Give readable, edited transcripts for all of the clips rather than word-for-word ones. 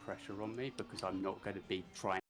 pressure on me because I'm not going to be trying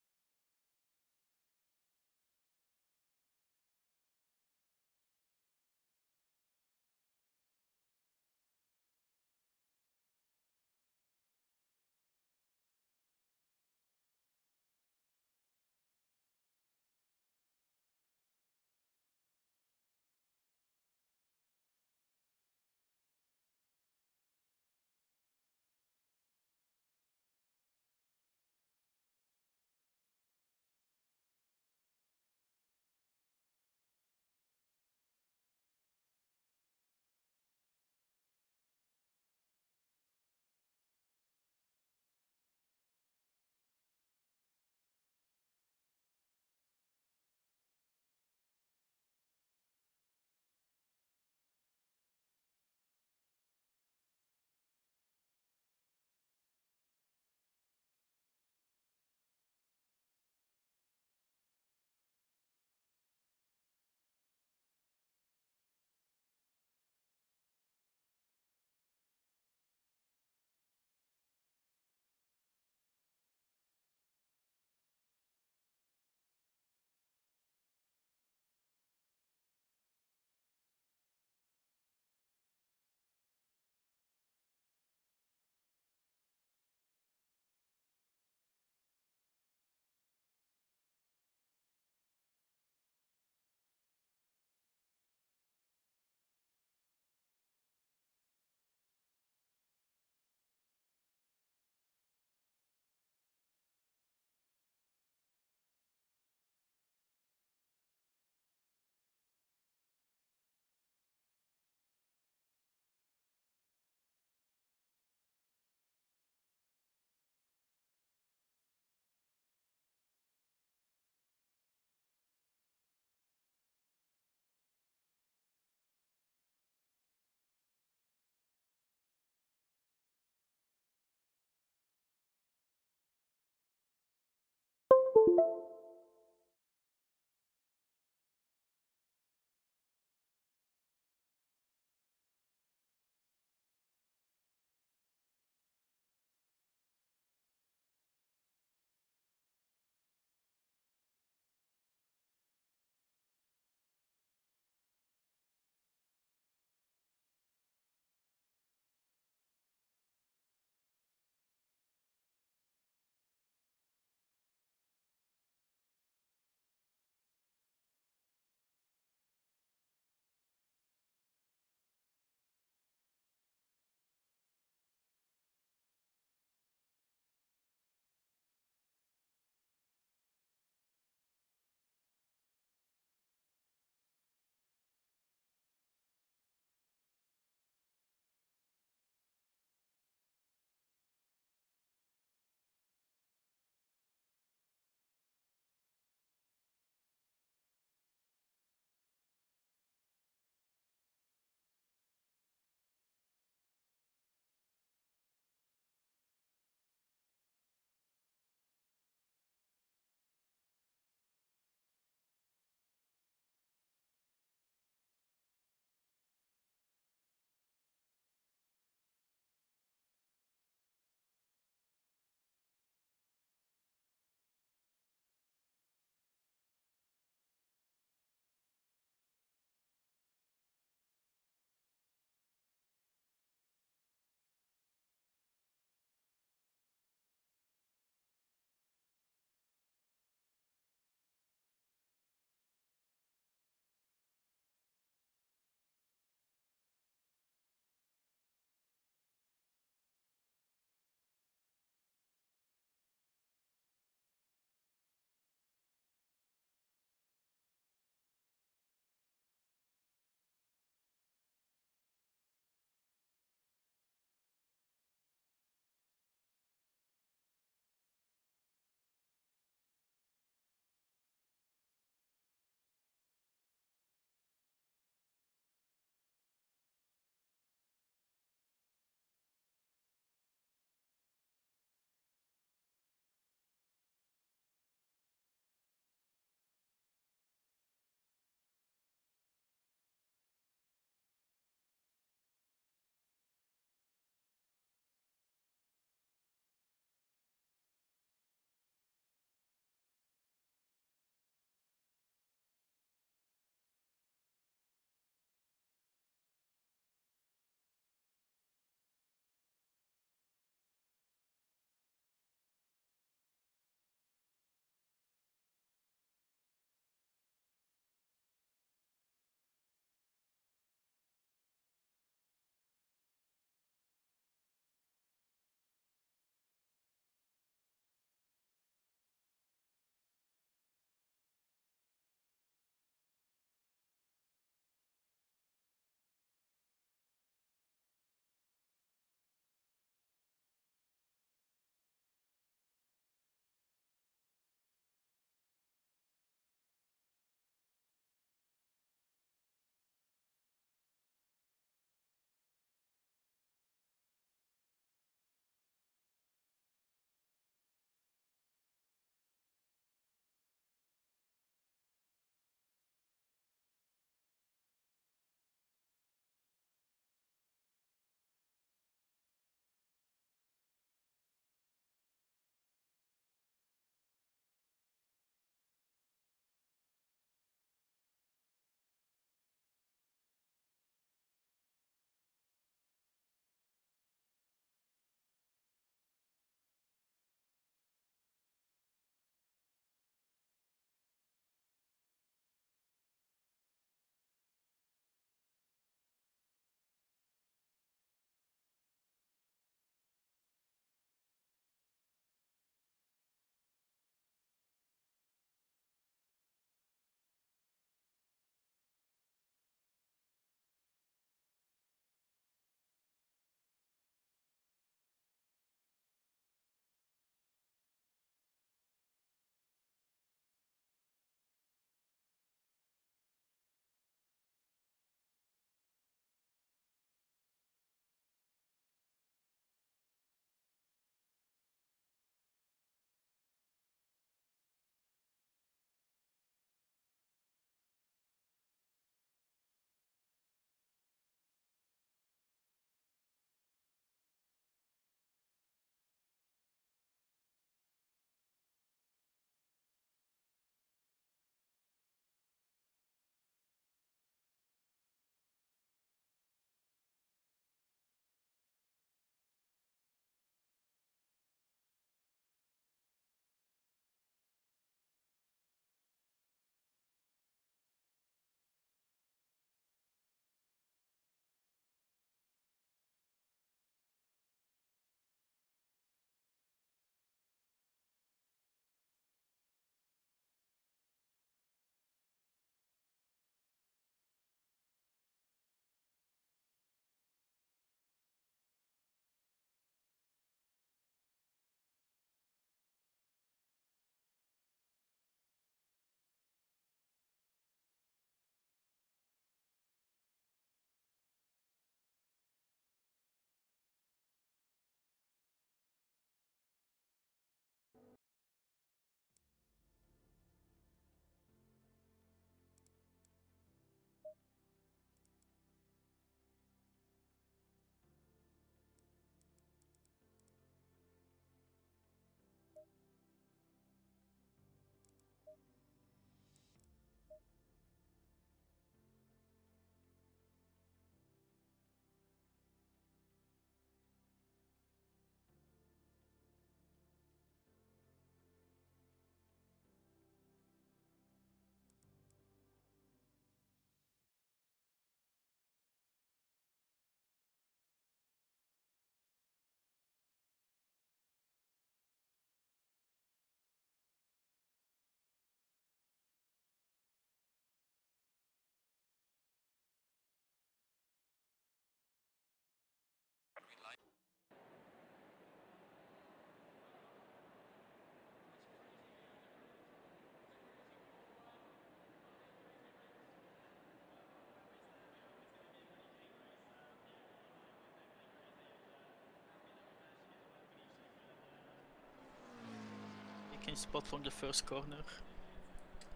parking spot from the first corner.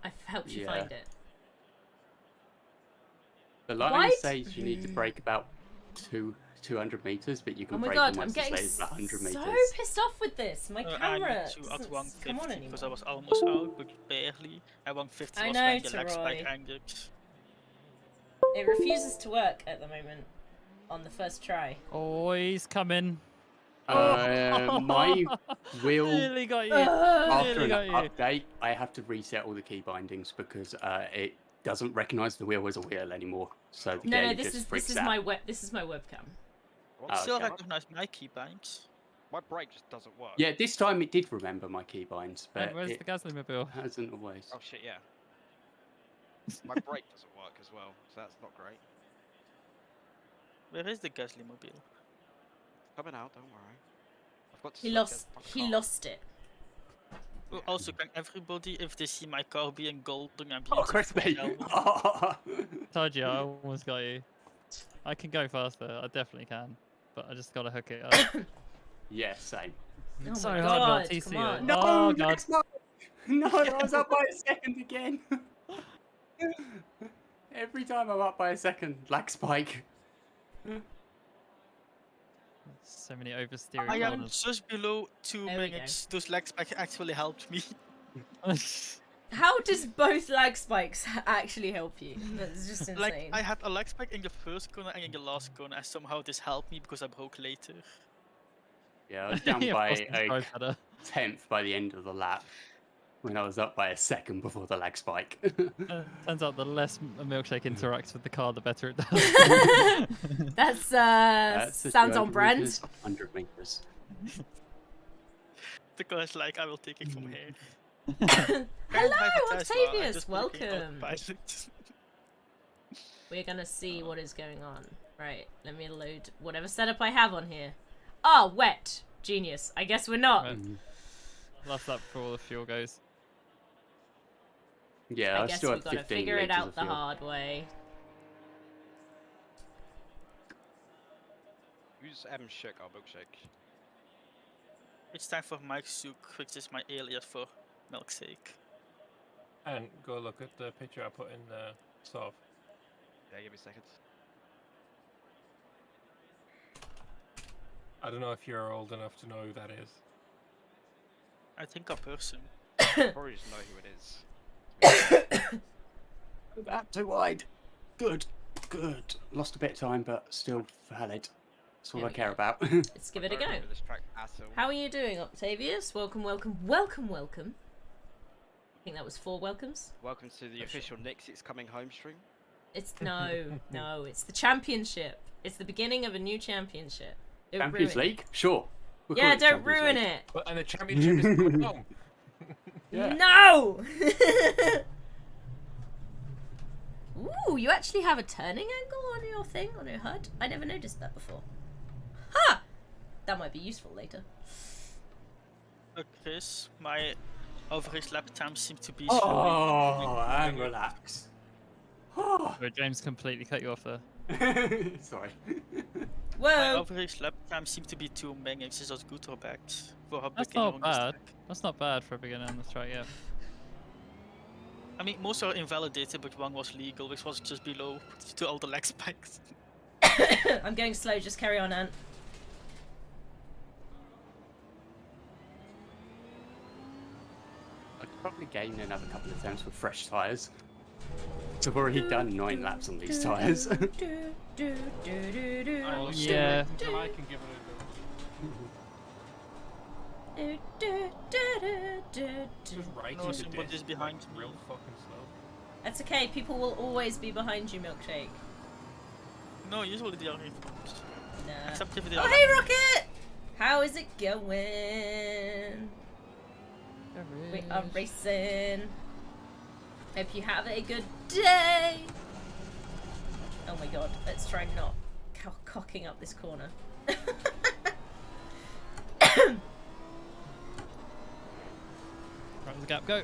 I've helped you find it. The line says you need to brake about 200 meters, but you can brake them once it says 100 meters. So pissed off with this. My camera At 150 come on anymore. because I was almost out, but barely. At 150 was when the lag spike ended. It refuses to work at the moment on the first try. Oh, he's coming. My wheel, Nearly got you. after an update, I have to reset all the key bindings because it doesn't recognize the wheel as a wheel anymore. So the game just freaks out. This is my webcam. I still recognize my key binds. My brake just doesn't work. Yeah, this time it did remember my key binds, but where's the Gasly mobile? Hasn't always. Oh shit, yeah. My brake doesn't work as well, so that's not great. Where is the Gasly mobile? Coming out, don't worry. I've got to He lost it. Yeah. Also, can everybody, if they see my car being golden and beautiful, crispy. Told you, I almost got you. I can go faster, I definitely can, but I just gotta hook it up. Yeah, same. It's so hard about TC. No, oh god. No, I was up by a second again. Every time I'm up by a second, lag spike. So many oversteering. I am just below 2 minutes. Those lag spikes actually helped me. How does both lag spikes actually help you? That's just insane. Like, I had a lag spike in the first corner and in the last corner, and somehow this helped me because I broke later. Yeah, I was down by a 10th by the end of the lap, when I was up by a second before the lag spike. Turns out the less a milkshake interacts with the car, the better it does. That's sounds on brand. 100 meters. The guy's like, I will take it from here. Hello, Octavius. Welcome. We're gonna see what is going on. Right, let me load whatever setup I have on here. Ah, wet. Genius. I guess we're not. Last lap before all the fuel goes. Yeah, I guess still we've got to figure it out the hard way. Use shake our milkshake. It's time for Mike Sook, which is my alias for milkshake. And go look at the picture I put in the SOV. Yeah, give me a second. I don't know if you're old enough to know who that is. I think a person. Probably just know who it is. That too wide. Good. Good. Lost a bit of time, but still valid. That's all I care about. Let's give it a go. This track at all. How are you doing, Octavius? Welcome, welcome, welcome, welcome. I think that was 4 welcomes. Welcome to the official Nix It's Coming Home stream. It's no, it's the championship. It's the beginning of a new championship. Don't Champions League? Sure. Yeah, don't ruin it. And the championship is coming home. Yeah. No! Ooh, you actually have a turning angle on your thing, on your HUD? I never noticed that before. Ha! That might be useful later. Chris, my average lap time seems to be and relax. Sorry, James completely cut you off there. Sorry. Whoa! My average lap time seems to be 2 minutes. Is that good or bad? That's not bad. That's not bad for a beginner on the track, yeah. I mean, most are invalidated, but one was legal, which was just below to all the lag spikes. I'm going slow, just carry on, Ant. I'd probably gain another couple of attempts with fresh tyres. I've already done 9 laps on these tyres. Yeah. I can give it a go. Just right No, somebody's behind me. Real fucking slow. That's okay, people will always be behind you, Milkshake. No, usually they are in front. Nah. Except if they Oh, are. hey, Rocket! How is it going? We are racing. Hope you have a good day. Oh my god, let's try not cocking up this corner. Right, the gap, go.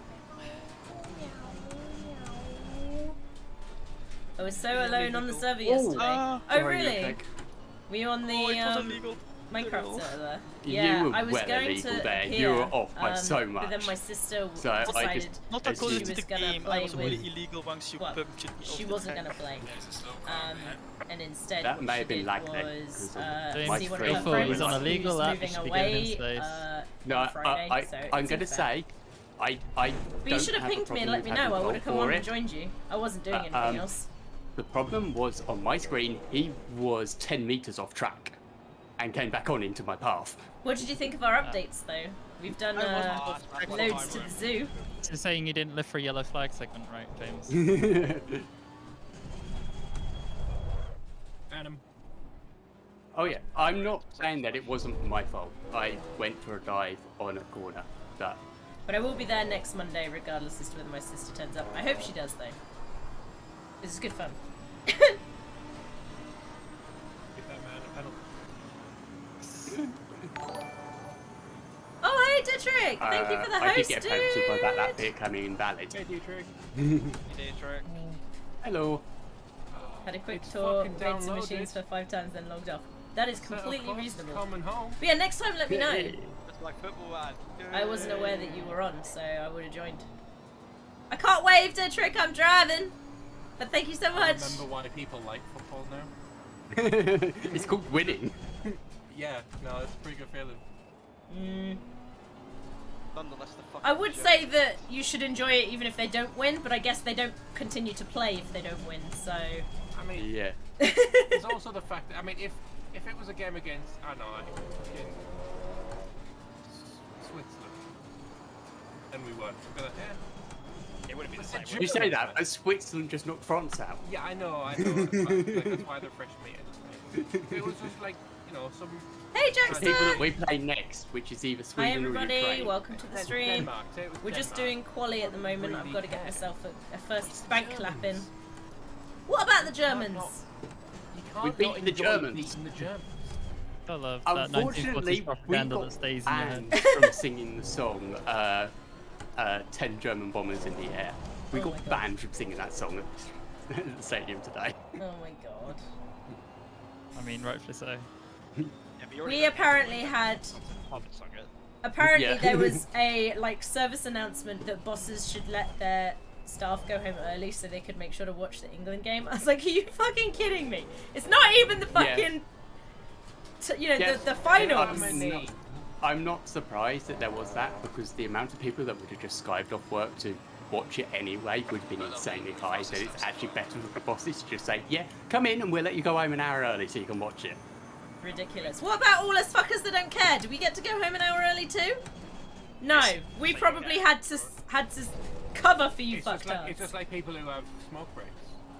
I was so alone on the server yesterday. Oh, really? Were you on the it was illegal. Minecraft server. You Yeah, were I was well going illegal to there. here, You were off by so but then much. my sister So I decided just Not assumed- according she to was the gonna game, play I was really with- illegal once you well, pumped it off she the wasn't tank. gonna play. And instead, That what may she have been did lag then, was 'cause my see one of screen her thought it friends was on a who legal was app, you moving should be getting away in space. No, on Friday, so I'm it's gonna all fair. say, I But you don't should have have a pinged me and problem let me with know. having I would have come fault on for and it. joined you. I wasn't doing But, anything else. The problem was on my screen, he was 10 meters off track and came back on into my path. What did you think of our updates, though? We've done loads to the zoo. So saying you didn't live for a yellow flag segment, right, James? Adam. Oh yeah, I'm not saying that it wasn't my fault. I went for a dive on a corner. But But I will be there next Monday, regardless as to whether my sister turns up. I hope she does, though. This is good fun. Give that man a penalty. Oh, hey, Dietrich! Thank you for the I did host, get a penalty dude! by that bit coming invalid. Hey, Dietrich. Dietrich. Hello. Had a quick It's tour, fucking raid some downloaded. machines for 5 times, then logged off. That is completely Santa Claus is reasonable. Coming home. But yeah, next time let me know. Hey. It's like football, man. I wasn't aware that you were on, so I would have joined. I can't wave, Dietrich, I'm driving! But thank you so I much! remember why people like football now. It's called winning. Yeah, no, it's a pretty good feeling. Nonetheless, the fucking I would joke. say that you should enjoy it even if they don't win, but I guess they don't continue to play if they don't win, so... I mean, Yeah. there's also the fact that, I mean, if it was a game against, I don't know, like, fucking Switzerland, then we won. We'd be like, yeah. It would have been the But same. the You say that, but Switzerland just knocked France out. Yeah, I know. That's why they're fresh meat. If it was just like, you know, some Hey, The people that Jackson! we play next, which is either Hi Sweden or everybody, Ukraine. welcome to the stream. Denmark. Say it was We're just Denmark. doing Quali at the moment. I've got to get Really myself a first bank Germans. clap in. What about the You can't Germans? not- You can't We not beat the enjoy Germans. beating the Germans. I love that Unfortunately, 1940s we propaganda got that stays in your head. banned from singing the song 10 German bombers in the air. We Oh my got God. banned from singing that song at the stadium today. Oh my god. I mean, rightfully so. Yeah, but you're We apparently had... It's not good. Apparently Yeah. there was a service announcement that bosses should let their staff go home early so they could make sure to watch the England game. I was like, are you fucking kidding me? It's not even the fucking... the finals. I'm not surprised that there was that, because the amount of people that would have just skived off work to watch it anyway would have been insanely high. So it's actually better for the bosses to just say, yeah, come in and we'll let you go home an hour early so you can watch it. Ridiculous. What about all us fuckers that don't care? Do we get to go home an hour early too? No, we probably had to cover for you It's just, like, fucktards. it's just like people who have smoke breaks.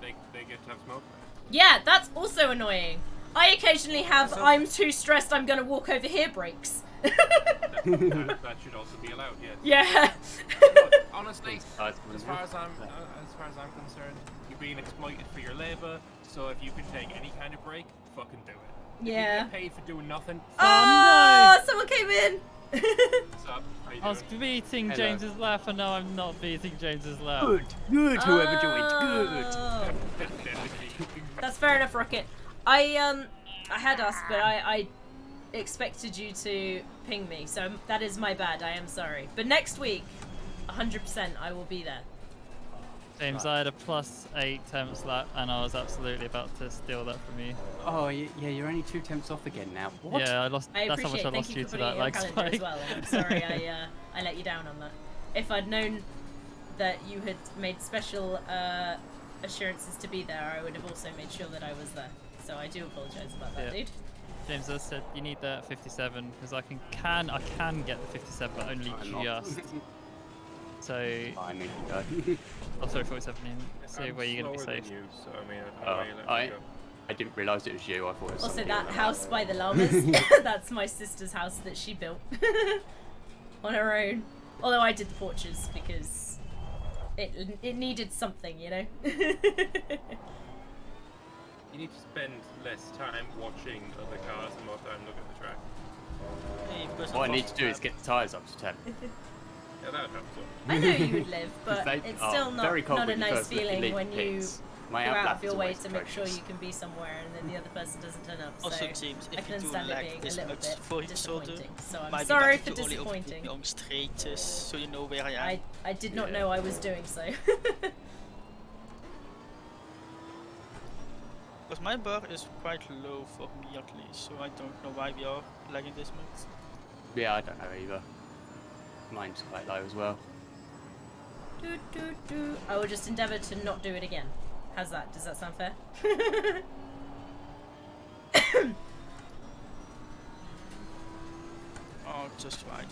They get to have smoke breaks. Yeah, that's also annoying. I occasionally have I'm too stressed, I'm gonna walk over here breaks. That should also be allowed, yes. Yeah. But honestly, as far as I'm concerned, you're being exploited for your labour. So if you can take any kind of break, fucking do it. If Yeah. you get paid for doing nothing. Oh, someone came in. What's up? How you I was doing? beating Hello. James's laugh, and now I'm not beating James's laugh. Good, whoever joined, good. Oh. That's fair enough, Rocket. I had asked, but I expected you to ping me, so that is my bad. I am sorry. But next week, 100%, I will be there. James, I had a +8 temps lap, and I was absolutely about to steal that from you. Oh, yeah, you're only 2 temps off again now. What? Yeah, I lost. I That's how much appreciate I it. Thank lost you you for to putting it that in your lag calendar as spike. well. And I'm sorry I let you down on that. If I'd known that you had made special assurances to be there, I would have also made sure that I was there. So I do apologise about that, Yeah. dude. James, I said you need that 57 because I can get the 57, but only I'm not. just. So, I need to go. oh sorry, 47. See I'm where you're gonna be slower than safe. You, so I mean, I don't know why you let me go. I didn't realise it was you. I thought it was Also, somebody that else. house by the llamas, that's my sister's house that she built on her own. Although I did the porches because it needed something, you know? You need to spend less time watching other cars and more time looking at the track. Hey, person What I need lost to do is tab. get the tyres up to 10. Yeah, that helps. I know you would live, but They it's are still very cold not a when you nice first leave feeling the when you pits. My go out outlap of is your way always to make sure atrocious. you can be somewhere and then the other person doesn't turn up. Also, So James, I if can you do understand it lag being a this little much bit for each other, disappointing. So I'm might sorry be for better to only open disappointing. your own straighters, so you know where I am. I did not Yeah. know I was doing so. Because my bar is quite low for me at least, so I don't know why we are lagging this much. Yeah, I don't know either. Mine's quite low as well. I will just endeavour to not do it again. How's that? Does that sound fair? Oh, just right.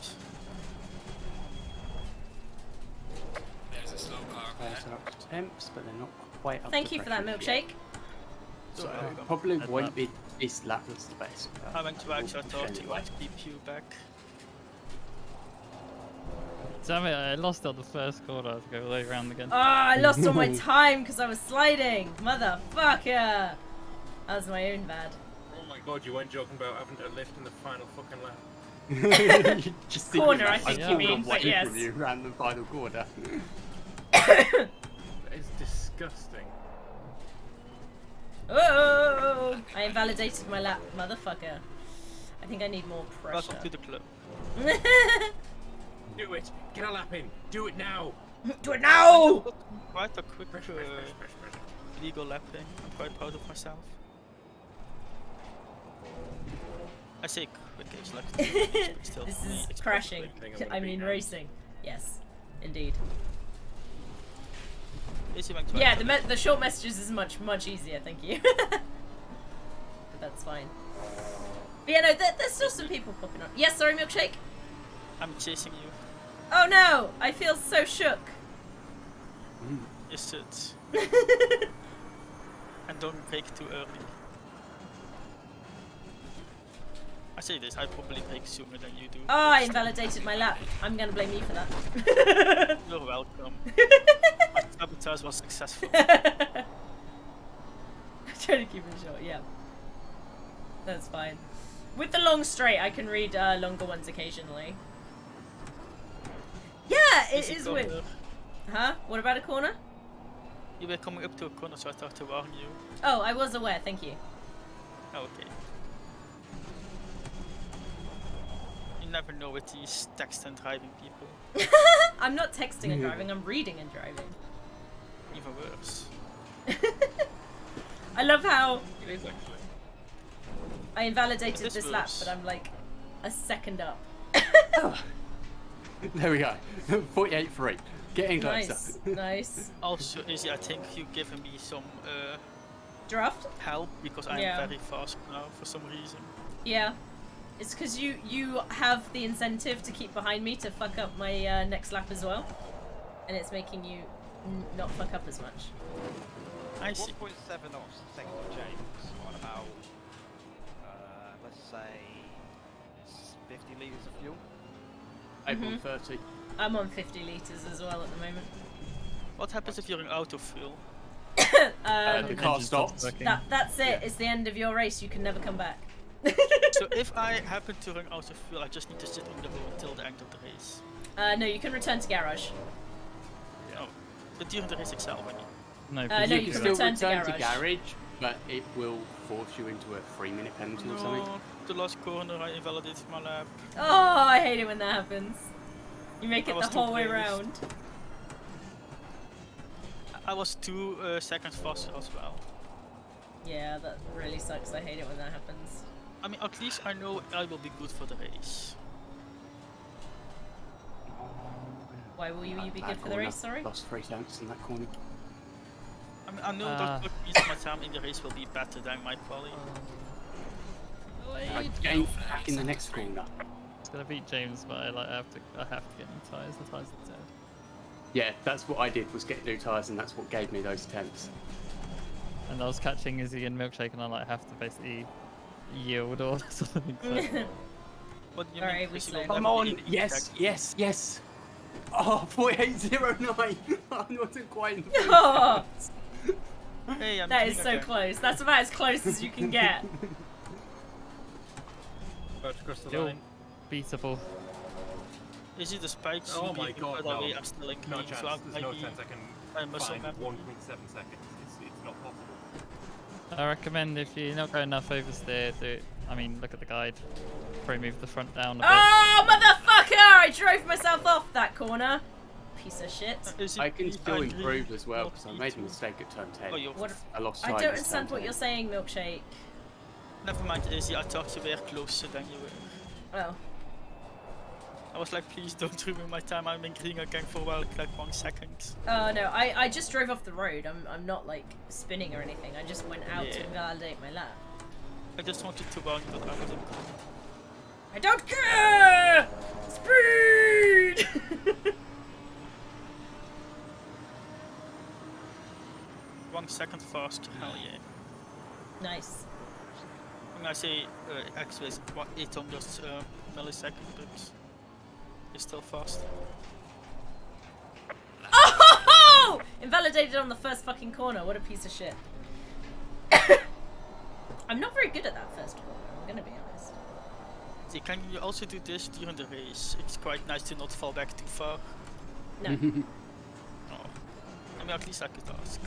There's a slow car. Players are up to temps, but they're not quite up Thank to you for that pressure yet. milkshake. So You're welcome. probably Heads won't up. be this lap that's the best. but I went to we'll actually push talk to you anyway. and keep you back. Damn it, I lost on the first corner. I have to go all the way around again. Oh, I lost all my time because I was sliding. Motherfucker. That was my own bad. Oh my god, you weren't joking about having to lift in the final fucking lap. You just think Corner, you I might think have you pulled mean, away but yes. from you around the final quarter. That is disgusting. Oh, I invalidated my lap, motherfucker. I think I need more pressure. Welcome to the club. Do it! Get a lap in! Do it now! Do it now! Quite a quick Pressure, pressure, pressure, pressure, pressure. legal lapping. I'm quite proud of myself. I say quick, it's like still This for me, is it's crashing. thing I'm gonna I beat mean now. racing. Yes, indeed. Easy went to Yeah, actually- the short messages is much easier, thank you. But that's fine. But yeah, no, there's still some people popping on. Yes, sorry, milkshake. I'm chasing you. Oh no, I feel so shook. You should. And don't break too early. I say this, I probably break sooner than you do. Oh, I invalidated my lap. I'm gonna blame you for that. You're welcome. My sabotage was successful. Trying to keep it short, yeah. That's fine. With the long straight, I can read longer ones occasionally. Yeah, it Easy is corner. weird. Huh? What about a corner? You were coming up to a corner, so I thought to warn you. Oh, I was aware, thank you. Oh, okay. You never know with these text and driving people. I'm not texting and driving, I'm reading and driving. Even worse. I love how It is actually. I invalidated This this lap, works. but I'm like a second up. There we go. 48-3. Getting closer. Nice, nice. Also, Izzy, I think you've given me some Draft? help because I'm Yeah. very fast now for some reason. Yeah. It's because you have the incentive to keep behind me to fuck up my next lap as well. And it's making you not fuck up as much. I see. 1.7 off second of James on about, let's say, 50 litres of fuel. April 30. I'm on 50 litres as well at the moment. What happens if you're out of fuel? The Engine car stops stops. working. That's it. It's the end of your race. You can never come back. So if I happen to run out of fuel, I just need to sit on the road until the end of the race. No, you can return to garage. Oh, but during the race itself, I mean. No, no, You you can can still return to return to garage. garage, but it will force you into a 3-minute penalty or something. No, the last corner I invalidated my lap. Oh, I hate it when that happens. You make I it was the too whole way close. round. I was 2 seconds faster as well. Yeah, that really sucks. I hate it when that happens. I mean, at least I know I will be good for the race. Why will you be Bad good for the corner. race? Sorry. Lost 3 tenths in that corner. I mean, I know that means my time in the race will be better than my quali. Getting back in the next corner. It's gonna beat James, but I have to get new tyres. The tyres are dead. Yeah, that's what I did, was get new tyres, and that's what gave me those tenths. And I was catching Izzy and Milkshake, and I like have to basically yield or something. So. What do you Alright, mean? we Chris, you slow. will Come never on! be Yes, back? yes, yes! Oh, 4809! I'm not quite in the Oh, Hey, I'm that is leading so again. close. That's about as close as you can get. About to cross the Still line. beatable. Is it the spikes? Oh you my leave god, further no. away, I'm still in No green, chance. so There's no I chance I can I muscle find memory. 1.7 seconds. It's not possible. I recommend if you're not going enough oversteer, do it. I mean, look at the guide. Probably move the front down a bit. Oh, motherfucker! I drove myself off that corner. Piece of shit. I can still improve as well because I made a mistake at turn 10. What? I lost I sight don't at understand turn what you're 10. saying, Milkshake. Never mind, Izzy. I thought you were closer than you were. Oh. I was like, please don't ruin my time. I'm in green again for like 1 second. Oh no, I just drove off the road. I'm not like spinning or anything. I just went out to validate my lap. I just wanted to warn you that I was in. I don't care! Speed! 1 second faster, hell yeah. Nice. When I say actually it's 800 milliseconds, but it's still fast. Oh! Invalidated on the first fucking corner. What a piece of shit. I'm not very good at that first corner, I'm gonna be honest. See, can you also do this during the race? It's quite nice to not fall back too far. No. Oh. I mean, at least I could ask.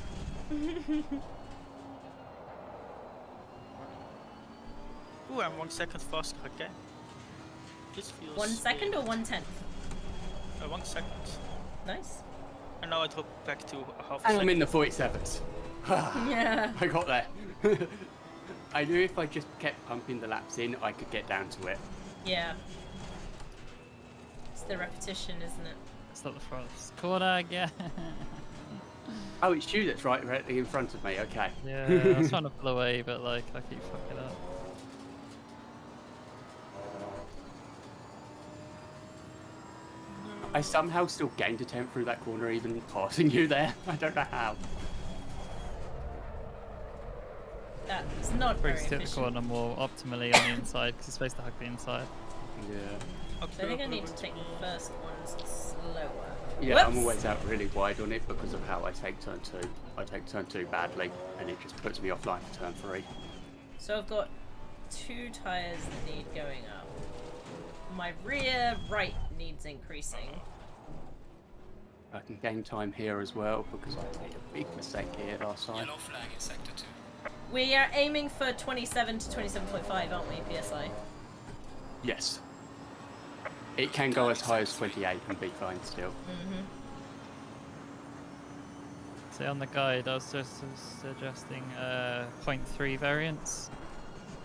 Ooh, I'm 1 second faster again. This feels 1 second or 1/10? 1 second. Nice. And now I drop back to a half a And second. I'm in the 47s. Yeah. I got there. I knew if I just kept pumping the laps in, I could get down to it. Yeah. It's the repetition, isn't it? It's not the front corner again. Oh, it's you that's right directly in front of me. Okay. Yeah, I was trying to pull away, but like I keep fucking up. I somehow still gained a 10 through that corner, even passing you there. I don't know how. That is not very Brings to the efficient. corner more optimally on the inside because it's supposed to hug the inside. Yeah. So I think I need to take the first ones slower. Yeah, Whoops. I'm always out really wide on it because of how I take turn 2. I take turn 2 badly, and it just puts me offline for turn 3. So I've got 2 tyres that need going up. My rear right needs increasing. I can gain time here as well because I made a big mistake here last time. Yellow flag in sector 2. We are aiming for 27 to 27.5, aren't we, PSI? Yes. It can go as high as 28 and be fine still. So on the guide, I was just suggesting 0.3 variants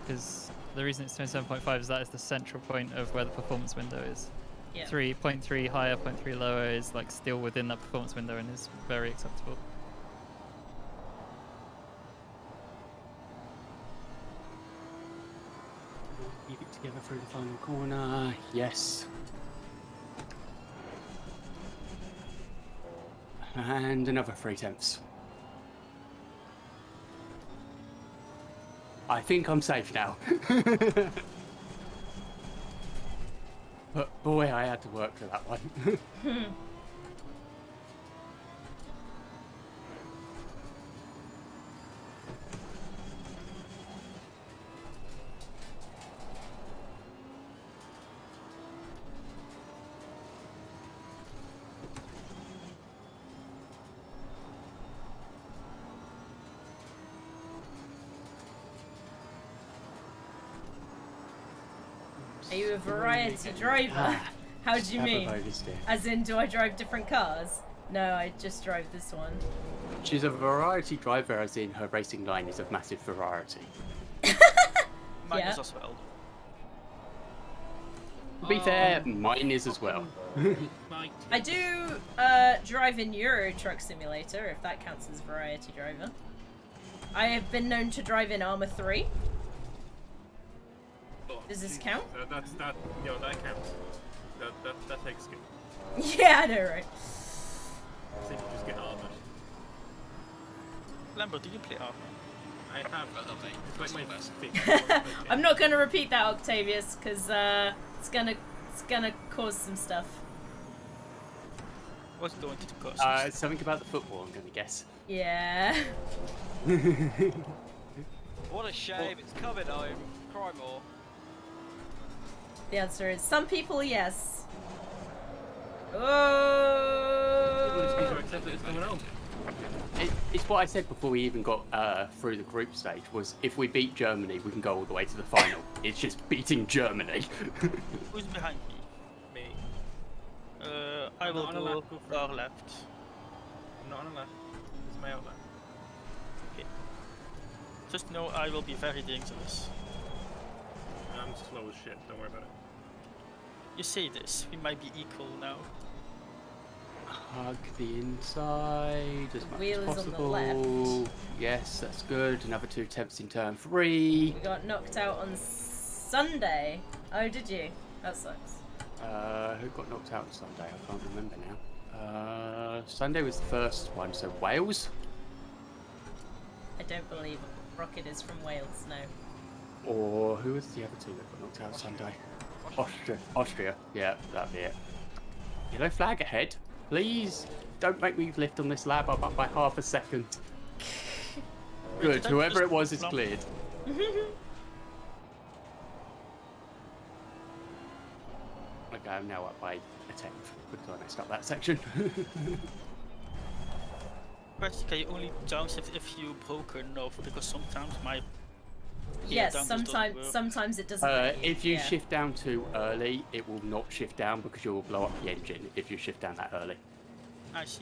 because the reason it's 27.5 is that is the central point of where the performance window is. Yeah. 3.3 higher, 0.3 lower is like still within that performance window and is very acceptable. Keep it together through the final corner. Yes. And another 3/10. I think I'm safe now. But boy, I had to work for that one. Are you a variety driver? How do you Have a mean? oversteer. As in, do I drive different cars? No, I just drive this one. She's a variety driver, as in her racing line is of massive variety. Mine Yeah. is as well. To be fair, mine is as well. Mike, I do drive in Euro Truck Simulator, if that counts as variety driver. I have been known to drive in Armour 3. Does this count? that counts. That takes skill. Yeah, I know, right? So you can just get armored. Lambert, do you play Armor? I have. Well done, mate. It's like my Best. fifth. I'm not going to repeat that, Octavius, because it's gonna cause some stuff. What's going to cost? Something about the football, I'm going to guess. Yeah. What a shame, it's coming home. Cry more. The answer is some people, yes. Everybody's going to Oh. accept that it's coming home. It's what I said before we even got through the group stage, was if we beat Germany, we can go all the way to the final. It's just beating Germany. Who's behind me? Me. I I'm will not on a go left, go for it. far left. I'm not on the left. It's my outlet. Just know I will be very dangerous. I'm slow as shit. Don't worry about it. You say this, we might be equal now. Hug the inside as much wheel as is on the possible. left. Yes, that's good. Another 2 attempts in turn 3. We got knocked out on Sunday. Oh, did you? That sucks. Who got knocked out on Sunday? I can't remember now. Sunday was the first one, so Wales? I don't believe Rocket is from Wales, no. Or who was the other 2 that got knocked out Sunday? Austria. Yeah, that'd be it. Yellow flag ahead. Please don't make me lift on this lap. I'm up by half a second. Good. Whoever it was is cleared. Okay, I'm now up by a tenth because I messed up that section. First, can you only downshift if you broken off? Because sometimes my Yes, down doesn't sometimes work. sometimes it doesn't. let If you yeah. shift down too early, it will not shift down because you will blow up the engine if you shift down that early. I see.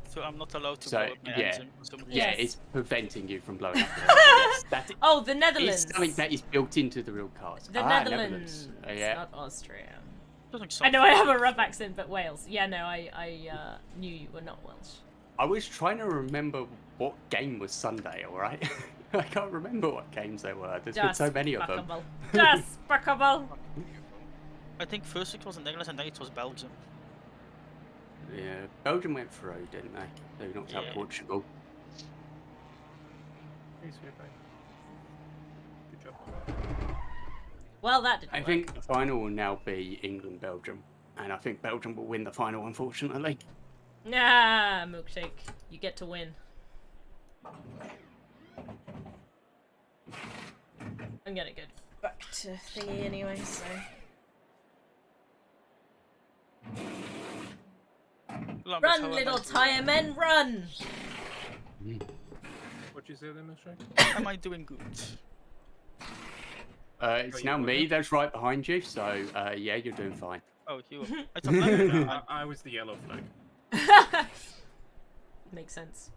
So I'm not allowed to So, blow up my yeah. engine for some reason. Yeah, Yes. it's preventing you from blowing up the engine. Yes, that Oh, the Netherlands. is something that is built into the real cars. The Netherlands. Netherlands, Yeah. not Austria. Doesn't I sound know I have a familiar. rough accent, but Wales. Yeah, no, I knew you were not Welsh. I was trying to remember what game was Sunday, alright? I can't remember what games there were. There's been so many of them. Despicable. I think first it was the Netherlands and then it was Belgium. Yeah, Belgium went through, didn't they? They knocked out Yeah. Portugal. Hey, sweet boy. Good job. Well, that didn't I work. think the final will now be England-Belgium. And I think Belgium will win the final, unfortunately. Nah, milkshake. You get to win. I'm gonna go back to thingy anyway, so. Lambert, Run, how am little I tire men, run! What'd you say then, Mr. Am I doing good? It's you now won me it? that's right behind you, so yeah, you're doing fine. Oh, you. I thought Lambert. I was the yellow flag. Makes sense.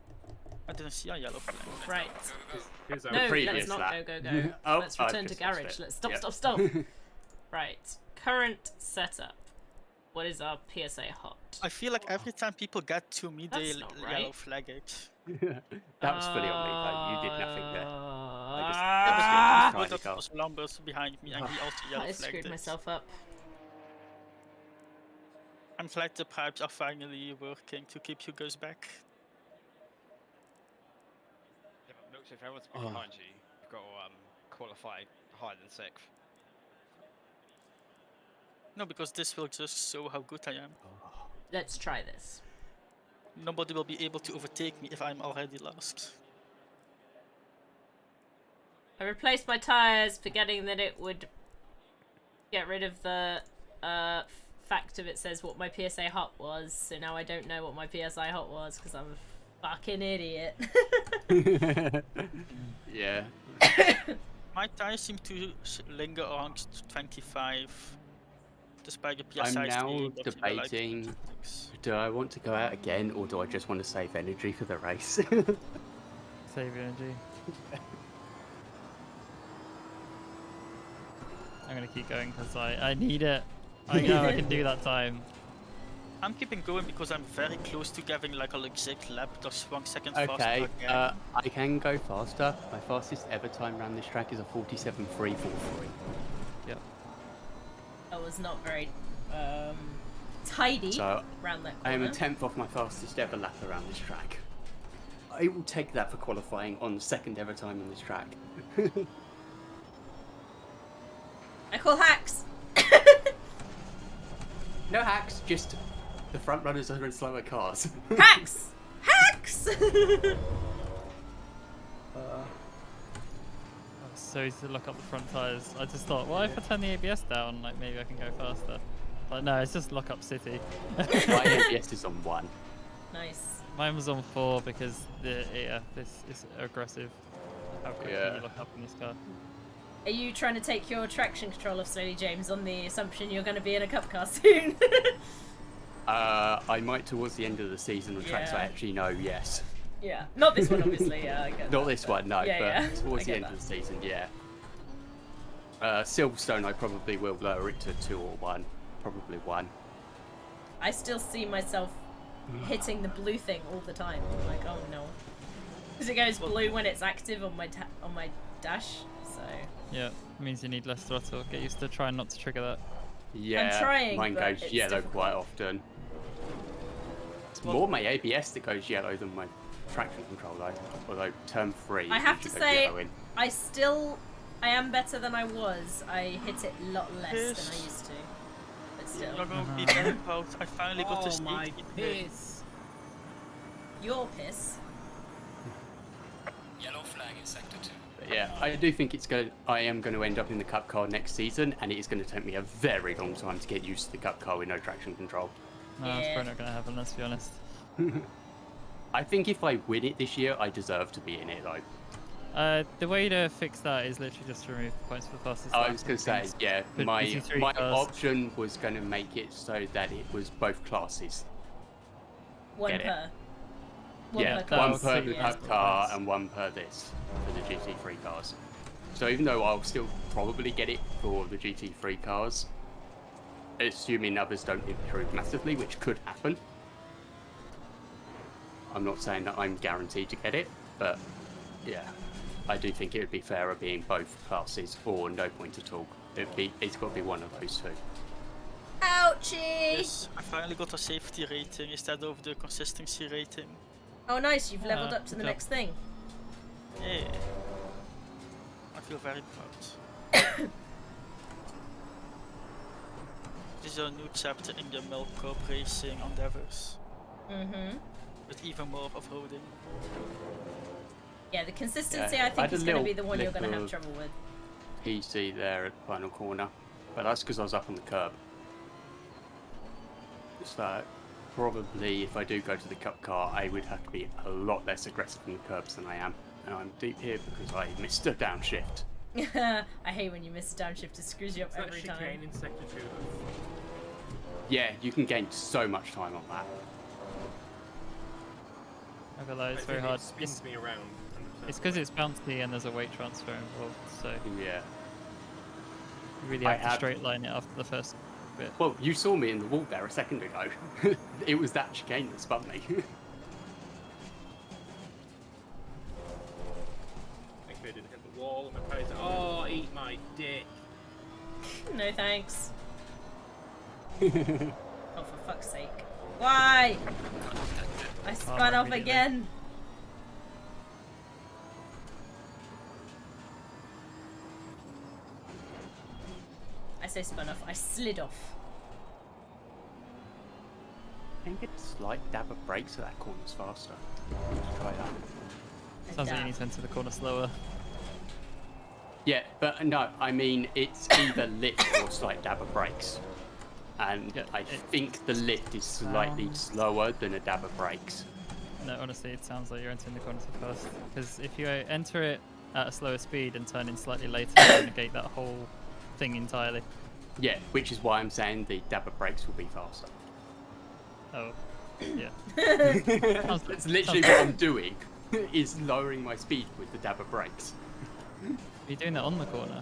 I didn't see a yellow flag. Right. Here's our No, previous let's not lap. go. Oh, Let's I've return to just lost garage. it. Let's stop, Yep. stop. Right. Current setup. What is our PSA hot? I feel like every time people get to me, they That's not yellow right. flag it. That was fully on me, though. You did nothing there. Ah, Tiny That car. was Lambert behind me and he also yellow I flagged screwed it. myself up. I'm glad the pipes are finally working to keep you guys back. Yeah, but Milkshake, if everyone's Oh. behind you, you've got to qualify higher than 6th. No, because this will just show how good I am. Let's try this. Nobody will be able to overtake me if I'm already last. I replaced my tires, forgetting that it would get rid of the fact of it says what my PSA hot was. So now I don't know what my PSI hot was because I'm a fucking idiot. Yeah. My tires seem to linger around 25, despite the I'm PSI now staying at, debating, like 26. do I want to go out again or do I just want to save energy for the race? Save energy. I'm gonna keep going because I need it. I know I can do that time. I'm keeping going because I'm very close to getting like a exact lap, just 1 second faster Okay, again. I can go faster. My fastest ever time around this track is a 47.343. Yep. That was not very tidy So around that I am corner. a tenth off my fastest ever lap around this track. I will take that for qualifying on second ever time on this track. I call hacks. No hacks, just the front runners are in slower cars. Hacks! Hacks! I was so easy to lock up the front tires. I just thought, well, if I turn the ABS down, like maybe I can go faster. But no, it's just lock up city. My ABS is on 1. Nice. Mine was on 4 because this is aggressive. How quickly you look up in this car. Are you trying to take your traction control off slowly, James, on the assumption you're going to be in a cup car soon? I might towards the end of the season on tracks I actually know, yes. Yeah, not this one, obviously. Yeah, I get Not that, this one, no, yeah, but towards I the get end that. of the season, yeah. Silverstone, I probably will lower it to 2 or 1. Probably 1. I still see myself hitting the blue thing all the time. I'm like, oh no. Because it goes blue when it's active on my dash, so... Yeah, it means you need less throttle. Get used to trying not to trigger that. Yeah, I'm trying, mine but goes it's yellow difficult. quite often. It's more my ABS that goes yellow than my traction control though. Although turn 3 I have to usually goes say, yellow in. I am better than I was. I hit it a lot less than I used to. But still. You're gonna be very proud. I finally got to Oh my sneak. piss! Your piss. Yellow flag in sector 2. But yeah, I do think I am going to end up in the cup car next season, and it is going to take me a very long time to get used to the cup car with no traction control. No, that's probably not going to happen, let's be honest. I think if I win it this year, I deserve to be in it though. The way to fix that is literally just to remove the points for the fastest I lap was going to and say, things. yeah, Put my GT3 cars. option was going to make it so that it was both classes. One Get it? per. Yeah, per one class. per so the yeah. cup car and one per this for the GT3 cars. So even though I'll still probably get it for the GT3 cars, assuming others don't improve massively, which could happen. I'm not saying that I'm guaranteed to get it, but yeah, I do think it would be fairer being both classes or no point at all. It's got to be one of those two. Ouchie! Yes, I finally got a safety rating instead of the consistency rating. Oh nice, you've leveled up to good the job. next thing. Yeah. I feel very proud. This is a new chapter in the Milk Cup racing endeavors, Mm-hmm. with even more off-roading. Yeah, the consistency Yeah, I I think had a is going to be little the one you're going to blip have of- trouble with. PC there at the final corner, but that's because I was up on the curb. So probably if I do go to the cup car, I would have to be a lot less aggressive on the curbs than I am. And I'm deep here because I missed a downshift. I hate when you miss a downshift, it screws you up Is that every chicane time. in sector 2? Yeah, you can gain so much time on that. I feel like it's I very think hard. It spins me around. 100%. It's because it's bouncy and there's a weight transfer involved, so Yeah. you really I have to have- straight line it after the first bit. Well, you saw me in the wall there a second ago. It was that chicane that spun me. Thankfully I didn't hit the wall and my tires. Oh, eat my dick. No thanks. Oh, for fuck's sake. Why? I spun off immediately. again. I say spun off, I slid off. I can get a slight dab of brakes so that corner's faster. Let's try that. Sounds like you need to enter the corner slower. Yeah, but no, I mean, it's either lift or slight dab of brakes. And Yeah, I it think the lift is slightly sounds- slower than a dab of brakes. No, honestly, it sounds like you're entering the corner too fast. Because if you enter it at a slower speed and turn in slightly later, you negate that whole thing entirely. Yeah, which is why I'm saying the dab of brakes will be faster. Oh, yeah. That's literally what I'm doing, is lowering my speed with the dab of brakes. Are you doing that on the corner?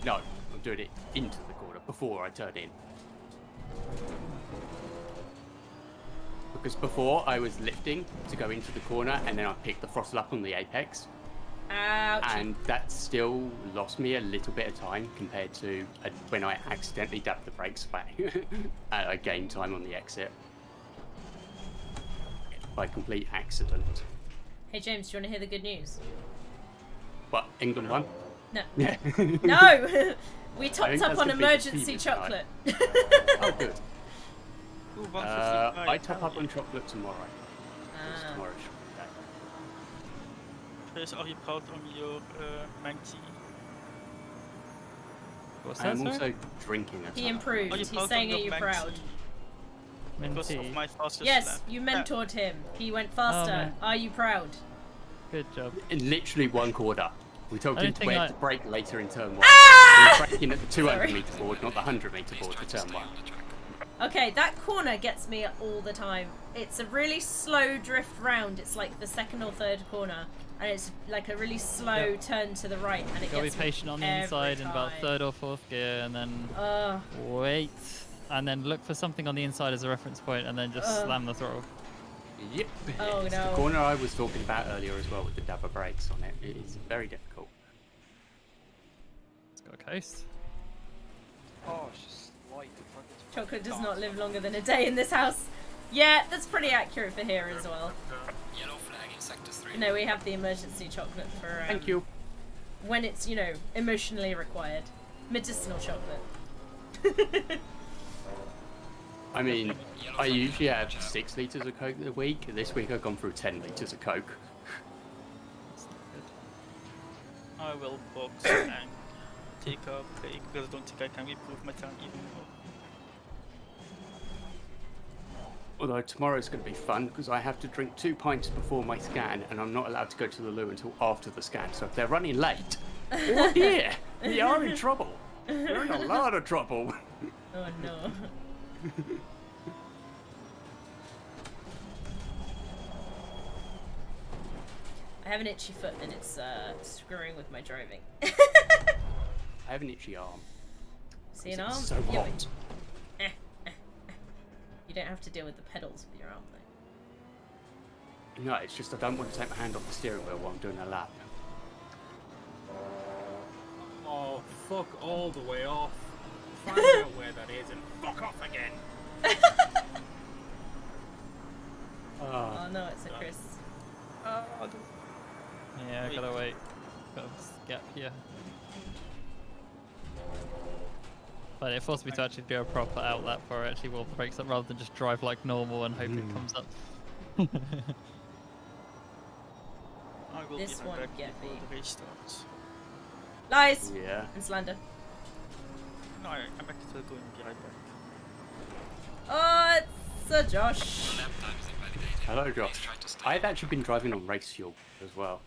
No, I'm doing it into the corner before I turn in. Because before I was lifting to go into the corner and then I picked the throttle up on the apex. Ouch. And that still lost me a little bit of time compared to when I accidentally dabbed the brakes back. I gained time on the exit. By complete accident. Hey James, do you want to hear the good news? But England won. No. Yeah. No! We topped think up that's on the biggest emergency achievement tonight. chocolate. Oh, good. Ooh, 155, I top hell up on yeah. chocolate tomorrow. Because Ah. tomorrow's chocolate day. Chris, are you proud on your Manky? What's that, I'm sorry? also drinking a He ton. improved. Are you He's proud saying, on are your you Manky? proud? Because Mentee. of my fastest Yes, lap. you mentored him. He went faster. man. Are you proud? Good job. In literally one quarter. We told I him don't to think where I- to brake later in turn 1. Ah! He was braking at the 200 Sorry. meter board, not the 100 meter board for turn 1. Okay, that corner gets me all the time. It's a really slow drift round. It's like the second or third corner, and it's like a really slow turn to the right, and it Gotta be gets me patient on the every inside in about time. 3rd or 4th gear, and then Ugh. wait, and then look for something on the inside as a reference point, and then just slam the throttle. Yep. Oh, It's no. the corner I was talking about earlier as well with the dabber brakes on it. It is very difficult. It's got a coast. Oh, it's just light. Chocolate does not live longer than a day in this house. Yeah, that's pretty accurate for here as well. Yellow flag in sector 3. No, we have the emergency chocolate for Thank you. when it's, you know, emotionally required. Medicinal chocolate. I mean, I usually have 6 litres of Coke a week. This week I've gone through 10 litres of Coke. That's not good. I will box and take a break because I don't think I can improve my time even more. Although tomorrow's going to be fun because I have to drink 2 pints before my scan and I'm not allowed to go to the loo until after the scan. So if they're running late, oh dear, we are in trouble. We're in a lot of trouble. Oh no. I have an itchy foot and it's screwing with my driving. I have an itchy arm. See an It's arm? so Yeah, hot. you don't have to deal with the pedals with your arm though. No, it's just I don't want to take my hand off the steering wheel while I'm doing a lap. Oh, fuck all the way off. Find out where that is and fuck off again. Oh no, it's a Chris. Yeah, I gotta wait. Got a gap here. But it forced me to actually do a proper outlap where I actually wore the brakes up rather than just drive like normal and hope it comes up. I will This be one right back get before me. the race starts. Lies Yeah. and slander. No, I'm actually going to be right back. Oh, it's a Josh. Lap time is invalidated. Hello, Please Josh. try to stay. I've actually been driving on race fuel as well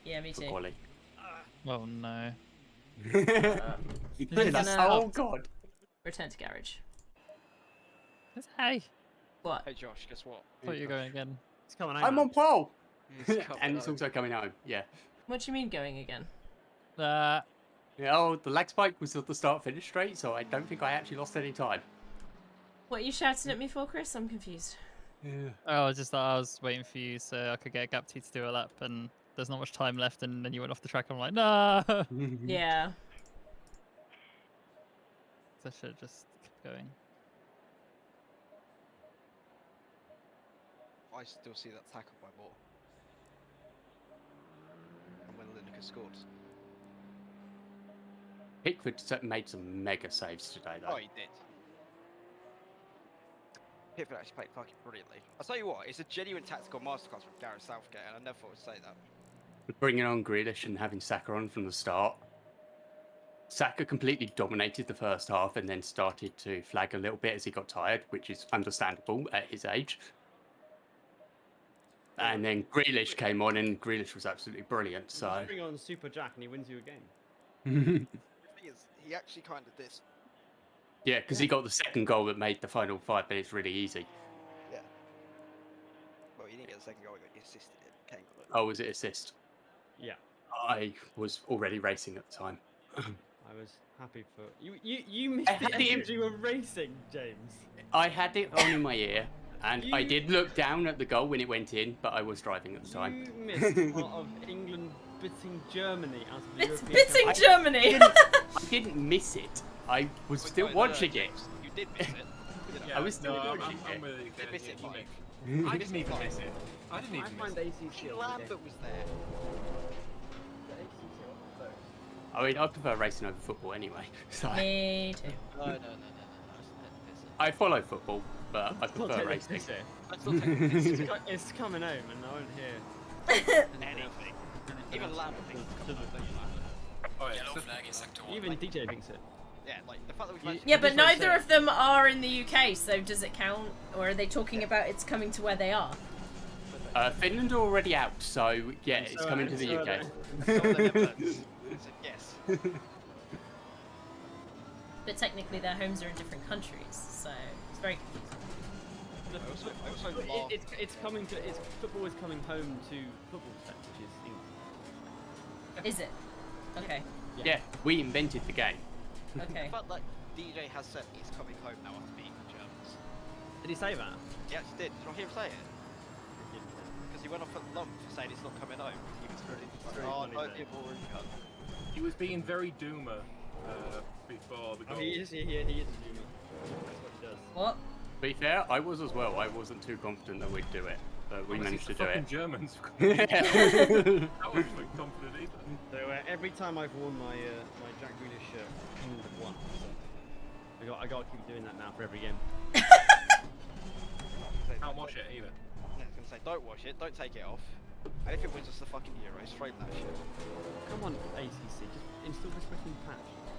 Yeah, me for too. Quali. Oh no. Oh god. Return to garage. Hey, What? Hey Josh, guess what? thought you were going again. It's coming out. I'm on pole. It's coming And it's home. also coming home. Yeah. What do you mean going again? Yeah, oh, the lag spike was at the start finish straight, so I don't think I actually lost any time. What are you shouting at me for, Chris? I'm confused. Yeah. Oh, I just thought I was waiting for you so I could get a gap to do a lap, and there's not much time left, and then you went off the track. I'm like, no. Yeah. So I should have just kept going. I still see that tackle by Moore. And when Lineker scored. Pickford made some mega saves today, though. Oh, he did. Pickford actually played fucking brilliantly. I'll tell you what, it's a genuine tactical masterclass from Gareth Southgate, and I never thought I'd say that. Bringing on Grealish and having Saka on from the start. Saka completely dominated the first half and then started to flag a little bit as he got tired, which is understandable at his age. And then Grealish came on, and Grealish was absolutely brilliant. So Bring on Super Jack and he wins you a game. The thing is, he actually kind of did. yeah, because he got the second goal that made the final 5 minutes really easy. Yeah. Well, he didn't get the second goal, he assisted it. Kane got it. Oh, was it assist? Yeah, I was already racing at the time. I was happy for you. You missed I had it it because you were racing, James. I had it on in my ear, and I You- did look down at the goal when it went in, but I was driving at the time. You missed part of England bitting Germany out of the It's European bitting Cup. Germany! I didn't miss it. I was Wait, still no, no, watching it. James, you did miss it. You know, I was still no, watching I'm it. with you. They missed it Yeah, fine. I didn't even miss it. I didn't I even miss find it. ACC. Lambert was there. I mean, I prefer racing over football anyway. So Me too. No. I follow football, but I prefer racing. It's coming home, and I won't hear Even Lambert thinks it's coming home. Oh, yeah, Yellow so- flag in sector 1. Even DJ thinks it. Yeah, like the fact that we've managed Yeah, to but That's what I'm neither saying. of them are in the UK, so does it count? Or are they talking about it's coming to where they are? Finland are already out, so yeah, And it's so- coming and to the so are UK. So are the Netherlands. So yes. But technically their homes are in different countries, so it's very confusing. I also laughed. It's coming to football is coming home to football tech, which is England. Is it? Okay. Yeah, we invented the game. Okay. The fact that DJ has said he's coming home now after beating the Germans. Did he say that? He actually did. Did you not hear him say it? Because he went off at lump saying he's not coming home. He was very oh, funny no, though. people were cut. He was being very doomer before the Oh, goal. he is a human. That's what he does. What? To be fair, I was as well. I wasn't too confident that we'd do it, but we Honestly, managed to it's do the it. fucking Germans. Yeah. I wasn't like, confident either. So every time I've worn my my Jack Grealish shirt, England have won. So I got to keep doing that now for every game. Can't wash it either. Yeah, I was gonna say, don't wash it, don't take it off. And if it wins us the fucking Euros, frame that shit. Come on, ATC, just install this freaking patch.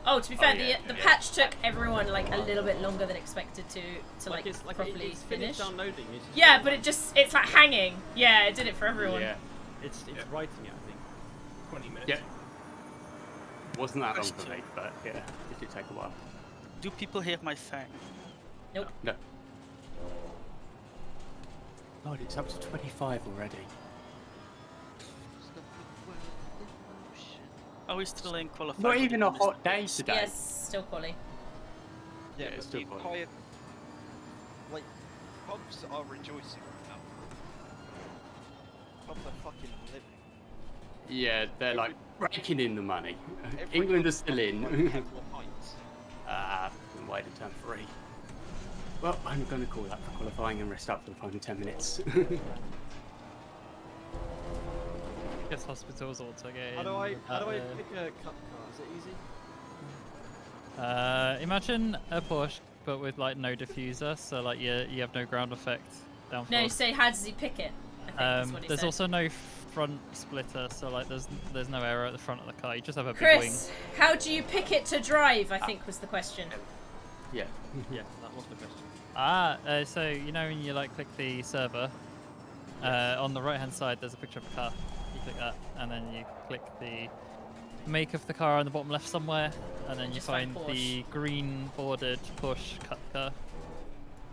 Oh, to be fair, yeah, the yeah. patch took everyone like a little bit longer than expected to like it's like properly it's finish. finished downloading. It's just Yeah, but it's like hanging. Yeah, it did it for everyone. Yeah, it's Yeah. writing it, I think. 20 minutes. yeah. Wasn't that long for Question. me, but yeah, it did take a while. Do people hear my fan? Nope. No. God, it's up to 25 already. Are we still in qualifying? Not even a hot day today. Yes, still quality. Yeah, Yeah, but it's the still fun. entire... Like, pubs are rejoicing right now. Pubs are fucking living. Yeah, they're like raking in the money. Every England pub are still like in. 10 more pints. Been waiting turn 3. Well, I'm going to call that for qualifying and rest up for the final 10 minutes. Guess hospitals also get in. How do I without, pick a cup car? Is it easy? Imagine a Porsche, but with like no diffuser, so like you have no ground effect downforce. No, so how does he pick it? I think that's what he There's said. also no front splitter, so like there's no aero at the front of the car. You just have a big wing. Chris, how do you pick it to drive? I think was the question. yeah. Yeah, that was the question. So you know when you like click the server, on the right hand side there's a picture of a car. You click that, and then you click the make of the car on the bottom left somewhere, and then you Just find find the green bordered Porsche Cup car.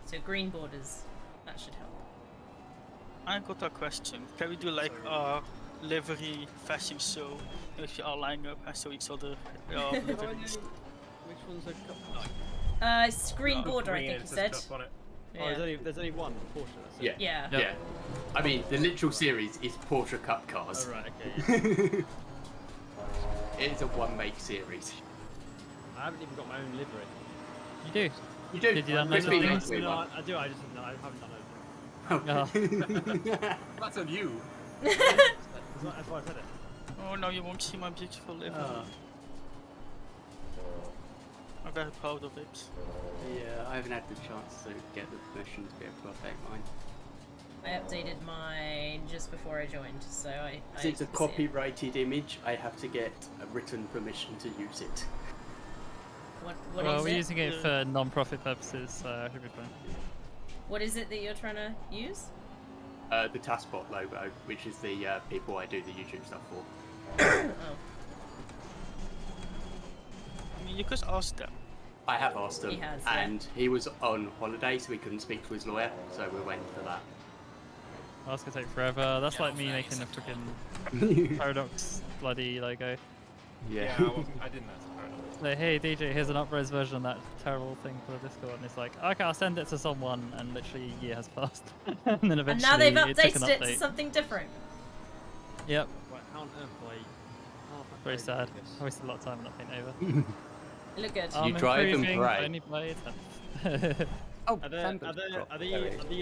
So green borders. That should help. I got a question. Can we do like livery fashion show if you all line up and show each other liveries? Which one's a cup car? It's green border, I think he said. Stuff on it. Oh, Yeah. there's only one Porsche. That's it. Yeah. Yeah. Yeah. I mean, the literal series is Porsche Cup Oh cars. right, okay. Yeah. It is a one-make series. I haven't even got my own livery. You do. You do. Did you download Crispy the makes thing? me No, one. I do. I just I haven't done it. Oh. That's on you. That's why I said it. Oh no, you won't see my beautiful livery. Oh. I'm very proud of it. Yeah, I haven't had the chance to get the permission to be able to update mine. I updated mine just before I joined, so I Since it's a can see it. copyrighted image, I have to get a written permission to use it. What Well, is we're it? using it for non-profit purposes, so it should be fine. What is it that you're trying to use? The Taskbot logo, which is the people I do the YouTube stuff for. Oh. I mean, you could ask them. I have asked him, He has, yeah. and he was on holiday, so he couldn't speak to his lawyer, so we're waiting for that. That's gonna take forever. That's like me making a freaking Paradox bloody logo. Yeah, I didn't ask for it. Like, hey DJ, here's an up-res version of that terrible thing for the Discord, and it's like, okay, I'll send it to someone, and literally a year has passed, and then eventually And now they've it took an updated it to update. something different. Yep, Right, how on earth do I? Oh, very okay, sad. yes. I wasted a lot of time on that paint over. It looked good. You drive and improving, pray. only play 10th. Oh, Are they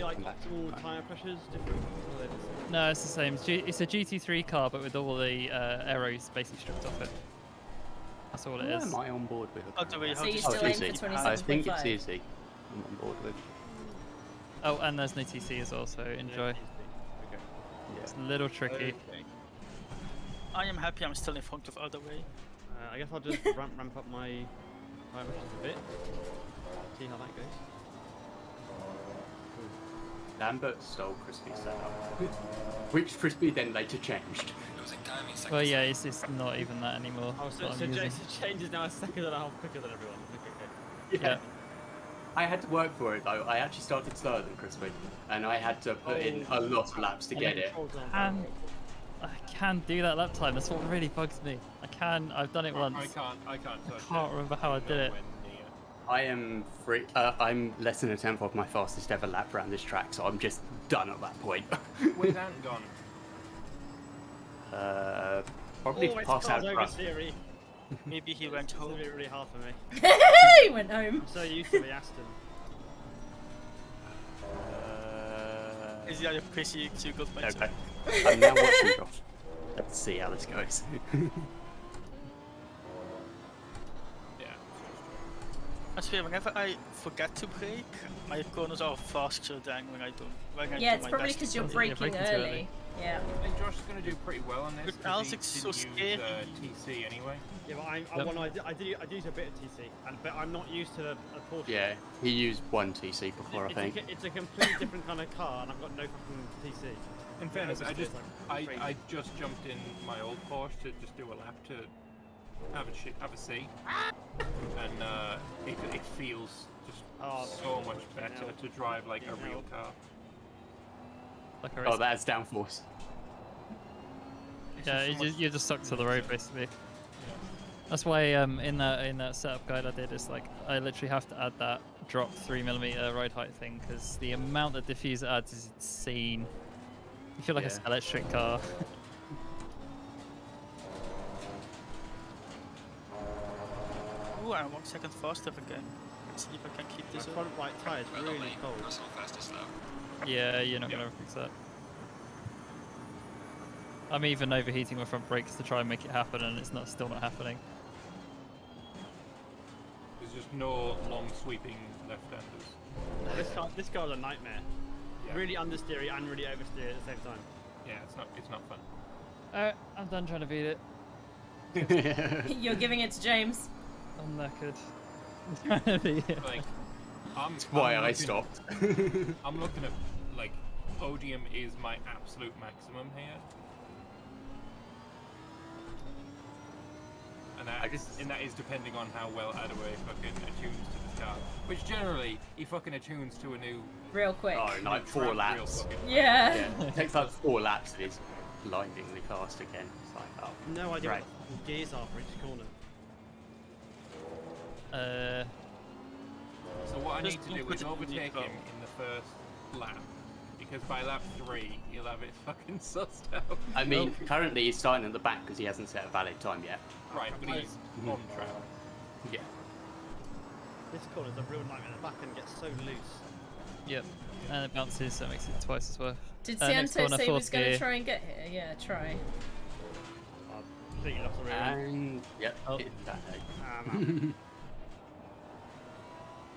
like optimal tyre pressures different? Or are they the same? No, it's the same. It's a GT3 car, but with all the arrows basically stripped off it. That's all it What is. am I on board with? How do we? So How you do still Oh, aim it's for easy. I think it's 26.5? easy. I'm on board with. Oh, and there's no TC as well, so enjoy. Okay. Yeah. It's a little tricky. Okay. I am happy I'm still in front of other way. I guess I'll just ramp up my Right, which is a bit. See how that goes. Lambert stole Crispy's setup, which Crispy then later changed. Losing time in sector Well, yeah, it's not even that anymore. Oh, That's so, what I'm so using. Jason Change is now a second and a half quicker than everyone. Okay. Yeah. I had to work for it though. I actually started slower than Crispy, and I had to put in a lot of laps to get it. And I can do that lap time. That's what really bugs me. I've done it once. I can't touch Can't remember how I did it. Nowhere near. I am free. I'm less than a tenth of my fastest ever lap around this track, so I'm just done at that point. Where's Ant gone? Probably Oh, it's pass out Car's over front. Siri. Maybe he went It's home. gonna be really hard for me. He went home. I'm so used to the Aston. Is he like crazy to go to Okay. I'm now watching Josh. Let's see how this goes. Yeah. I swear, whenever I forget to brake, my corners are faster than when I don't. When I Yeah, do it's my probably best. because you're Yeah, breaking braking too early. early. Yeah. I think Josh is going to do pretty well on this. But 'cause Alex he is so didn't scary. use TC anyway. Yeah, but Yep. I did use a bit of TC, but I'm not used to a Porsche. Yeah, he used one TC before, I think. It's a completely different kind of car, and I've got no fucking TC. In fairness, I it's like crazy. I just jumped in my old Porsche to just do a lap to have a see, and it feels just so much better to drive like a real car. Like a Oh, race. that's downforce. It's Yeah, just so much you're just stuck to the road basically. That's why in that setup guide I did, it's like I literally have to add that drop 3mm ride height thing because the amount that diffuser adds is insane. You feel like Yeah. an electric car. Ooh, I'm 1 second faster again. Let's see if I can keep My this up. front right tyre's Well really lane, cold. Russell fastest lap. Yeah, you're not gonna fix that. I'm even overheating my front brakes to try and make it happen, and it's still not happening. There's just no long sweeping left-handers. This car's a nightmare. Yeah. Really understeery and really oversteery at the same time. Yeah, it's not fun. Alright, I'm done trying to beat it. You're giving it to James. I'm knackered. I'm trying to beat it. Like, That's why I'm I looking- stopped. I'm looking at like podium is my absolute maximum here. And that is depending on how well Adaway fucking attunes to the car. Which generally, he fucking attunes to a new... Real quick. Oh, like new 4 track real laps. fucking well. Yeah. Yeah, it takes like 4 laps and it's blindingly fast again. It's like, oh, No idea Right. what the gears are for each corner. So what I Just need to don't do put is it in the overtake car. him in the first lap. Because by lap 3, he'll have it fucking sussed out. I mean, currently he's starting at the back because he hasn't set a valid time yet. Right, but he's on track. Yeah. This corner's a real nightmare. The back end gets so loose. Yep. And it bounces, so it makes it twice as worth. Did Next Santo corner, say he was fourth going to gear. try and get here? Yeah, try. I've completely lost the rear end. And, yep, Oh. hit that egg. Man.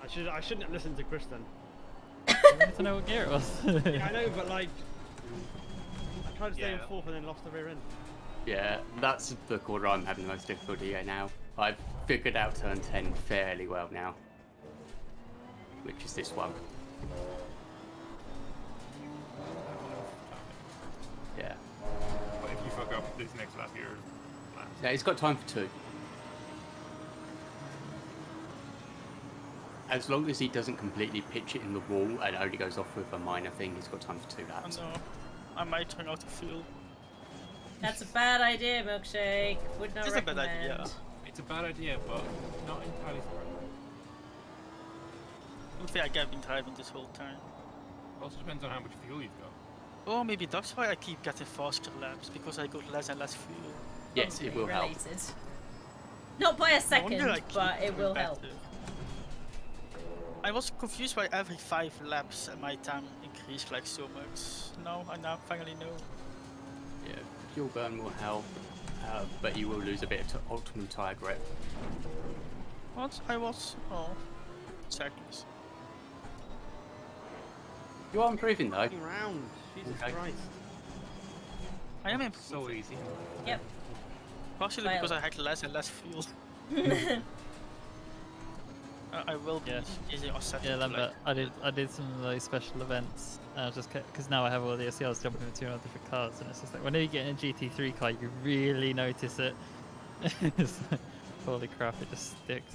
I shouldn't have listened to Chris then. I wanted to know what gear it was. Yeah, I know, but like, I tried to stay in Yeah. fourth and then lost the rear end. Yeah, that's the corner I'm having the most difficulty here now. I've figured out turn 10 fairly well now. Which is this one. Yeah. But if you fuck up this next lap, you're last. Yeah, he's got time for 2. As long as he doesn't completely pitch it in the wall and only goes off with a minor thing, he's got time for 2 I laps. know. I might turn out of fuel. That's a bad idea, Milkshake. Would not It's a bad recommend. idea. It's a bad idea, but not entirely surprising. I don't think I've been driving this whole time. Also depends on how much fuel you've got. Or maybe that's why I keep getting faster laps, because I got less and less fuel. Yes, it will help. Related. Not by a No second, wonder I keep but it doing will better. help. I was confused why every 5 laps my time increased like so much. No, I now finally know. Yeah, fuel burn will help, but you will lose a bit of optimum tyre grip. What? I was... Oh. Seconds. You are improving though. Fucking round. Jesus Okay. Christ. I am So improving. easy. Yep. Partially Well. because I had less and less fuel. I will be Yeah. using or setting Yeah, to, Lambert. like, I did some of those special events. And I was just because now I have all the SCLs jumping between all different cars, and it's just like whenever you get in a GT3 car, you really notice it. It's like, holy crap! It just sticks.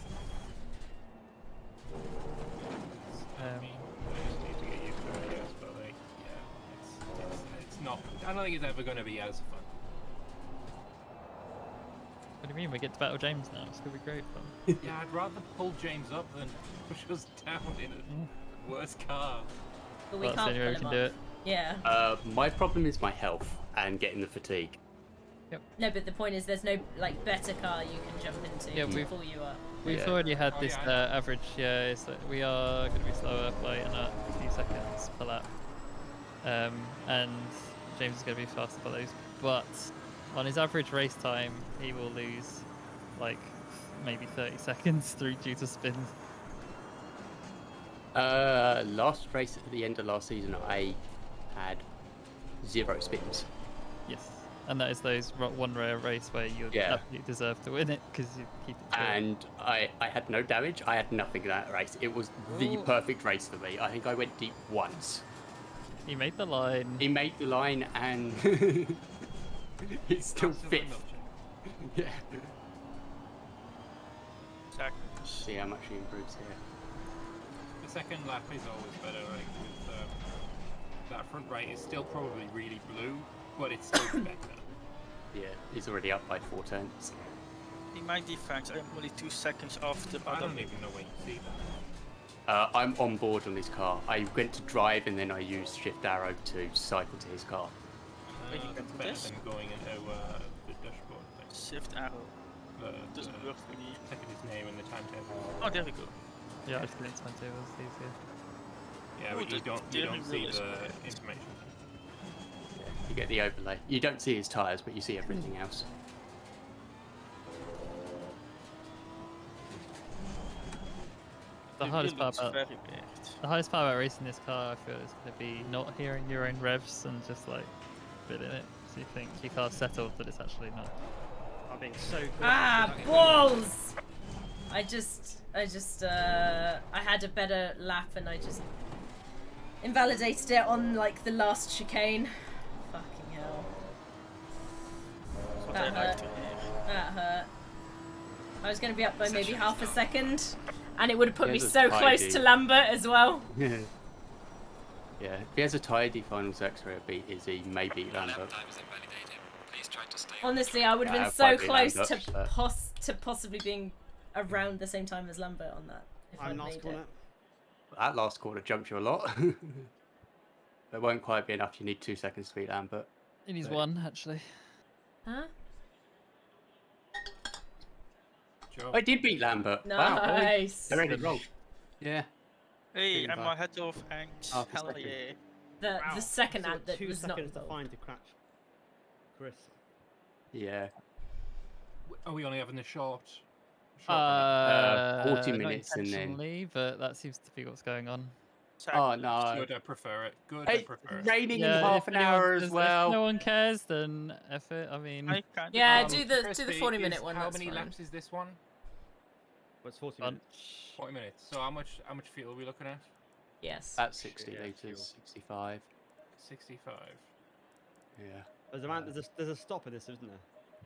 I mean, I just need to get used to it, I guess, but like, yeah, it's not. I don't think it's ever going to be as fun. What do you mean? We get to battle James now. It's gonna be great fun. Yeah, I'd rather pull James up than push us down in a worse car. But we That's the can't only pull way we him can up. do it. Yeah. My problem is my health and getting the fatigue. No, but the point is, there's no like better car you can jump into Yeah, to we've- pull you up. We've Yeah. already had Oh, this yeah, I know. average. Yeah, it's like we are going to be slower by a few seconds per lap, and James is going to be faster by those. But on his average race time, he will lose like maybe 30 seconds due to spins. Last race at the end of last season, I had 0 spins. Yes, and that is those one rare race where you Yeah. absolutely deserve to win it because you keep it. to it. And I had no damage. I had nothing in that race. It was the Oh. perfect race for me. I think I went deep once. He made the line. He made the line and he's still Massive fifth. milkshake. Yeah. seconds. See how much he improves here. The second lap is always better, like with that front right is still probably really blue, but it's still better. Yeah, he's already up by 4 tenths. In my defense, I'm only 2 seconds off the I bottom. don't even know when you see that. I'm on board on this car. I went to drive and then I used shift arrow to cycle to his car. Wait, you That's can do better this? than going into the dashboard thing. Shift arrow. Doesn't work for me. Look at his name and the timetable. Oh, there we go. Yeah, I just didn't it was easier. Yeah, Oh, but you the don't steering see wheel is the correct. information. Yeah, you get the overlay. You don't see his tyres, but you see everything else. The hardest wheel part looks about very bad. The hardest part about racing this car, I feel, is going to be not hearing your own revs and just like feeling it. So you think your car's settled, but it's actually not. I'm being so good. Ah, balls! I had a better lap and I just invalidated it on like the last chicane. Fucking hell. That's what That I like hurt. to hear. That hurt. I was going to be up by maybe half a second, and it would have put Yeah, me that's so close tidy. to Lambert as well. Yeah. Yeah, if he has a tidy final sector, it'll beat Izzy, maybe Your Lambert. lap time is invalidated. Please try to stay on. Honestly, I would have been Yeah, so probably close Lambert, to but- possibly being around the same time as Lambert on that. If I'd I'm last made corner. it. That last corner jumped you a lot. It won't quite be enough. You need 2 seconds to beat Lambert. It needs Right. one, actually. Huh? Sure. I did beat Lambert. Wow. Nice. They're ready to roll. Yeah. Hey, Green I'm bar. ahead of Hanks. Half a Hell second. yeah. The Wow. second Still ant that 2 was not seconds to involved. find to catch Chris. Yeah. Are we only having the short? 40 Not minutes and then- intentionally, but that seems to be what's going on. Oh no. Good, I prefer it. Good, I Hey, prefer it. raining in Yeah, half if an anyone hour cares- as If well. no one cares, then F it. I mean, I can't. Yeah, Um, do the Crispy, 40-minute is- one. How That's many fine. laps is this one? But it's 40 minutes. bunch. 40 minutes. So how much fuel are we looking at? Yes. That's 60 Yeah, fuel. litres, 65. 65. Yeah. There's a stop in this, isn't there?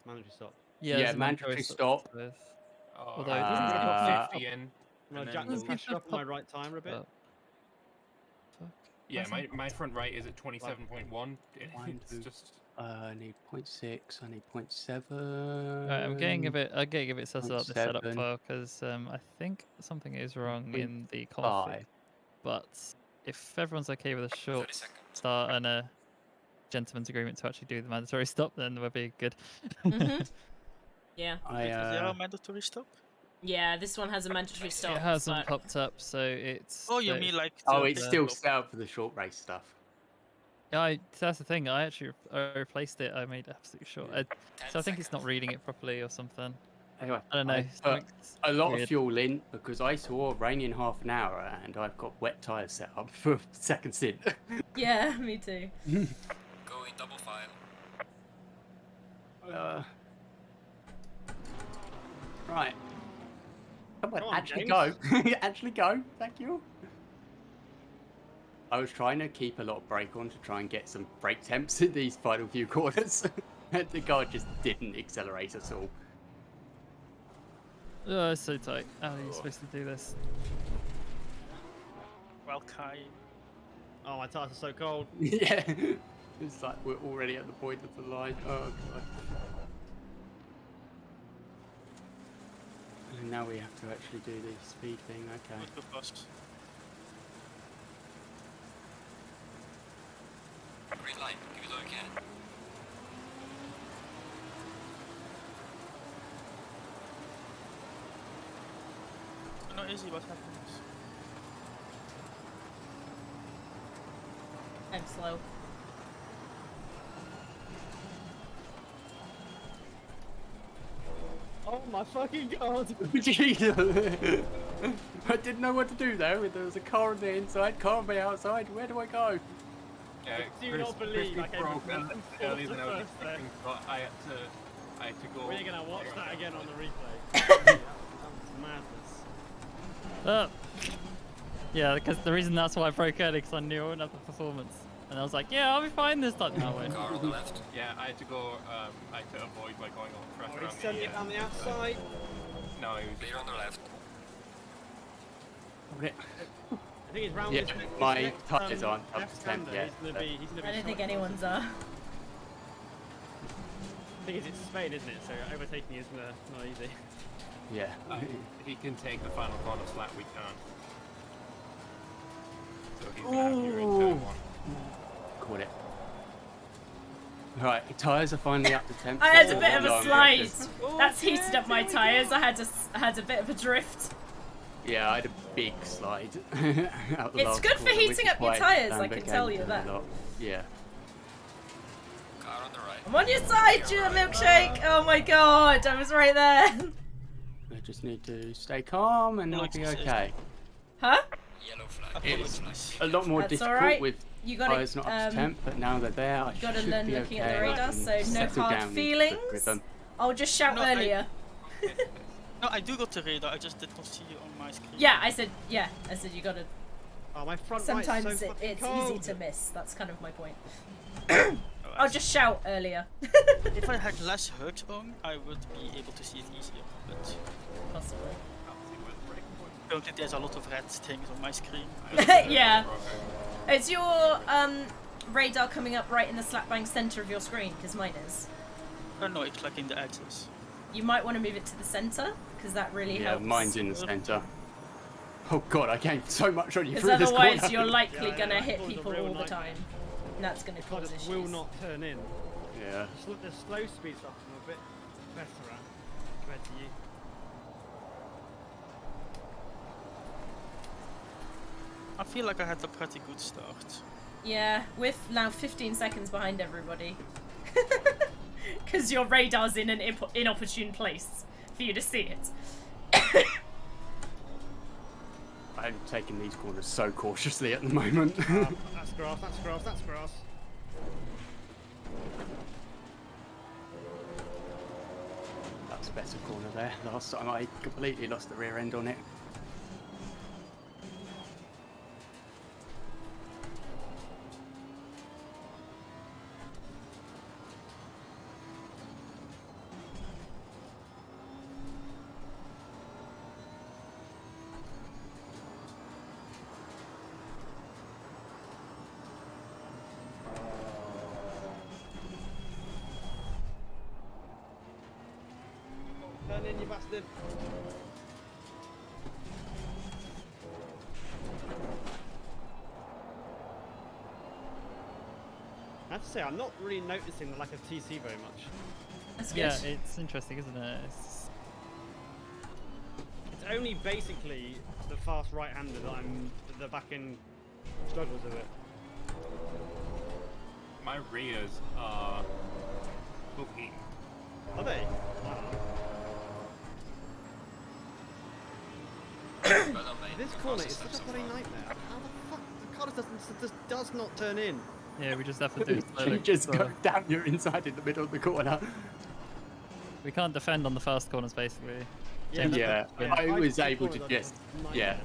Mandatory stop. Yeah, Yeah, there's a mandatory choice stop. with- Oh, Although I it think doesn't I got say 50 in. No, and Jack, then can we'll- I push up my right timer a bit? Oh. Fuck. Yeah, Why is my front right is at 27.1. One, It's two. just I need 0.6. I need 0.7. Right, I'm getting a bit sus about the setup 0.7. file because I think something is wrong in the config. 5. But if everyone's okay with a 30 short seconds. start and a gentleman's agreement to actually do the mandatory stop, then we'll be good. Mhm. Yeah. I Is there a mandatory stop? Yeah, this one has a mandatory stop. It hasn't but- popped up, so it's. Oh, you the- mean like? Oh, the it's pit still stop? set up for the short race stuff. Yeah, that's the thing. I actually replaced it. I made absolutely sure. 10 So I think it's not seconds. reading it properly or something. Anyway, I don't know. I put something's a lot weird. of fuel in because I saw rain in half an hour and I've got wet tyres set up for second stint. Yeah, me too. Go in double file. Right. Come on, Come on, actually James. go. Actually go. Thank you. I was trying to keep a lot of brake on to try and get some brake temps in these final few corners. And the car just didn't accelerate at all. Oh, it's so tight. How are you supposed to do this? Well, Kai. Oh, my tires are so cold. Yeah. It's like we're already at the point of the line. Oh, God. And now we have to actually do the speed thing. Okay. Not go fast. Green light, give it all you can. Not easy, what happens? I'm slow. Oh my fucking god! Jesus. I didn't know what to do there. There was a car on the inside, car on the outside. Where do I go? Yeah, Do you not believe I came broke from earlier than I was first there? expecting, but I had to go. We're gonna watch that again on the replay. That was madness. Yeah, because the reason that's why I broke early, because I knew I wouldn't have the performance. And I was like, yeah, I'll be fine this time. No, I won't. Car on the left. Yeah, I had to go. I had to avoid like going on track Oh, around he's sending it down the outside. No, he was. Clear on the left. I think he's round Yeah, his my next, tyres aren't up to left-hander, 10 yet, He's gonna be I don't think short. anyone's are. The thing is, it's Spain, isn't it? So overtaking is not easy. Yeah. If he can take the final corner flat, we can't. So he's gonna have you in turn one. Caught it. Right, tyres are finally up to 10. I had a bit of a Long, slide. just- That's heated up my tyres. I had a bit of a drift. Yeah, I had a big slide. Out the It's last good for corner, which heating is up your why it tyres, I found can it tell came you down that. a lot. Yeah. Car on the right. I'm on your side, you milkshake. Oh my god, I was right there. I just need to stay calm and it'll be okay. Huh? Yellow flag. It's a lot more That's difficult alright. with You gotta, tyres not up to temp, but now they're there, I gotta should learn be looking okay. at the radar, I can so no settle hard down into the feelings. rhythm. I'll just shout No, I- earlier. No, I do got the radar, I just did not see you on my screen. Yeah, I said you gotta. Oh, my front Sometimes right's so fucking it's cold. easy to miss. That's kind of my point. Alright. I'll just shout earlier. If I had less HUD on, I would be able to see it easier. But Possibly. currently there's a lot of red things on my screen. Yeah. Is your radar coming up right in the slap bang center of your screen? Because mine is. Oh no, it's like in the axis. You might want to move it to the center, because that really Yeah, helps. mine's in the centre. Oh god, I gained so much on you Because through this corner. otherwise you're likely Yeah, gonna yeah, hit that was a people real all the nightmare. time. And that's gonna The car cause just issues. will not turn in. Yeah. The slow speed stuff is a bit better at compared to you. I feel like I had a pretty good start. Yeah, we're now 15 seconds behind everybody. Because your radar's in an inopportune place for you to see it. I'm taking these corners so cautiously at the moment. That's grass, that's grass, that's grass. That's a better corner there. Last time I completely lost the rear end on it. Turn in, you bastard. I have to say, I'm not really noticing the lack of TC very much. That's good. Yeah, it's interesting, isn't it? It's only basically the fast right-hander that the back end struggles with it. My rears are booking. Are they? Well done, mate. This The corner is fastest such a lap so bloody far. nightmare. How the fuck? The car just does not turn in. yeah, we just have to do it slowly. You just So go down your inside in the middle of the corner. we can't defend on the fast corners, basically. James Yeah, went. I was two able to corners, I just, nightmare. yeah,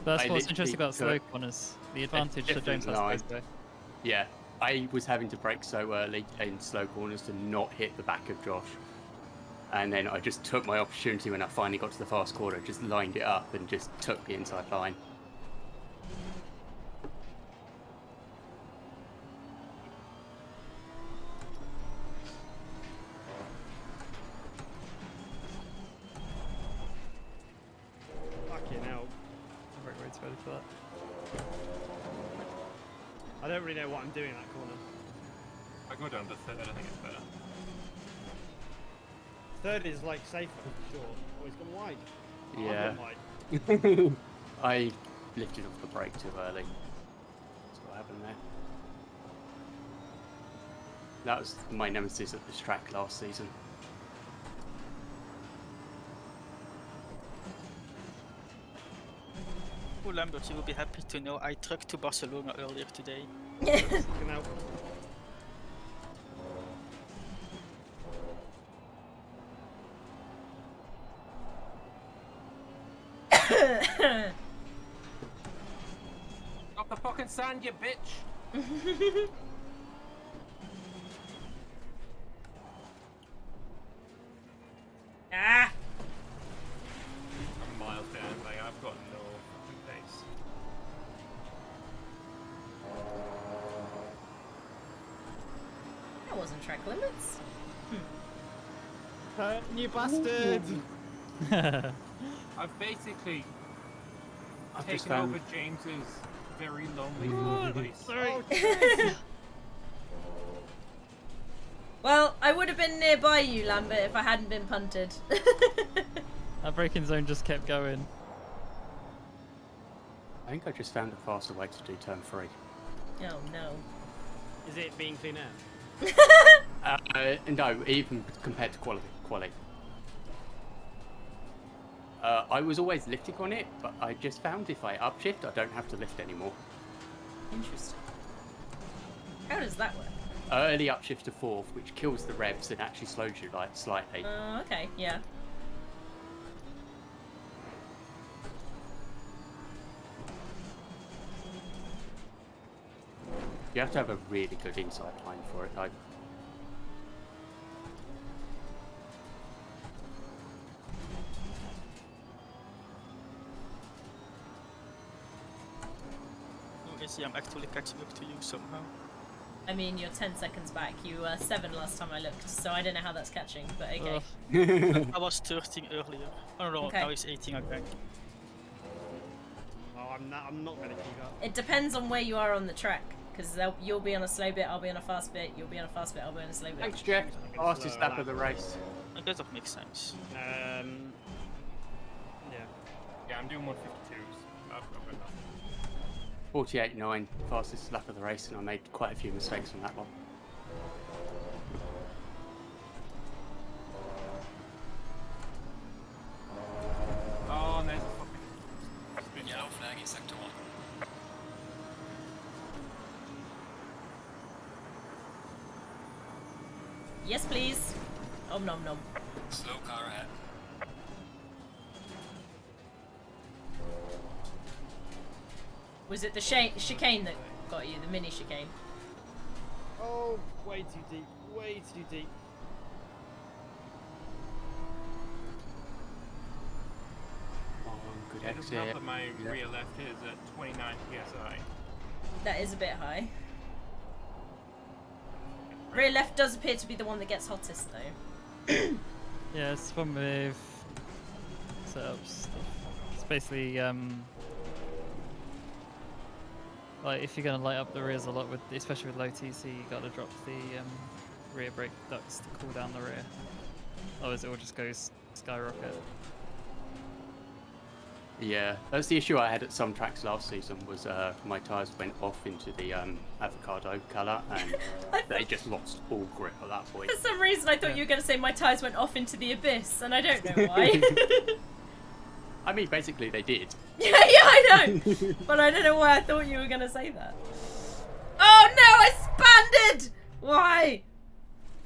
That's I what's interesting literally about slow took corners. The advantage that different James has line. to go. yeah. I was having to brake so early in slow corners to not hit the back of Josh. And then I just took my opportunity when I finally got to the fast corner, just lined it up and just took the inside line. Fucking hell. Brake rate's ready for that. I don't really know what I'm doing in that corner. I go down to third, I think it's better. Third is like safer, for sure. Oh, he's gone wide. Oh, I've Yeah. gone wide. I lifted off the brake too early. That's what happened there. That was my nemesis at this track last season. Oh, Lambert, you will be happy to know I trucked to Barcelona earlier today. Fucking hell. Stop the fucking sand, you bitch! Ah! I'm miles down, like I've got no fucking pace. That wasn't track limits. You bastard! I've basically I've just taken found over James's very lonely place. Sorry. Well, I would have been nearby you, Lambert, if I hadn't been punted. That braking zone just kept going. I think I just found a faster way to do turn 3. Oh no. Is it being clean air? No, even compared to Quali. I was always lifting on it, but I just found if I upshift, I don't have to lift anymore. Interesting. How does that work? Early upshift to 4th, which kills the revs and actually slows you like slightly. Okay, yeah. You have to have a really good inside line for it, though. Oh, Izzy, I'm actually catching up to you somehow. I mean, you're 10 seconds back. You were 7 last time I looked, so I don't know how that's catching, but okay. Ugh. I was 13 earlier. Oh no, Okay. now it's 18 again. Oh, I'm not gonna keep up. It depends on where you are on the track, because you'll be on a slow bit, I'll be on a fast bit, you'll be on a fast bit, I'll be on a slow bit. Thanks, Jeff. Fastest lap of the race. I guess that makes sense. Yeah. Yeah, I'm doing 152s. I've got enough. 48.9, fastest lap of the race, and I made quite a few mistakes on that one. Oh, and there's a fucking... Yellow flag in sector 1. Yes, please. Om nom nom. Slow car ahead. Was it the chicane that got you, the mini chicane? Oh, way too deep. Way too deep. Good Yeah, just exit. note that my Yeah. rear left is at 29 psi. That is a bit high. Rear left does appear to be the one that gets hottest, though. Yeah, it's fun with setups. It's basically like if you're gonna light up the rears a lot with, especially with low TC, you gotta drop the rear brake ducts to cool down the rear. Otherwise, it will just go skyrocket. Yeah, that's the issue I had at some tracks last season. Was my tyres went off into the avocado colour, and they just lost all grip at that point. For some reason, I thought you were going to say my tyres went off into the abyss, and I don't know why. I mean, basically they did. yeah, I know. But I don't know why I thought you were going to say that. Oh no, I expanded! Why?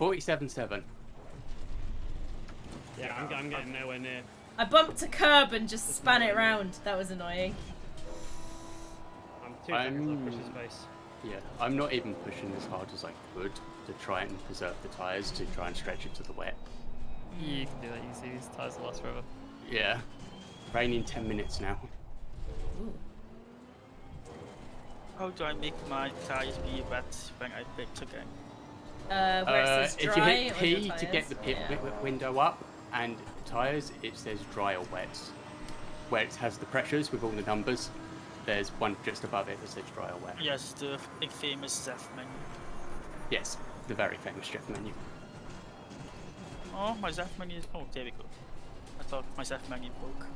47.7. Yeah, I'm getting nowhere near. I bumped a curb and just span it round. That was annoying. I'm 2 seconds off Chris's pace. Yeah, I'm not even pushing as hard as I could to try and preserve the tyres to try and stretch it to the wet. You can do that easy. These tyres will last forever. Yeah. Raining 10 minutes now. Ooh. How do I make my tires be wet when I pit again? Where it says if dry you hit or P the to tyres? get the pit window up and tyres, it says dry or wet. Where it has the pressures with all the numbers, there's one just above it that says dry or wet. Yes, the famous Zef menu. Yes, the very famous Jeff menu. Oh, my Zef menu is. Oh, there we go. I thought my Zef menu broke.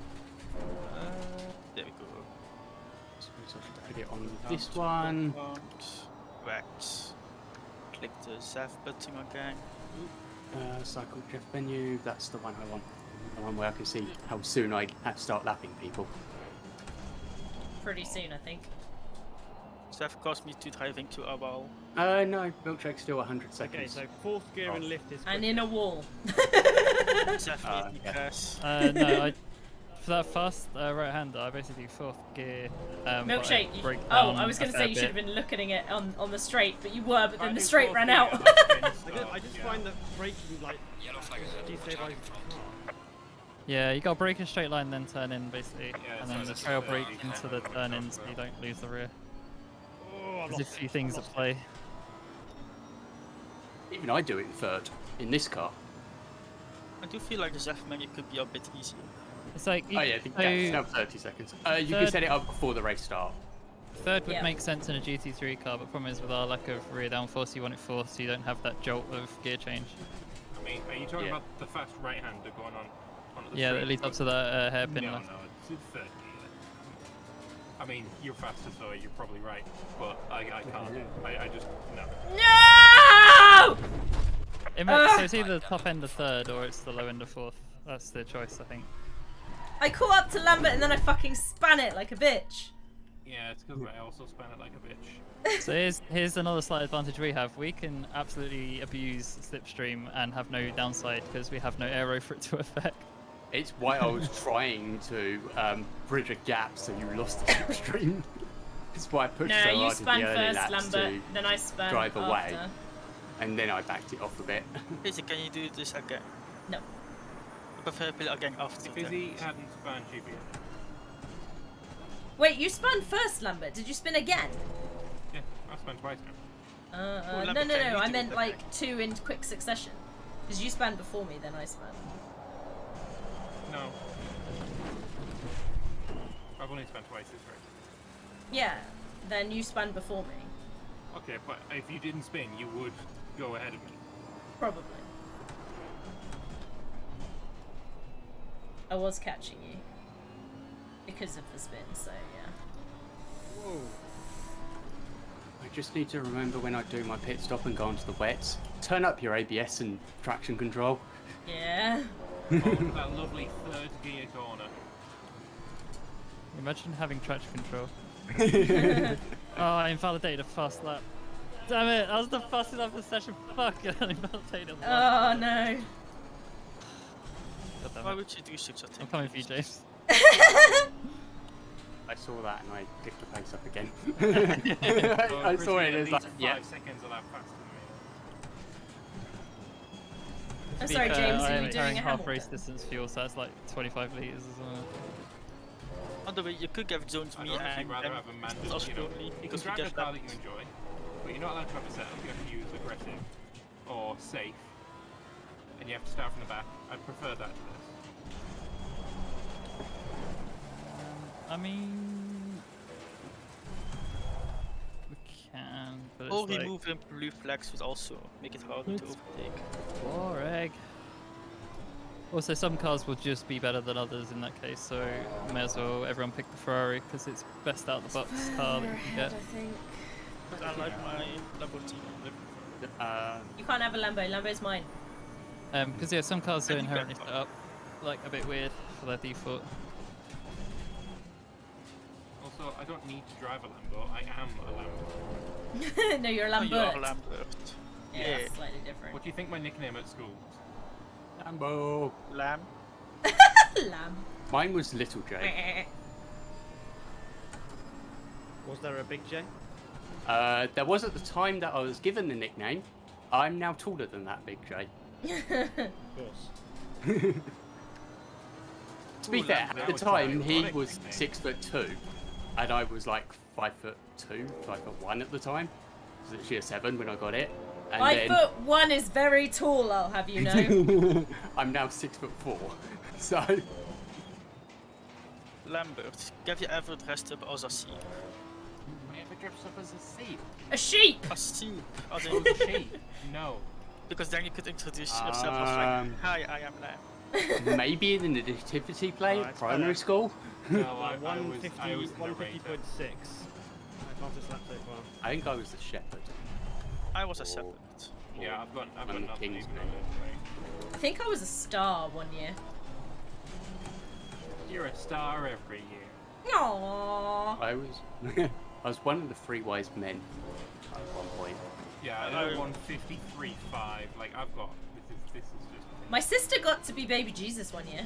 There we go. So I should put it on this one. Right. Click the Zef button again. Cycle Jeff menu, that's the one I want. The one where I can see how soon I have to start lapping people. Pretty soon, I think. Zef cost me to driving to Abal. No, milkshake's still 100 seconds. Okay, so 4th gear and lift is And quicker. in a wall. Zef made me yeah. crash. No, for that fast right-hander, I basically do 4th gear. Milkshake. I was going to say you should have been looking at it on the straight, but you were, but then the straight ran out. I just find that braking, like, Yellow flag is destabilizes Yeah, you got to brake in a straight line, then turn in, basically. Yeah, And so then the that's trail the brake easy into one. the turn-in so you don't lose the rear. Oh, There's a few things at play. Even I do it in third, in this car. I do feel like the Zef menu could be a bit easier. It's like, Oh yeah, the gap's now 30 seconds. You can Third- set it up before the race start. third would Yeah. make sense in a GT3 car, but problem is with our lack of rear downforce, you want it fourth so you don't have that jolt of gear change. I mean, are you talking Yeah. about the fast right-hander going on the Yeah, straight? that leads up to that hairpin No, left. no, it's in third gear. I mean, you're faster, so you're probably right, but I can't. I just, no. No! So it's either the top end of third or it's the low end of fourth. That's the choice, I think. I caught up to Lambert and then I fucking span it like a bitch. Yeah, it's because I also span it like a bitch. So here's another slight advantage we have. We can absolutely abuse slipstream and have no downside because we have no aero for it to affect. It's why I was trying to bridge a gap so you lost the slipstream. It's why I pushed No, so you hard in spun the early first, laps Lambert, to then I spun drive away, after. and then I backed it off a bit. Izzy, can you do this again? No. I prefer play again after. If Izzy hadn't spanned GP, Wait, you spun first, Lambert. Did you spin again? yeah, I spanned twice now. Well, No, Lambert, no, can no. you I do meant it like again? 2 in quick succession. Because you spun before me, then I spun. No. I've only spent twice this race. Yeah, then you spun before me. Okay, but if you didn't spin, you would go ahead of me. Probably. I was catching you. Because of the spin, so yeah. Whoa. I just need to remember when I do my pit stop and go onto the wets, turn up your ABS and traction control. Yeah. Oh, that lovely third gear corner. Imagine having traction control. Oh, I invalidated a fast lap. Damn it, that was the fastest lap of the session. Fuck, I invalidated a lap. Oh no. God damn Why it. would you do such a thing? I'm coming for you, James. I saw that and I picked the pace up again. So I Chris saw is it at as like, least yeah. 5 seconds of that faster than me. I'm To be sorry, fair, James, I are am you doing carrying a half race Hamilton? distance fuel, so that's like 25 litres as well. On the way, you could give zones I'd me honestly and rather them have a man us you know, only, you can because we drive a get car that. that you enjoy, but you're not allowed to have a setup. You have to use aggressive or safe, and you have to start from the back. I'd prefer that to this. I mean, we can, but it's Or like removing blue flags would also make it harder to It's- overtake. boring. Also, some cars will just be better than others in that case, so may as well everyone pick the Ferrari because it's best out of the box car that you can get. But I like my Lamborghini. You can't have a Lambo. Lambo's mine. Because yeah, some cars are I think inherently that's set up like a bit weird for their default. Also, I don't need to drive a Lambo. I am a Lambo. No, you're a Oh, Lambert. you are a Lambert. Yeah, Yeah. slightly different. What do you think my nickname at school was? Lambo. Lamb. Lamb. Mine was Little J. Was there a Big J? There was at the time that I was given the nickname. I'm now taller than that Big J. Of course. To be Ooh, fair, Lamb, at that the was time an he ironic was nickname. 6'2", and I was like 5'2", 5'1" at the time. I was literally a 7 when I got it. And 5'1" is very tall, I'll have you know. I'm now 6'4", so Lambert, have you ever dressed up as a sheep? I ever dressed up as a seal? A sheep! A sheep, as Oh, in, the sheep? No. because then you could introduce yourself as like, hi, I am Lamb. maybe in the nativity play Oh, at it's primary better. school. No, Like I was 150, the narrator. 150.6. Fastest lap so far. I think I was the shepherd. I was a shepherd. Yeah, I've got I'm the nothing king's even man. on this way. I think I was a star one year. You're a star every year. Aww. I was I was one of the 3 wise men at one point. Yeah, I know 153.5. Like I've got this is just. My sister got to be baby Jesus one year.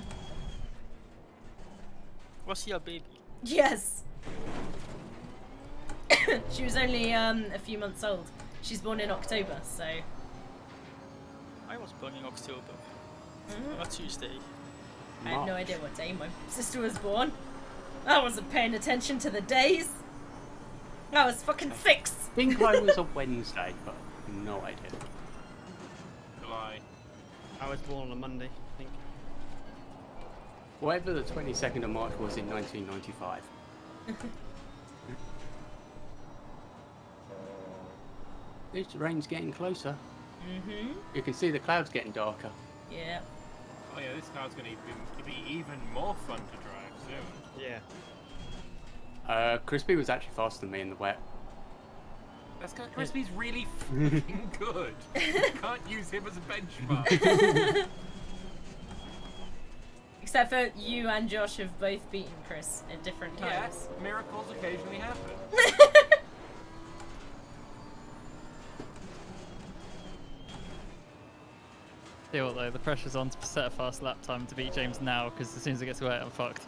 Was he a baby? Yes. She was only a few months old. She's born in October, so. I was born in October. Mhm. On a Tuesday. I have no March. idea what day my sister was born. I wasn't paying attention to the days. I was fucking 6. I think I was a Wednesday, but no idea. July. I was born on a Monday, I think. Whatever the 22nd of March was in 1995. This rain's getting closer. Mm-hmm. You can see the clouds getting darker. Yeah. Oh yeah, this car's gonna be even more fun to drive soon. Yeah. Crispy was actually faster than me in the wet. That's because Crispy's really fucking good. You can't use him as a benchmark. Except for you and Josh have both beaten Chris at different Yeah, times. miracles occasionally happen. Still though, the pressure's on to set a fast lap time to beat James now, because as soon as it gets wet, I'm fucked.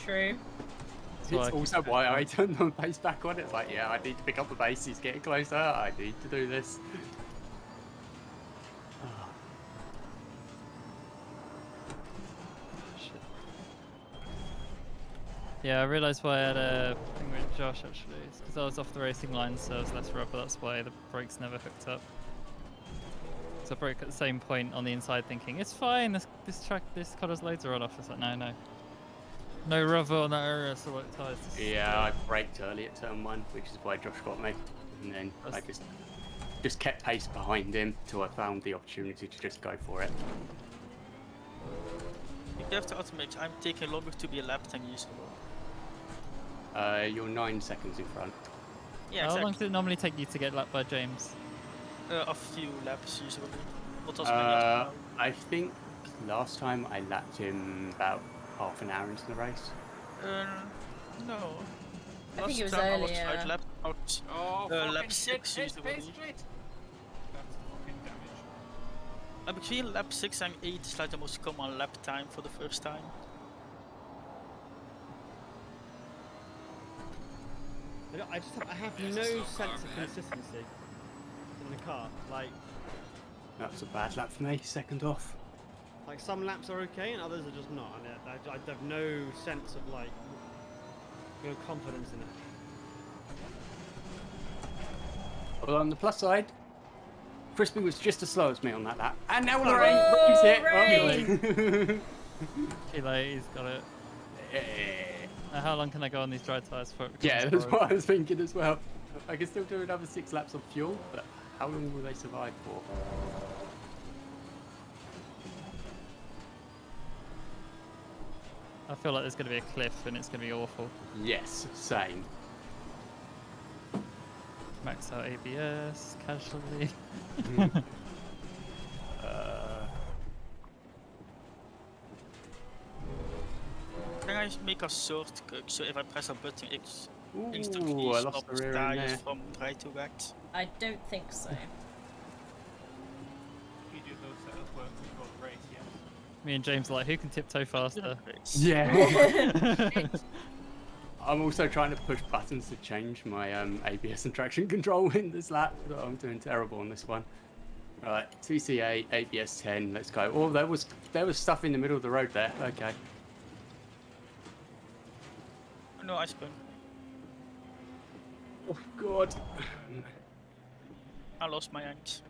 True. That's why I It's keep also going why down. I turned the pace back on. It's like, yeah, I need to pick up the pace. He's getting closer. I need to do this. Shit. Yeah, I realised why I had a thing with Josh actually. It's because I was off the racing line, so I was less rubber. That's why the brakes never hooked up. So I broke at the same point on the inside, thinking it's fine. This colour's loads of run off. It's like no rubber on that area, so like tires. Yeah, I braked early at turn 1, which is why Josh got me. And then I just kept pace behind him till I found the opportunity to just go for it. You have to admit, I'm taking longer to be a lap than usual. You're 9 seconds in front. Yeah, How long exactly. does it normally take you to get lapped by James? A few laps usually. Not as many as now. I think last time I lapped him about half an hour into the race. No. I think it was Last time earlier. I lapped out Oh, lap fucking 6 shit, usually. pace, shit. That's fucking damage. Between lap 6 and 8 is like the most common lap time for the first time. I have no sense of consistency in the car. Like That was a bad lap for me, second off. some laps are okay and others are just not. And I have no sense of like confidence in it. Well, on the plus side, Crispy was just as slow as me on that lap. And now Oh, Lorraine's hit. Rain! Too late, he's got it. How long can I go on these dry tyres for? It Yeah, becomes that's horrible? what I was thinking as well. I can still do another 6 laps of fuel, but how long will they survive for? I feel like there's going to be a cliff and it's going to be awful. Yes, same. Max out ABS, casually. Can I make a shortcut so if I press a button it Ooh, instantly I lost swaps the rear end tires there. from right to left? I don't think so. You do those setup work before the race, yes. Me and James are like, who can tiptoe faster? Yeah. I'm also trying to push buttons to change my ABS and traction control in this lap. But I'm doing terrible on this one. Right, TCA, ABS 10, let's go. Oh, there was stuff in the middle of the road there. Okay. No, I spun. Oh God. I lost my ends.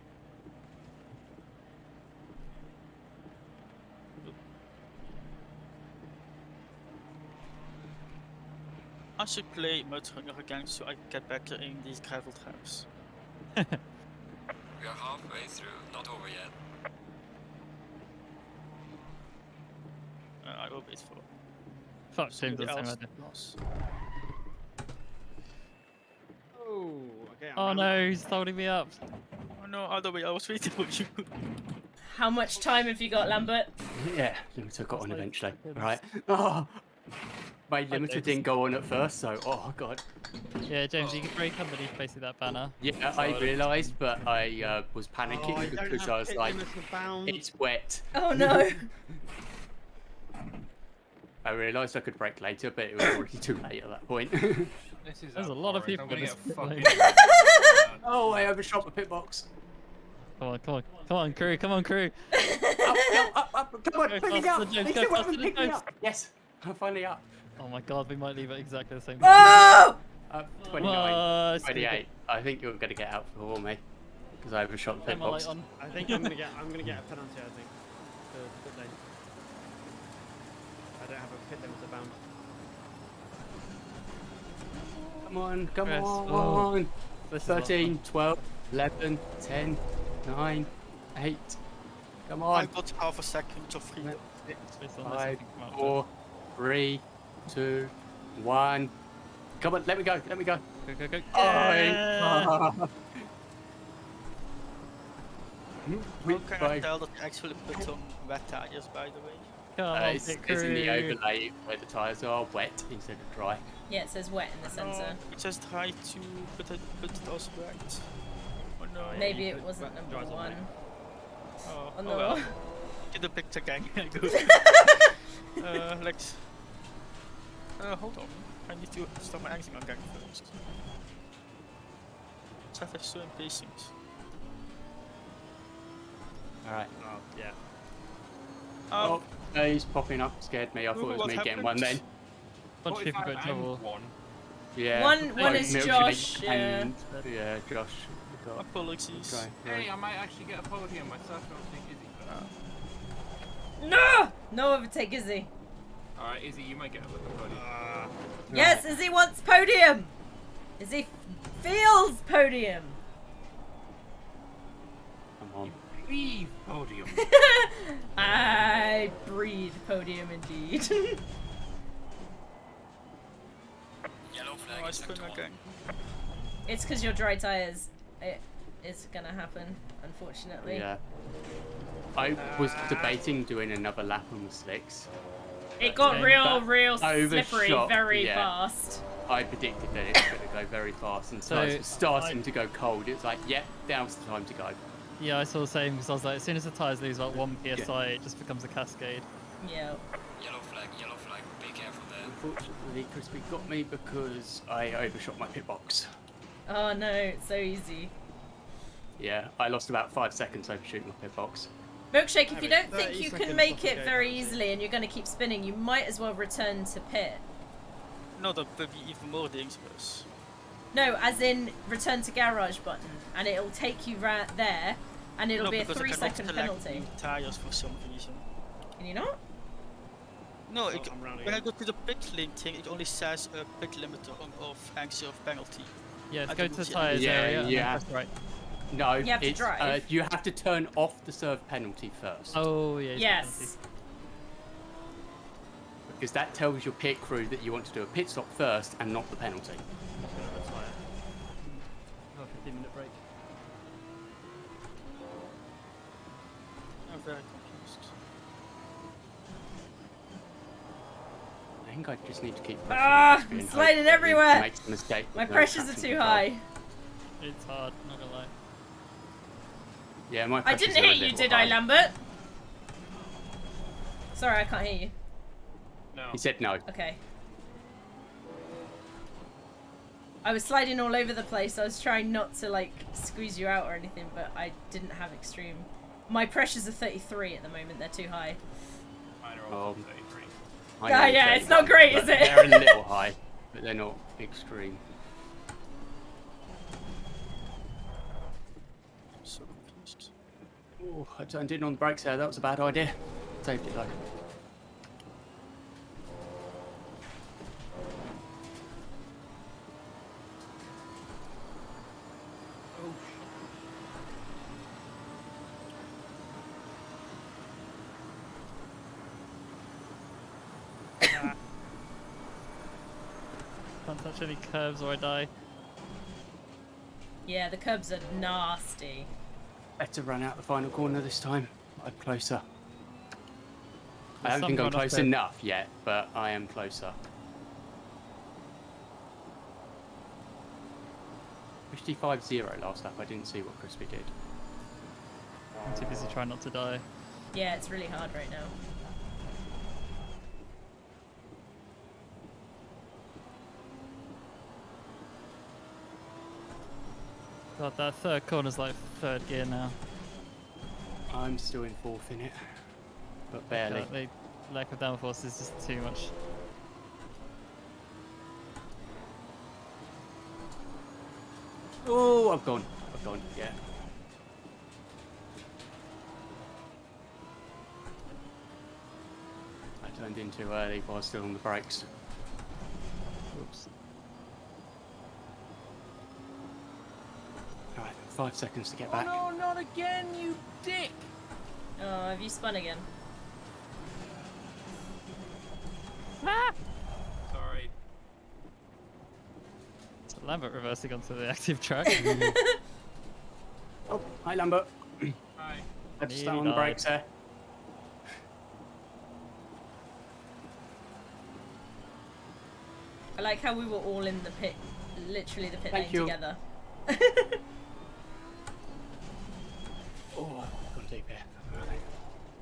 I should play Mudhunter again so I get better in these gravel traps. We are halfway through, not over yet. I will wait for Fuck, James does the somebody same else idea. to loss. Oh, okay. I'm Oh round. no, he's holding me up. Oh no, other way, I was waiting for you. How much time have you got, Lambert? Yeah, limiter got on like eventually. seconds. Right. Oh, my limiter James. didn't go on at first, so oh God. Yeah, James, you can break underneath basically that banner. Yeah, I realised, but I was panicking Oh, I don't because have I was pit like, limits of bounds. it's wet. Oh no. I realised I could brake later, but it was already too late at that point. This is There's a lot of abhorrent. people I'm in gonna this get lane. fucking. Oh, I overshot the pit box. Come on, come on, come on, crew, come on, crew. Up, come on, Go pick me faster up. than James, They go still faster haven't than picked me James. up. Yes, I'm finally up. Oh my god, we might leave at exactly the same time. Oh! 29, it's gonna 28. I think you're going to get out before me because I overshot the pit Am I box. light on? I think I'm gonna get a penalty. I think for pit lane. I don't have a pit limit of bound. Come on, come Chris, on. oh. This is a lot of 13, 12, 11, 10, 9, 8. Come I on. got half a second of freedom. 6, Based on this, I 5, think I'm out 4, 3, 2, 1. Come on, let me go, let me go. Go, go, go. Oh, How can I tell that I actually put on wet tires, by the way? Come on, it's pit in the crew. overlay where the tyres are wet instead of dry. Yeah, it says wet in the No, sensor. I just tried to put it as wet. Oh no. Maybe put it wasn't wet number dries on 1. there. Oh, Oh oh no. well. Get the picture again. Let's. Hold on. I need to start my acting again first. Chat is so impatient. Alright. Oh yeah. Oh, he's popping up. Scared me. I thought it was what me getting happened? one then. Bunch of people 45 got in trouble. and 1. Yeah. One like is milkshake Josh, and yeah, Josh. Got Apologies. try. Hey, I might actually get a podium myself. I don't think Izzy for that. No! No overtake Izzy. Alright, Izzy, you might get a little podium. Yes, Izzy wants podium! Izzy feels podium! Come on. Leave podium. I breathe podium indeed. Yellow flag Oh, I in spun sector 1. again. It's because your dry tyres. It is gonna happen, unfortunately. Yeah. I was debating doing another lap on the slicks. It got Okay. real That slippery overshot, very yeah. fast. I predicted that it was going to go very fast, and so it was starting to go cold. It was like, yep, now's the time to go. Yeah, I saw the same because I was like, as soon as the tyres lose about 1 psi, it just becomes a cascade. Yeah. Yellow flag, be careful there. Unfortunately, Crispy got me because I overshot my pit box. Oh no, it's so easy. Yeah, I lost about 5 seconds overshooting my pit box. Milkshake, if you don't 30 think you can seconds make off the it go very penalty. easily and you're going to keep spinning, you might as well return to pit. No, that would be even more dangerous. No, as in return to garage button, and it'll take you right there, and it'll No, be a because I 3-second cannot select penalty. the tires for some reason. Can you not? No, Oh, I'm rounding when I up. go to the pit lane thing, it only says a pit limiter of angle of penalty. Yeah, I go to didn't the see tyres Yeah, area and then yeah. press right. No, You have to it's, drive. you have to turn off the serve penalty first. Oh, yeah. it's got Yes. Because that tells your pit crew that you want to do a pit stop first and not the penalty. That's why. Oh, 15-minute break. I'm very confused. I think I just need to keep Ah, pushing I'm and sliding hope that he everywhere. makes a mistake with My no pressures are traction too control. high. It's hard, not gonna lie. Yeah, my I pressures didn't are a hit you, little did high. I, Lambert? Sorry, I can't hear you. No. He said no. Okay. I was sliding all over the place. I was trying not to like squeeze you out or anything, but I didn't have extreme. My pressures are 33 at the moment. They're too high. Mine are also 33. I Ah, know yeah, 31, it's not great, but is it? They're a little high, but they're not extreme. So confused. Oh, I turned in on the brakes there. That was a bad idea. Saved it though. Can't touch any curves or I die. Yeah, the curbs are nasty. Better run out the final corner this time. I'm closer. I There's don't think some I'm run off close there. enough yet, but I am closer. 55-0 last lap. I didn't see what Crispy did. I'm too busy trying not to die. Yeah, it's really hard right now. God, that third corner's like third gear now. I'm still in fourth in it, but barely. God, the lack of downforce is just too much. Oh, I've gone, yeah. I turned in too early while still on the brakes. Oops. Alright, 5 seconds to get back. Oh no, not again, you dick! Oh, have you spun again? Sorry. So Lambert reversing onto the active track. Oh, hi Lambert. Hi. Had to Nearly start on the died. brakes there. I like how we were all in the pit, literally the pit Thank lane you. together. Oh, I've gone deep here. Alright.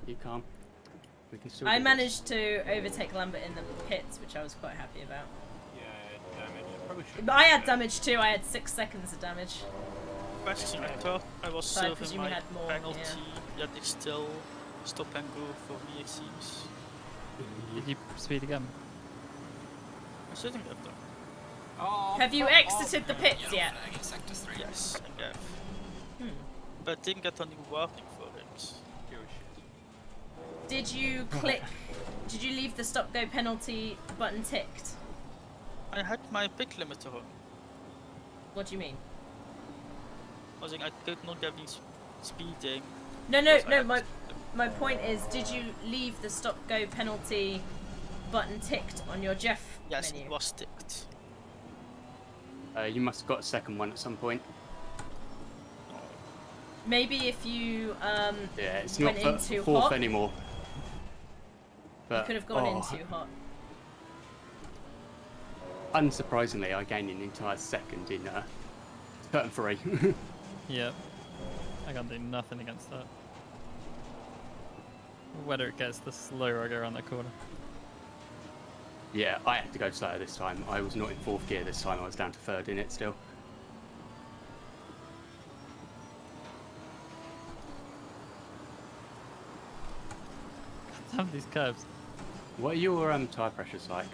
You calm. We can still I do this. managed to overtake Lambert in the pits, which I was quite happy about. Yeah, damage. Probably should. But I had damage too. I had 6 seconds of damage. Question, I thought I was So I serving presume you my had more, penalty, yeah. yet it's still stop and go for me, it seems. Did you speed again? I certainly have done. Oh, Have you fuck exited the off. pits yet? Flag in sector 3. Yes, I have. Hmm. But didn't get any warning for it. Give a shit. Did you click? Did you leave the stop go penalty button ticked? I had my pit limiter on. What do you mean? I was saying I could not get any speeding. No, no, because I no. had My point is, did you leave the stop go penalty button ticked on your Jeff Yes, menu? it was ticked. You must have got a second one at some point. Maybe if you Yeah, it's went not in too fourth hot. anymore. You But, could have gone in oh, too hot. Unsurprisingly, I gained an entire second in turn 3. Yep. I can't do nothing against that. Whether it gets, the slower I go around that corner. Yeah, I had to go slower this time. I was not in fourth gear this time. I was down to third in it still. Some of these curves. What are your tyre pressures like?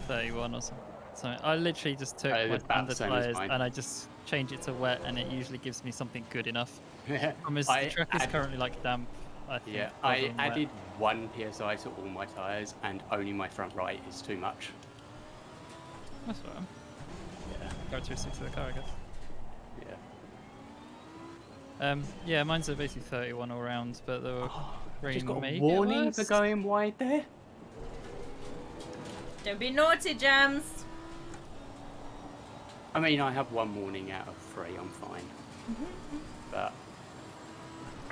31 or something. So I literally just took They're my about standard the same as tyres mine. and I just change it to wet, and it usually gives me something good enough. Yeah, The track is currently like damp. I think. yeah, rather I than wet. added 1 psi to all my tyres, and only my front right is too much. That's fine. Yeah, Characteristics of the car, I guess. yeah. Yeah, mine's are basically 31 all round, but there were Just got a maybe warning worse. for going wide there. Don't be naughty, Jams. I mean, I have 1 warning out of 3. I'm fine. But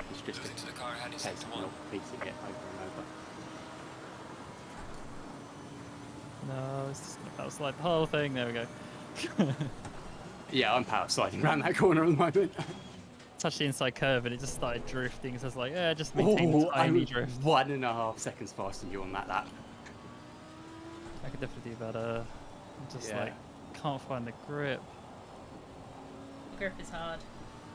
it's just Moving to the car ahead in a case sector of 1. not repeating it over and over. No, it's just gonna power slide the whole thing. There we go. Yeah, I'm power sliding around that corner at the moment. touched the inside curve and it just started drifting. So I was like, yeah, just maintain the I tiny was drift. 1.5 seconds faster than you on that lap. I could definitely do better. I'm just Yeah. like, can't find the grip. Grip is hard.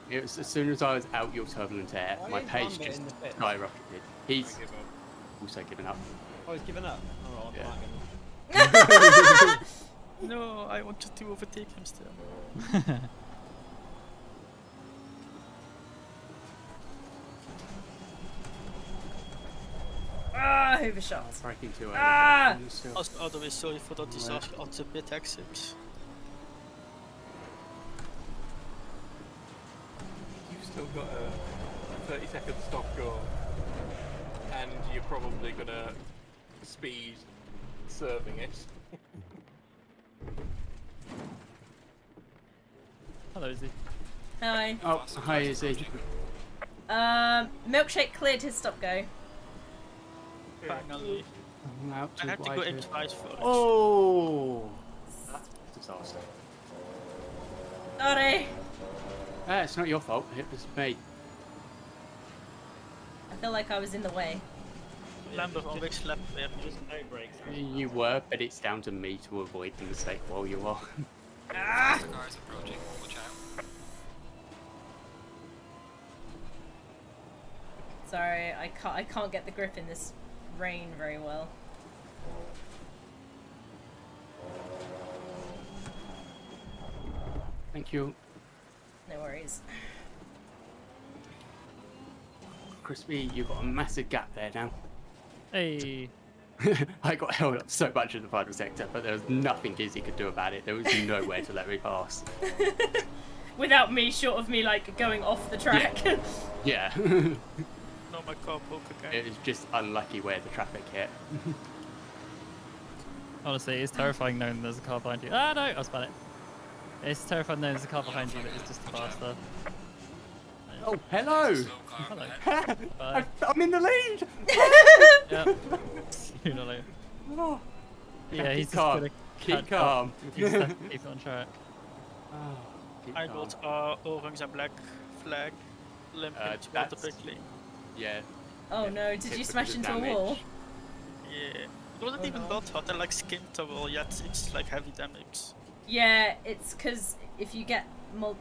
It was as soon as I was out your turbulent air, Why my is pace Lambert just in the pits? skyrocketed. He's I give up. also given up. Oh, he's given up. Oh, Yeah. I'm not No, I wanted to overtake him still. Ah, overshot. Braking too early. Ah! Still- Also, otherwise, sorry for that disaster at the pit exit. You've still got a 30-second stop go, and you're probably gonna speed serving it. Hello, Izzy. Hi. Oh, hi, Izzy. Milkshake cleared his stop go. Finally. I'm out I had to go in twice first. Oh! That's a disaster. Sorry. It's not your fault, it was me. I feel like I was in the way. Lambert on which lap were you? Just no brakes. You were, but it's down to me to avoid the mistake while you are. Ah! The car is approaching. Watch out. Sorry, I can't get the grip in this rain very well. Thank you. No worries. Crispy, you've got a massive gap there now. Hey. I got held up so much in the final sector, but there was nothing Izzy could do about it. There was nowhere to let me pass. Without me, short of me like going off the track. Yeah. No, my car broke again. It was just unlucky where the traffic hit. Honestly, it's terrifying knowing there's a car behind you. Ah, no, I spun it. It's terrifying knowing there's a car behind you that is just faster. Oh, hello! Slow car. Hello. ahead. Bye. I'm in the lead! Yep. Sooner or later. Oh. Yeah, he's Keep just calm. gonna Keep catch calm. up. He's just keep it on track. Oh, keep I calm. got orange and black flag limping towards the that's- pit lane. Yeah. Oh no, did Hit you because smash of into a damage. wall? Yeah. It wasn't Oh, even no. that hot, I like skimmed the wall, yet it's like heavy damage. Yeah, it's because if you get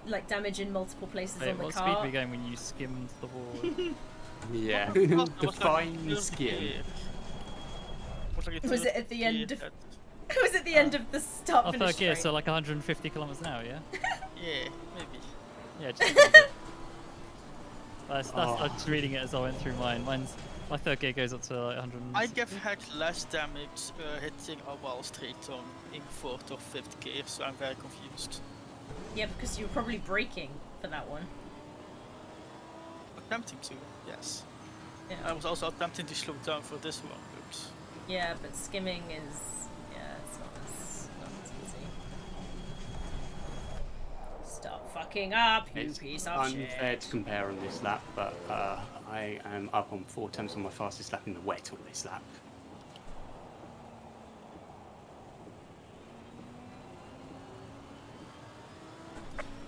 like damage in multiple places Wait, on the what speed car. were you going when you skimmed the wall? Yeah. It was like Define really skin. clear. Was, like a Was it third at the end gear of- that- It was at the end of the start Oh, finish third gear, straight. so like 150 kilometers an hour, yeah? Yeah, maybe. Yeah, just a little bit. That's, Oh. I'm just reading it as I went through mine. My third gear goes up to like 100. I have had less damage hitting a wall straight on in 4th or 5th gear, so I'm very confused. Yeah, because you were probably braking for that one. Attempting to, yes. Yeah. I was also attempting to slow down for this one, but Yeah, but skimming is it's not as easy. Stop fucking up, you It's piece of unfair shit. to compare on this lap, but I am up on 4 attempts on my fastest lap in the wet on this lap.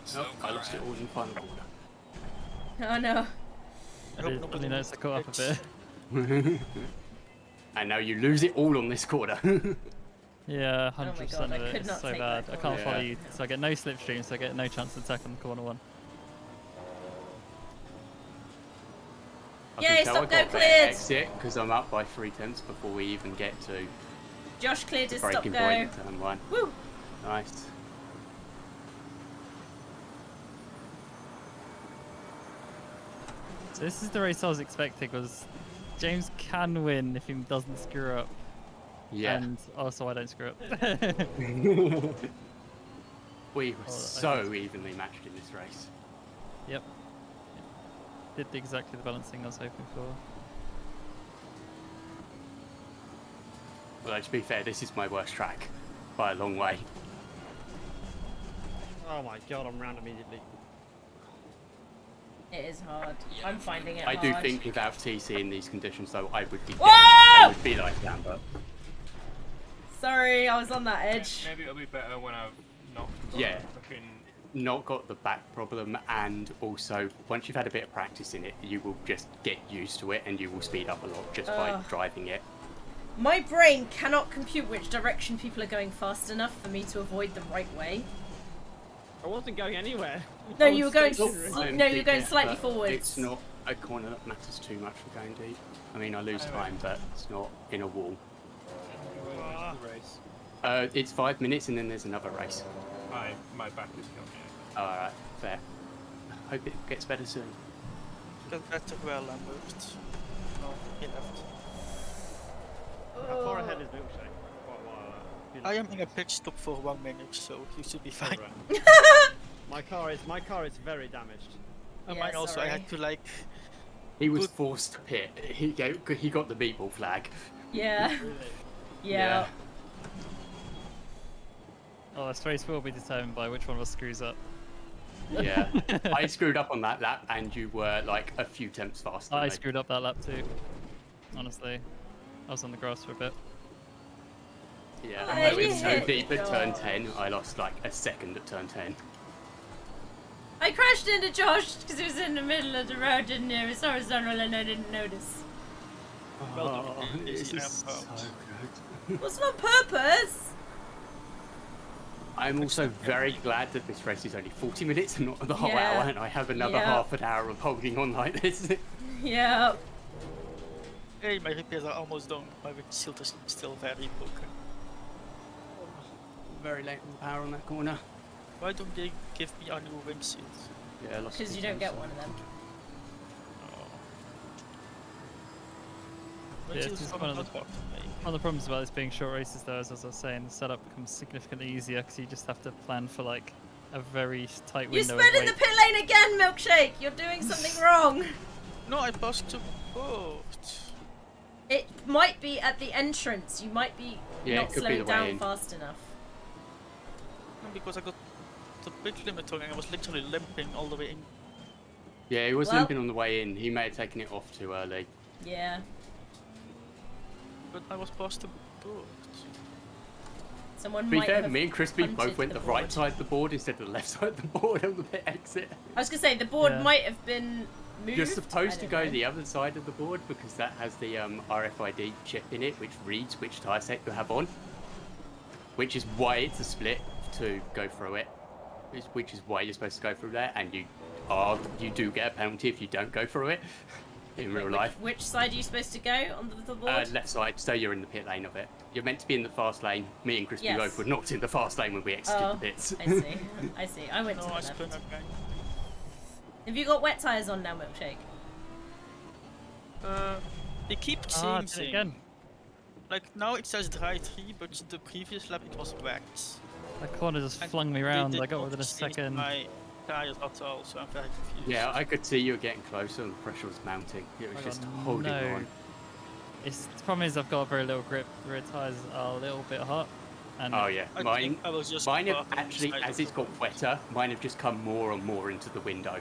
Slow Oh, I car lost it ahead. all in the final quarter. Oh no. I hope I nobody noticed I caught up a hits. bit. And now you lose it all on this quarter. Yeah, Oh my 100% God, I of it. could It's not so take bad. that I can't corner. follow Yeah. you, so I get no slipstream, so I get no chance to attack on corner one. I Yay, can tell I stop go got better cleared! exit because I'm up by 3 tenths before we even get to Josh cleared the his stop breaking go. point in turn 1. Woo! Nice. So this is the race I was expecting, was James can win if he doesn't screw up. Yeah. And also I don't screw up. We were Oh, I so evenly matched in this race. Yep. Did exactly the balancing I was hoping for. Well, to be fair, this is my worst track by a long way. Oh my god, I'm round immediately. It is hard. I'm finding it I hard. do think without TC in these conditions, though, I would be dead. Whoa! I would be like Lambert. Sorry, I was on that edge. Maybe it'll be better when I've not got Yeah. fucking not got the back problem, and also once you've had a bit of practice in it, you will just get used to it, and you will speed up a lot just by driving it. My brain cannot compute which direction people are going fast enough for me to avoid the right way. I wasn't going anywhere. No, I you were was going. stationary. No, you're going slightly But forwards. It's not a corner that matters too much for going deep. I mean, I lose time, but it's not in a wall. The race. It's 5 minutes, and then there's another race. My back is killing me. Alright, fair. Hope it gets better soon. Got better well I moved. No, he left. How far ahead is Milkshake? Quite a while. I am in a pit stop for 1 minute, so you should be fine. My car is very damaged. And mine also, I had to like... He was forced to pit. He got the meatball flag. Yeah. Yeah. Oh, this race will be determined by which one of us screws up. Yeah. I screwed up on that lap, and you were like a few tenths faster. I screwed up that lap too. Honestly, I was on the grass for a bit. Yeah, Hey, I went so yeah. deep at turn 10, I lost like a second at turn 10. I crashed into Josh because he was in the middle of the road and it was horizontal and I didn't notice. Well done. This is so good. Wasn't on purpose. I'm also very glad that this race is only 40 minutes and not the whole Yeah. hour, and I have another Yeah. half an hour of holding on like this. Yeah. Hey, my repairs are almost done. My windshield is still very broken. Very late on the power on that corner. Why don't they give me a new windshield? Yeah, lost Because you don't get one of them. Yeah, it's Windshields just are one of not the- hard to make. One of the problems about this being short races, though, is as I was saying, the setup becomes significantly easier because you just have to plan for like a very tight You window. sped of in the wait. pit lane again, Milkshake! You're doing something wrong! No, I passed the boat. It might be at the entrance. You might be Yeah, not it could be slowing the way down in. fast enough. No, because I got the big limiter and I was literally limping all the way in. Yeah, he was Well- limping on the way in. He may have taken it off too early. Yeah. But I was past the boat. Someone To be might fair, have me and Crispy punted both went the right board. side of the board instead of the left side of the board on the pit exit. I was gonna say the board Yeah. might have been moved. You're supposed I to don't go know. the other side of the board because that has the RFID chip in it, which reads which tyre set you have on. Which is why it's a split to go through it. Which is why you're supposed to go through there, and you do get a penalty if you don't go through it in real life. Which side are you supposed to go on the board? Left side, so you're in the pit lane of it. You're meant to be in the fast lane. Me and Crispy Yes. both were not in the fast lane when we exited Oh, the pits. I see. I see. I went No, to the I left. spun again. Have you got wet tyres on now, Milkshake? They keep Ah, did it changing. again. Like now it says dry 3, but the previous lap it was wet. That corner just And flung me they round. did I got not within a change second. My tires at all, so I'm very confused. Yeah, I could see you were getting closer and the pressure was mounting. It was I just got holding no- on. The problem is I've got very little grip. The rear tyres are a little bit hot. And Oh yeah, I mine think I was just have parked on the actually, side as of it's the got road. wetter, mine have just come more and more into the window.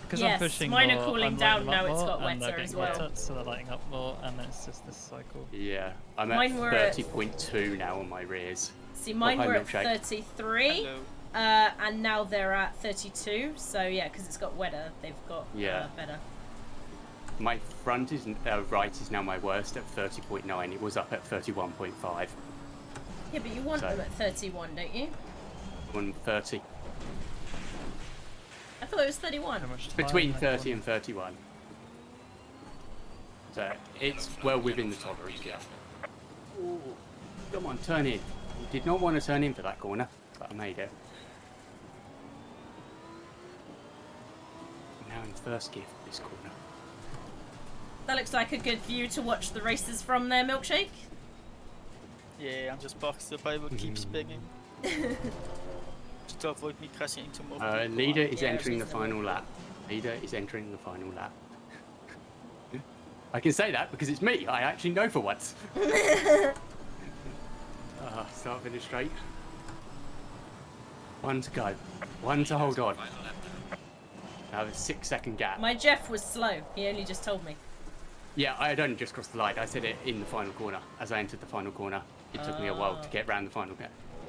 because Yes, I'm pushing mine are more, cooling I'm down lighting them now, up it's more, got and they're wetter as getting well. hotter, so they're lighting up more, and then it's just this cycle. Yeah, I'm Mine at were at- 30.2 now on my rears. See, mine hi, were at Milkshake. 33, Hello. and now they're at 32. So yeah, because it's got wetter, they've got Yeah. better. My front is right is now my worst at 30.9. It was up at 31.5. Yeah, but you want So- them at 31, don't you? On 30. I thought it was 31. How much time Between that 30 corner- and 31. So it's well within the tolerance, yeah. Ooh, come on, turn in. Did not want to turn in for that corner, but I made it. Now in first gear for this corner. That looks like a good view to watch the races from there, Milkshake. Yeah, I'm just boxed up. I will keep spinning. Just to avoid me crashing into more people. Leader is Yeah, entering the reasonable. final lap. Leader is entering the final lap. I can say that because it's me. I actually know for once. Start finish straight. One to go. One to hold on. Now there's 6 second gap. My Jeff was slow. He only just told me. Yeah, I had only just crossed the line. I said it in the final corner. As I entered the final corner, it took me a while to get round the final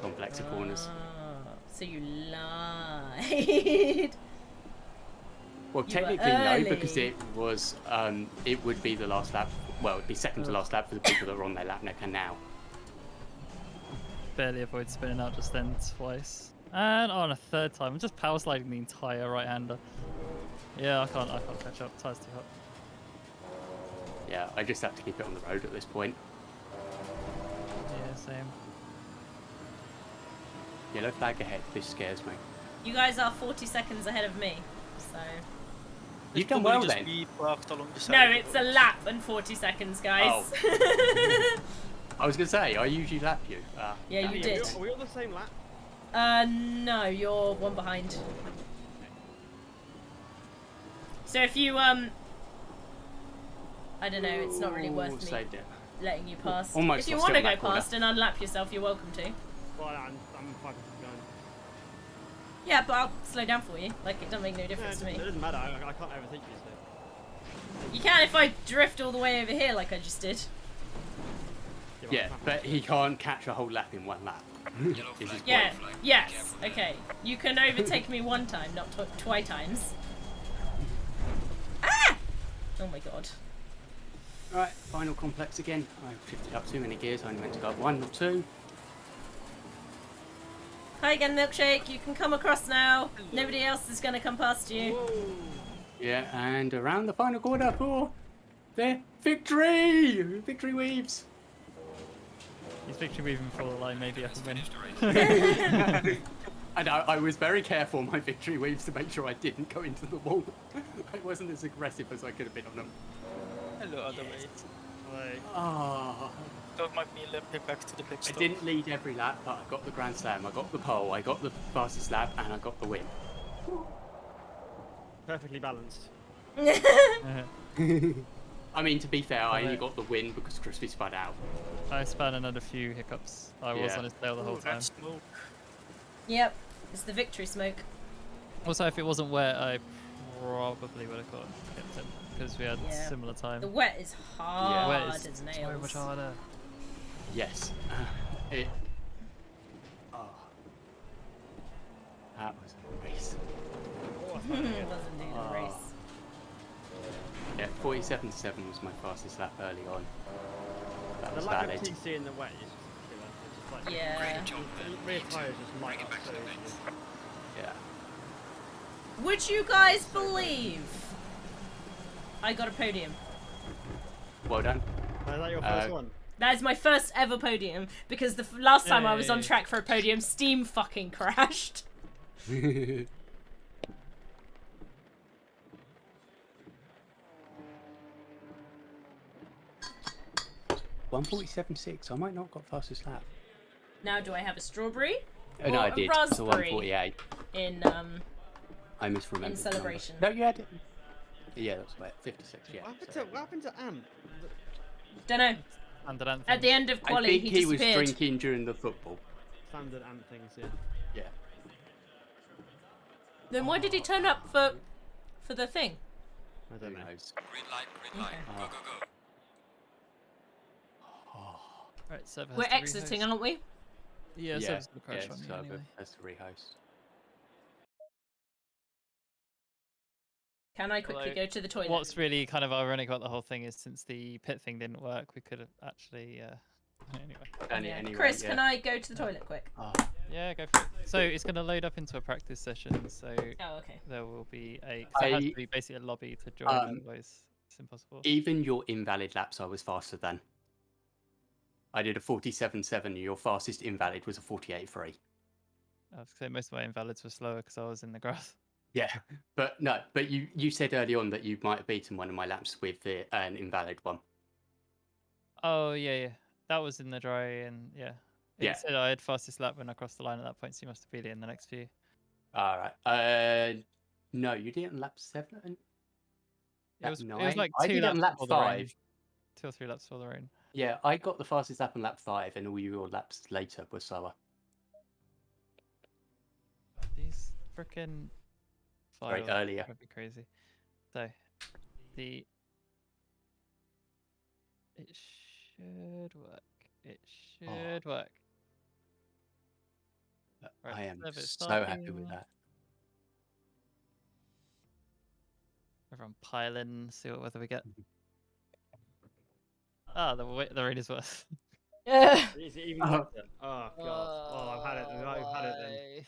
complex of corners. So So you lied. Well, You were technically no, because early. it would be the last lap. Well, it'd be second to last lap for the people that are on their lap necker now. Barely avoid spinning out just then twice. And on a third time, I'm just power sliding the entire right-hander. Yeah, I can't catch up. Tire's too hot. Yeah, I just have to keep it on the road at this point. Yeah, same. Yellow flag ahead. This scares me. You guys are 40 seconds ahead of me, so... You've done Probably well just then. be parked along the side No, of the it's a road. lap and 40 seconds, guys. I was gonna say I usually lap you. Yeah, damn you it. did. Are we on the same lap? No, you're one behind. So if you, I don't know, it's not really Ooh, worth me saved it. letting you pass. Almost If you lost want to it on go that corner. past and unlap yourself, you're welcome to. Well, I'm 5 behind. Yeah, but I'll slow down for you. Like, it doesn't make no Yeah, difference to me. it doesn't matter. I can't overthink you, so. You can if I drift all the way over here like I just did. Yeah, but he can't catch a whole lap in one lap. Yellow This is flag. Yeah, great. flag. yes, Careful there. okay. You can overtake me one time, not twice times. Ah! Oh my god. Right, final complex again. I shifted up too many gears. I only meant to go up 1 or 2. Hi again, Milkshake. You can come across now. Nobody else is going to come past you. Yeah, and around the final corner for the victory! Victory weaves! He's victory weaving for the line, maybe I can win. Finished the race. And I was very careful on my victory weaves to make sure I didn't go into the wall. I wasn't as aggressive as I could have been on them. Hello, other way. Like, Oh, Don't mind me limping back to the pit I stop. didn't lead every lap, but I got the Grand Slam, I got the pole, I got the fastest lap, and I got the win. perfectly balanced. I mean, to be fair, I only Right. got the win because Crispy spun out. I spun another few hiccups. I was Yeah. on his tail the whole Ooh, time. that smoke. Yep, it's the victory smoke. Also, if it wasn't wet, I probably would have kept him because we had Yeah. similar time. The wet is hard Wet as is nails. so much harder. Yes. It. Oh. That was a race. It was indeed a race. Yeah, 47.7 was my fastest lap early on. That The was lack valid. of TC in the wet is just killer. It's just like Yeah. Great job there. the rear tyres just light Bring it up back so to the easily. pits. Yeah. Would you guys believe I got a podium? Well done. Is that your first one? That is my first ever podium because the last time I was on Yay. track for a podium, Steam fucking crashed. 147.6. I might not have got fastest lap. Now, do I have a strawberry? No, Or I a did. It's a raspberry 148. in I misremembered. in the number. celebration? No, you had it. Yeah, that's right. 56. Yeah. What happened to Ant? Don't know. Standard anthem. At the end of I Quali, think he he was disappeared. drinking during the football. Standard Ant things, yeah. Yeah. Then why did he turn up for the thing? I Who don't know. knows? Green light, green light. Go, go, go. Right, server has We're to exiting, rehost. aren't we? Yeah, Yeah, server's gonna crash on me so anyway. that's the rehost. Can I quickly Although, go to the toilet? What's really kind of ironic about the whole thing is since the pit thing didn't work, we could have actually. Anyway. Yeah. Anyway, Chris, yeah. can I go to the toilet quick? Oh, Yeah, go for it. So it's going to load up into a practice session, so Oh, okay. there will be a. 'Cause it has to be basically a lobby to join, otherwise it's impossible. even your invalid laps, I was faster than. I did a 47.7. Your fastest invalid was a 48.3. I was gonna say most of my invalids were slower because I was in the grass. Yeah, but no, but you said early on that you might have beaten one of my laps with an invalid one. Oh yeah, that was in the dry, and yeah. It Yeah. said I had fastest lap when I crossed the line at that point, so you must have beat it in the next few. All right. No, you did it on lap 7. It was nine? like I 2 did it on laps lap before the rain. 5. 2 or 3 laps before the rain. Yeah, I got the fastest lap on lap 5, and all your laps later were slower. These frickin' Sorry, files earlier. would be crazy. So it should work. It should work. Right, I am service so happy with starting. that. Everyone pile in, see what weather we get. Mhm. Ah, the rain is worse. Ugh. Is it even Uh-huh. wetter? Oh god. Oh, I've had it. I've had it then.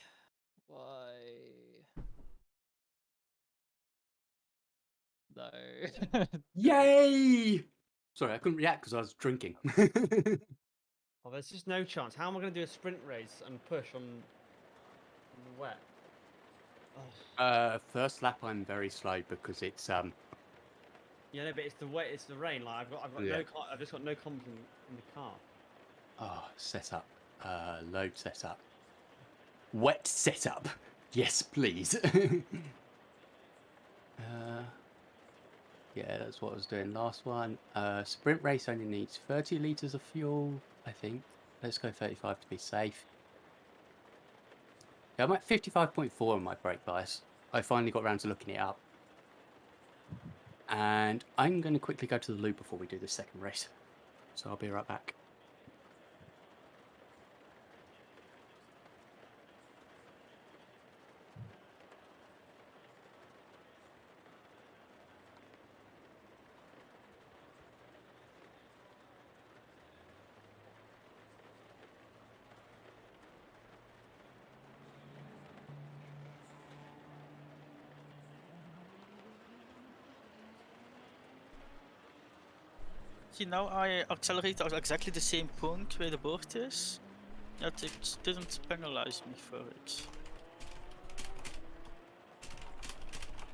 Why? No. Yay! Sorry, I couldn't react because I was drinking. Oh, there's just no chance. How am I going to do a sprint race and push on the wet? Oh. First lap I'm very slow because it's Yeah, no, but it's the wet. It's the rain. Like I've got Yeah. I've just got no confidence in the car. setup. Load setup. Wet setup. Yes, please. Yeah, that's what I was doing last one. Sprint race only needs 30 litres of fuel, I think. Let's go 35 to be safe. Yeah, I'm at 55.4 on my brake bias. I finally got around to looking it up. And I'm going to quickly go to the loo before we do the second race. So I'll be right back. See, now I accelerate at exactly the same point where the board is. That it didn't penalize me for it.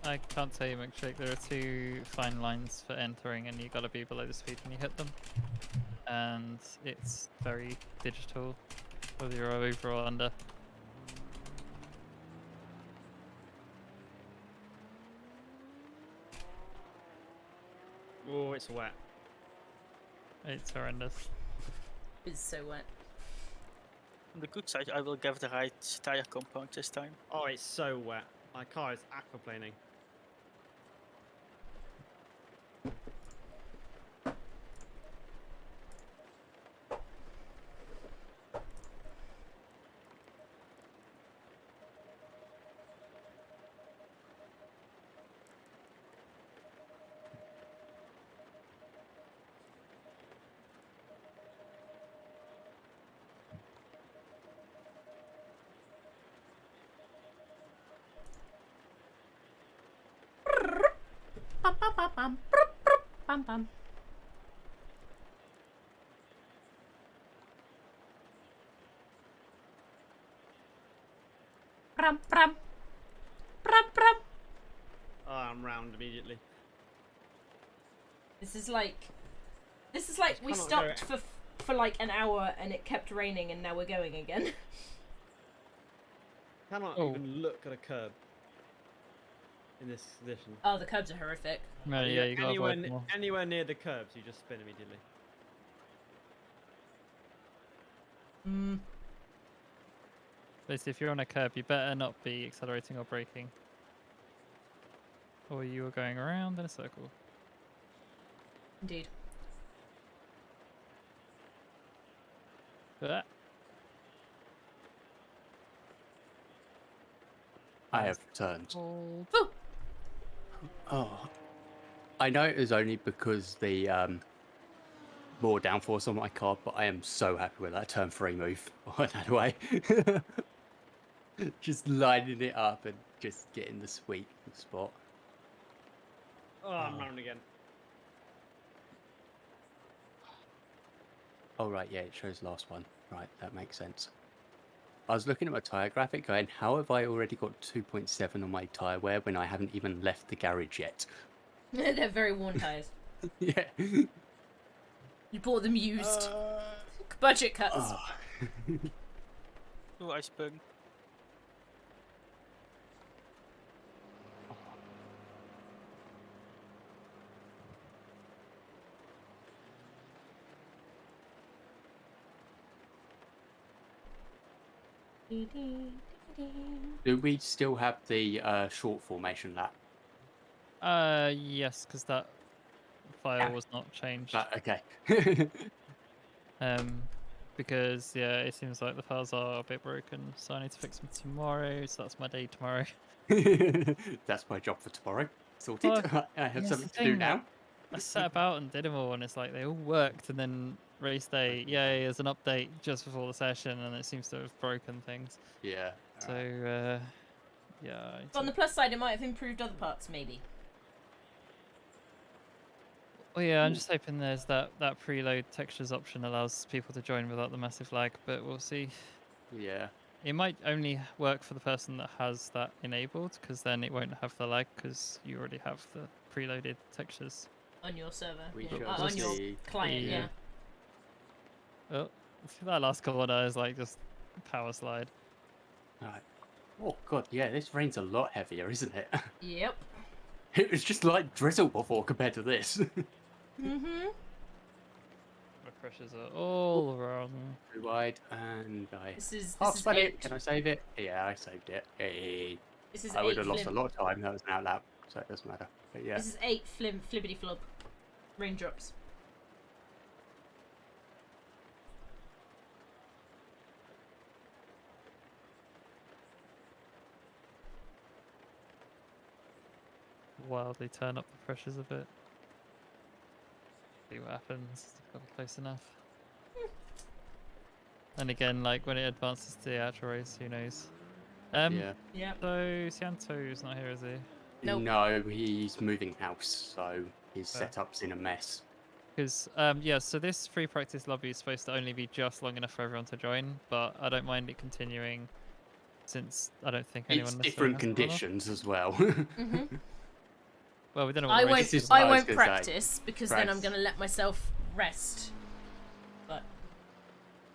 I can't tell you, McShake. There are two fine lines for entering, and you gotta be below the speed when you hit them. And it's very digital, whether you're over or under. Oh, it's wet. It's horrendous. It's so wet. On the good side, I will get the right tire compound this time. Oh, it's so wet. My car is aquaplaning. Bum, bum, bum, bum, broop, broop, bum, bum. Brum, brum. Brum, brum. Oh, I'm round immediately. This is like we cannot go- stopped for like an hour and it kept raining and now we're going again. Cannot Oh. even look at a curb in this condition. Oh, the curbs are horrific. No, yeah, you gotta anywhere, avoid them all. anywhere near the curbs, you just spin immediately. Mm. Basically, if you're on a curb, you better not be accelerating or braking. Or you are going around in a circle. Indeed. Ah, I have returned. hold. Woo! Oh, I know it was only because the more downforce on my car, but I am so happy with that turn 3 move on that way. Just lining it up and just getting the sweet spot. Oh, I'm round again. Oh, right, yeah, it shows last one. Right, that makes sense. I was looking at my tyre graphic going, how have I already got 2.7 on my tyre wear when I haven't even left the garage yet? They're very worn tires. Yeah. You bought them used. Budget cuts. Oh. Oh, I spun. Do we still have the short formation lap? Yes, because that file was not changed. Okay. because yeah, it seems like the files are a bit broken, so I need to fix them tomorrow. So that's my day tomorrow. That's my job for tomorrow. Sorted. Well, I have yeah, something the to do thing, like, now. I sat about and did them all, and it's like they all worked, and then race day, yay, there's an update just before the session, and it seems to have broken things. Yeah. So yeah. I But on the took- plus side, it might have improved other parts, maybe. Oh yeah, I'm just hoping there's that preload textures option allows people to join without the massive lag, but we'll see. Yeah. It might only work for the person that has that enabled, because then it won't have the lag, because you already have the preloaded textures. On your server. We Yeah. shall On your see. client, Yeah. yeah. Oh, that last corner is like just power slide. Right. Oh god, yeah, this rain's a lot heavier, isn't it? Yep. It was just like drizzle before compared to this. Mm-hmm. My pressures are all wrong. Too wide, and I This is half spun it. 8. Can I save it? Yeah, I saved it. Hey. This is I would 8 have lost a flim. lot of time. That was an outlap, so it doesn't matter. But yeah. This is 8 flibbity flub. Raindrops. Wildly turn up the pressures a bit. See what happens. It's gotta be close enough. And again, like when it advances to the actual race, who knows? Yeah. Yep. So Sianto's not here, is he? Nope. No, he's moving house, so his setup's in a mess. Because yeah, so this free practice lobby is supposed to only be just long enough for everyone to join, but I don't mind it continuing, since I don't think anyone It's necessarily different has to run off. conditions as well. Mm-hmm. Well, we don't know what I the race won't. is what I I was won't gonna say. practice because then I'm Practice. gonna let myself rest. But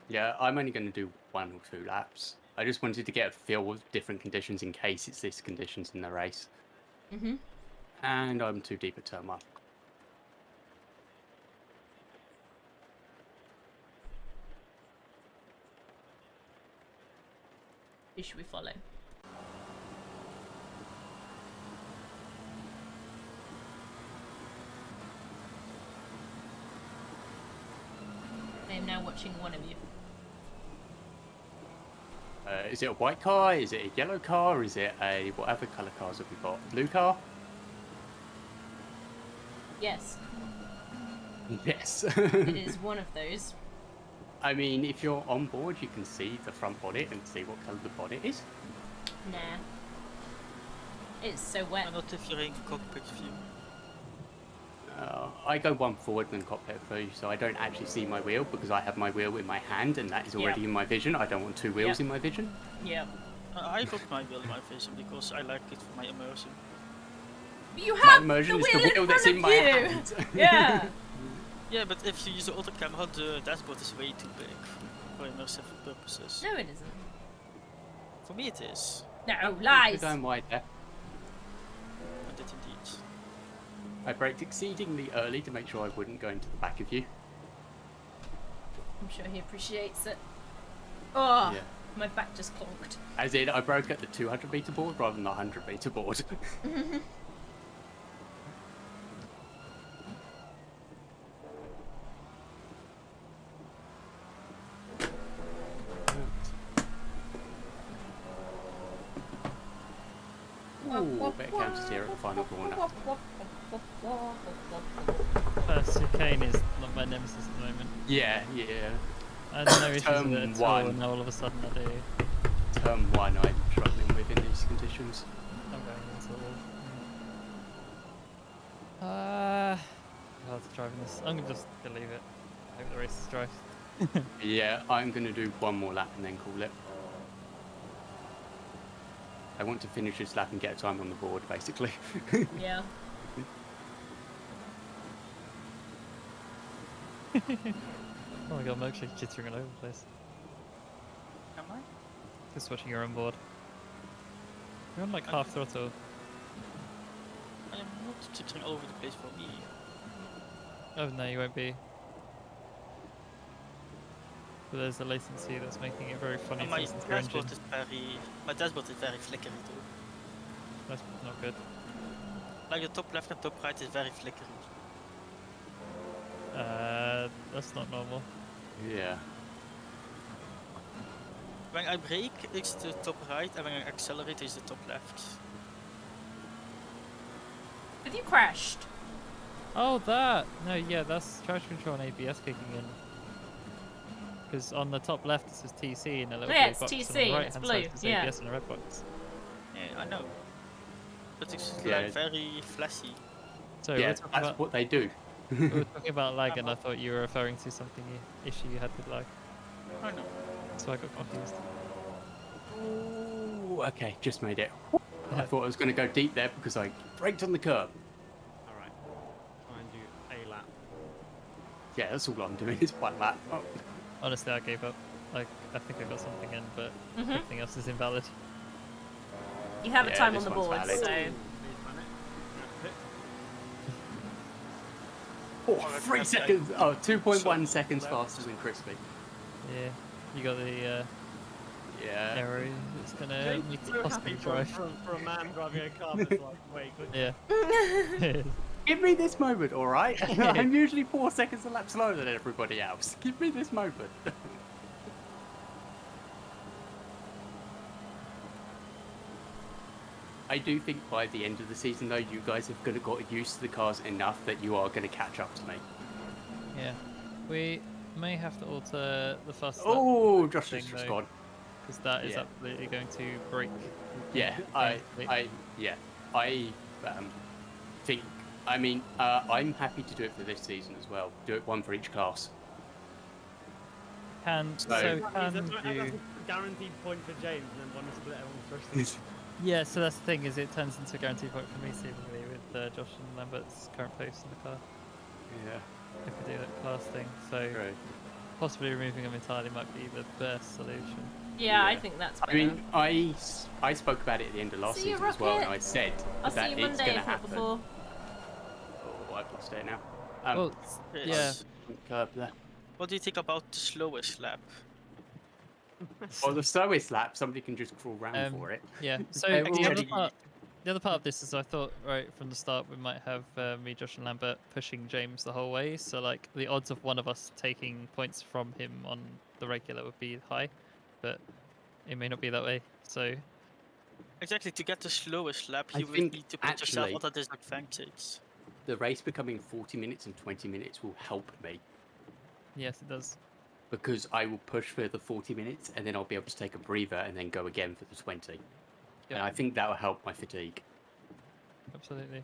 Yeah, I'm only going to do 1 or 2 laps. I just wanted to get a feel of different conditions in case it's this conditions in the race. mm-hmm. And I'm too deep at turn 1. Who should we follow? I am now watching one of you. Is it a white car? Is it a yellow car? Is it a whatever colour cars have we got? Blue car? Yes, Yes. it is one of those. I mean, if you're on board, you can see the front bonnet and see what colour the bonnet is. Nah. It's so wet. I'm not if you're in cockpit view. I go 1 forward than cockpit view, so I don't actually see my wheel because I have my wheel in my hand and that is already in my vision. I don't want 2 wheels in my vision. Yep. I got my wheel in my vision because I like it for my immersion. You My have the immersion wheel is the wheel in that's front in of my you. hand. Yeah. Yeah, but if you use the auto camera, the dashboard is way too big for immersive purposes. No, it isn't. For me it is. No, You're lies. going wide there. I did indeed. I braked exceedingly early to make sure I wouldn't go into the back of you. I'm sure he appreciates it. Oh, Yeah. my back just clonked. As in, I broke at the 200 metre board rather than the 100 metre board. Ooh, better counters here at the final corner. Chicane is not my nemesis at the moment. Yeah, yeah. I had no issues Turn with it at all, one. and now all of a sudden I do. Turn 1 I'm struggling with in these conditions. I'm going into all. Hard to drive in this. I'm gonna just leave it. I hope the race is dry. Yeah, I'm going to do 1 more lap and then call it. I want to finish this lap and get a time on the board, basically. Yeah. Oh my god, I'm actually jittering all over the place. Am I? Just watching your own board. You're on like half throttle. I am not jittering all over the place for me. Oh no, you won't be. But there's a latency that's making it very funny And to my listen to your engine. dashboard is very flickery too. That's not good. Like the top left and top right is very flickery. That's not normal. Yeah. When I brake, it's the top right, and when I accelerate, it's the top left. Have you crashed? Oh, that! No, yeah, that's traction control and ABS kicking in. Because on the top left it says TC in a little Oh, yeah, blue it's box, TC and on the and right it's hand blue, side it says yeah. ABS in a red box. Yeah, I know. But it's Yeah. like very flashy. So Yeah, we're talking that's about what they do. we were talking about lag, and I thought you were referring to something issue you had with lag. I know. So I got confused. Ooh, okay, just made it. I thought I was going to go deep there because I braked on the curb. Alright. Try and do a lap. Yeah, that's all I'm doing is one lap. Oh. Honestly, I gave up. Like, I think I got something in, but everything else is invalid. You have a Yeah, time on this the one's board, valid. so. Oh, 3 seconds. Oh, 2.1 seconds faster than Crispy. Yeah, you got the Yeah. error. It's gonna James make is it so possible happy to for, drive. for a man driving a car that's like way quicker. Yeah. Give me this moment, all right? I'm usually 4 seconds a lap slower than everybody else. Give me this moment. I do think by the end of the season, though, you guys have got used to the cars enough that you are going to catch up to me. Yeah. We may have to alter the fast lap Oh, Josh thing, has just though, gone. because that is Yeah. absolutely going to break. Yeah, Going I think. I mean, I'm happy to do it for this season as well. Do it one for each class. Can So- so That can means that's you? a guaranteed point for James, and then one is split everyone's first. Yeah, so that's the thing, is it turns into a guaranteed point for me seemingly with Josh and Lambert's current place in the car. Yeah. If we do that class thing, so Right. possibly removing them entirely might be the best solution. Yeah, I Yeah. think that's I better. mean, I spoke about it at the end of last See you, season as well, and Rocket. I said I'll that see you it's Monday, going to if not happen. before. Oh, I've lost it now. Well, yeah. Curb there. What do you think about the slowest lap? Or the slowest lap, somebody can just crawl around for it. Yeah. So They're the already- other part of this is I thought right from the start we might have me, Josh, and Lambert pushing James the whole way. So like the odds of one of us taking points from him on the regular would be high, but it may not be that way. So Exactly, to get the slowest lap, I you would think need to put yourself actually- at a disadvantage. The race becoming 40 minutes and 20 minutes will help me yes, it does. because I will push for the 40 minutes and then I'll be able to take a breather and then go again for the 20. And I think that will help my fatigue. Absolutely.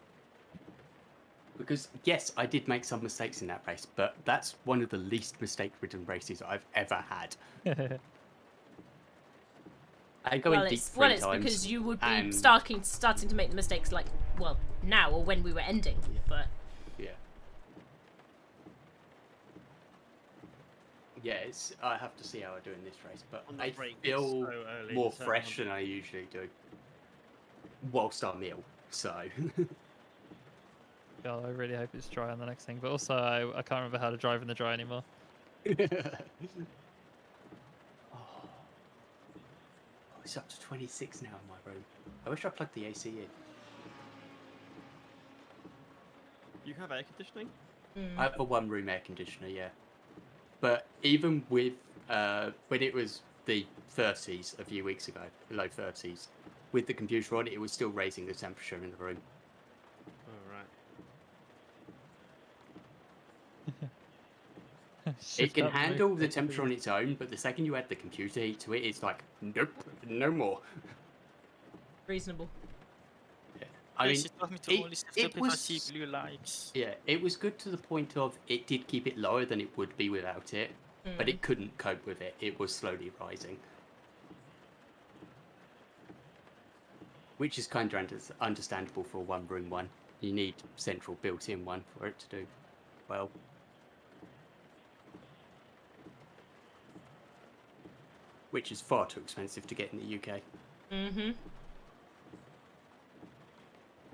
Because, yes, I did make some mistakes in that race, but that's one of the least mistake-ridden races I've ever had. I go in deep three it's times. because you would be and- starting to make the mistakes like, well, now or when we were ending, but Yeah. Yeah, I have to see how I do in this race, but On the I break, it's feel so early, more so fresh than I usually do. Whilst I'm ill, so. Yeah, I really hope it's dry on the next thing. But also, I can't remember how to drive in the dry anymore. Oh, it's up to 26 now in my room. I wish I plugged the AC in. You have air conditioning? I have a one-room air conditioner, yeah. But even with when it was the 30s a few weeks ago, low 30s, with the computer on, it was still raising the temperature in the room. Oh, right. It can handle the temperature on its own, but the second you add the computer heat to it, it's like, nope, no more. reasonable. Yeah. I mean, She told me to only shift it up if I was- see blue lights. yeah, it was good to the point of it did keep it lower than it would be without it, but it couldn't cope with it. It was slowly rising. Which is kind of understandable for a one-room one. You need central built-in one for it to do well. Which is far too expensive to get in the UK. Mm-hmm.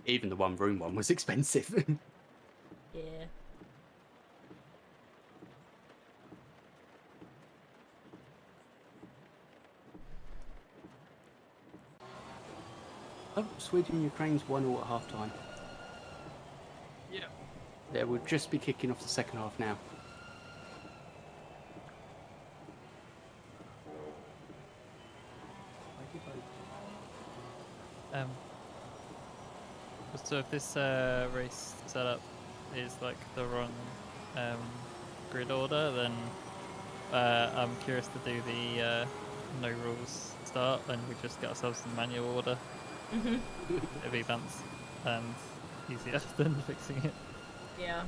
Even the one-room one was expensive. Yeah. Oh, Sweden and Ukraine's 1-1 at half-time. Yeah. They will just be kicking off the second half now. So if this race setup is like the wrong grid order, then I'm curious to do the no rules start, and we just get ourselves in manual order. It'd be fancy and easier than fixing it. Yeah,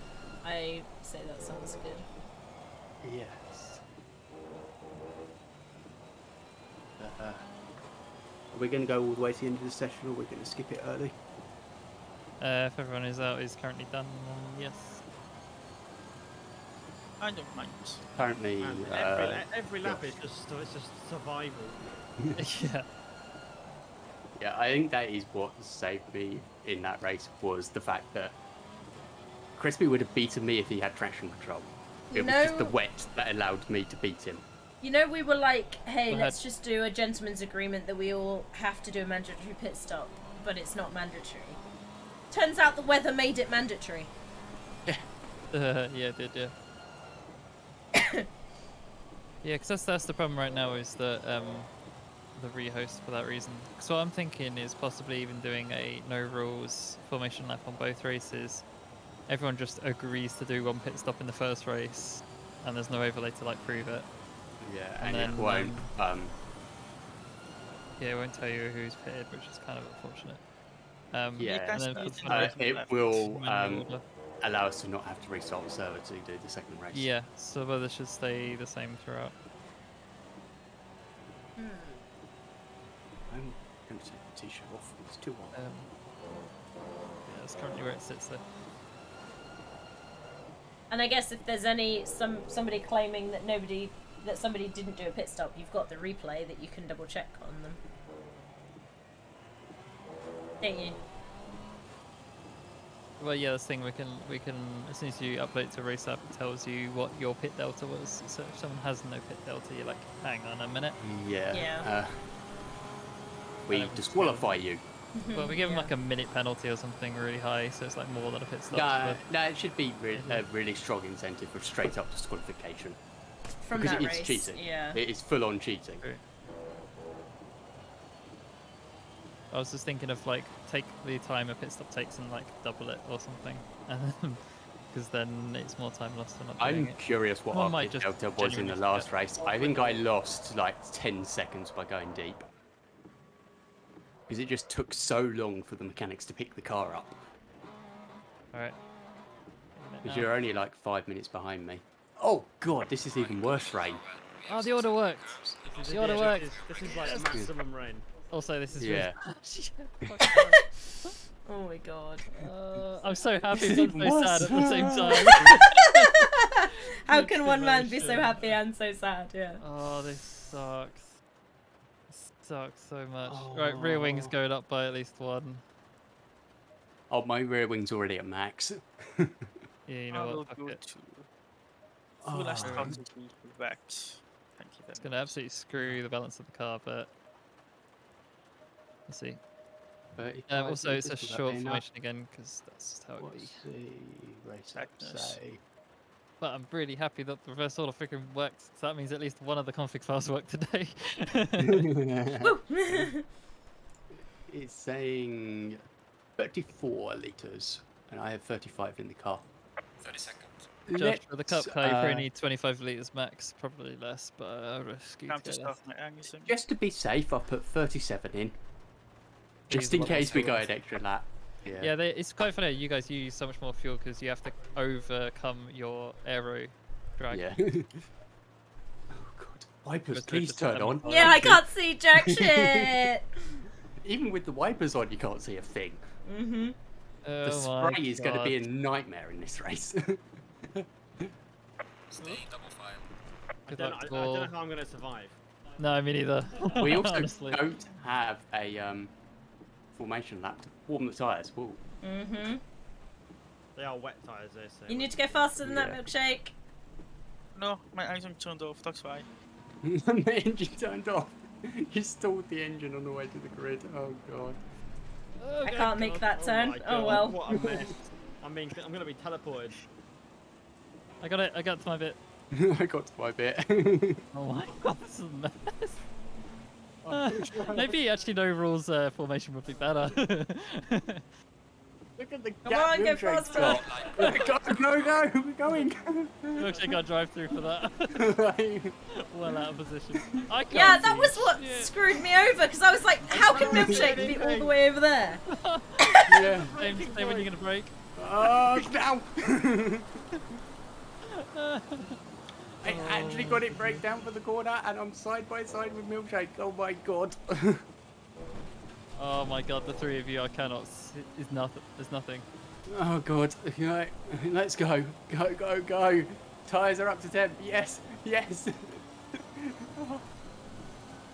I say that sounds good. Yes. Are we going to go all the way to the end of the session, or are we going to skip it early? If everyone is currently done, yes. I don't mind. Apparently, Man, every lap is just survival. Yeah. yeah, I think that is what saved me in that race, was the fact that Crispy would have beaten me if he had traction control. It was just the wet that allowed me to beat him. You know, we were like, hey, Go let's ahead. just do a gentleman's agreement that we all have to do a mandatory pit stop, but it's not mandatory. Turns out the weather made it mandatory. Yeah, it did, yeah. Yeah, because that's the problem right now, is that the rehost for that reason. So what I'm thinking is possibly even doing a no rules formation lap on both races. Everyone just agrees to do one pit stop in the first race, and there's no overlay to like prove it. Yeah, And and then, it won't. Yeah, it won't tell you who's pitted, which is kind of unfortunate. Yeah, and then guys for need the to rest know it left. will manual order. allow us to not have to restart the server to do the second race. Yeah, so weather should stay the same throughout. I'm going to take the t-shirt off. It's too hot. Yeah, that's currently where it sits there. And I guess if there's somebody claiming that somebody didn't do a pit stop, you've got the replay that you can double check on them. Don't you? Well, yeah, this thing we can as soon as you upload to race app, it tells you what your pit delta was. So if someone has no pit delta, you're like, hang on a minute. Yeah. Yeah. We disqualify you. Well, we give them Yeah. like a minute penalty or something really high, so it's like more than a pit stop. No, it should be a really strong incentive of straight up disqualification. From Because that it's race. cheating. Yeah. It is full on cheating. True. I was just thinking of like take the time a pit stop takes and like double it or something, because then it's more time lost than not doing I'm it. curious what Someone our might pit just delta was in the genuinely last forget. race. I think I lost like 10 seconds by going deep. Because it just took so long for the mechanics to pick the car up. All right. Because you're only like 5 minutes behind me. Oh god, this is even worse rain. Oh, the order worked. The order worked. This is like maximum rain. Also, this is Yeah. Oh my god. I'm so happy but even so worse. sad at the same time. How Mixed can one man be so emotion. happy and so sad? Yeah. Oh, this sucks. This sucks so much. Right, rear wing's going up by at least one. Oh, my rear wing's already at max. Yeah, you I know will what? Fuck go it. to full Oh. strategy correct. Thank you very It's going to absolutely screw the balance of the car, but we'll see. 35 Also, it's a meters, will that short be enough? formation again, because that's just how it be. What's the race app Sadness. say? But I'm really happy that the reverse order freaking worked. So that means at least one of the config files worked today. It's saying 34 litres, and I have 35 in the car. 30 seconds. Just for the cup car, you probably uh, need 25 litres max, probably less, but I'll risk you Time to to go there. start my agonizing. Just to be safe, I've put 37 in. Just Jeez, in what case we else? go an extra lap. Yeah, it's quite funny. You guys use so much more fuel because you have to overcome your aero drag. Yeah. Oh god. Wipers, Just please just turn let on. them Yeah, I can't see jack shit. Even with the wipers on, you can't see a thing. Mhm. Oh The my spray is going to be a God. nightmare in this race. Stay double file. I Good don't, luck I to don't know all. how I'm going to survive. No, me neither. We also Honestly. don't have a formation lap to warm the tyres. Whoa. Mhm. They are wet tyres, they say. You need to go faster than that Yeah. milkshake. No, my eyes are turned off, that's why. The engine turned off. You stalled the engine on the way to the grid. Oh god. Oh, I God. can't make that turn. my Oh God, well. What a mess. I'm going to be teleported. I got it. I got to my bit. I got to my bit. Oh my God, this is a mess. Maybe actually no rules formation would be better. Look at the Come on, go faster. Go, we're going. You actually got drive through for that. Well out of position. I can't Yeah, that see was what shit. screwed me over because I was like, how can Milkshake be all the way over there? Yeah. Say when you're gonna break. Oh, now! I actually got it break down for the corner and I'm side by side with Milkshake. Oh my god. Oh my god, the three of you, I cannot. Is nothing. There's nothing. Oh god. Right, let's go. Go, go, go. Tyres are up to 10. Yes, yes. Oh,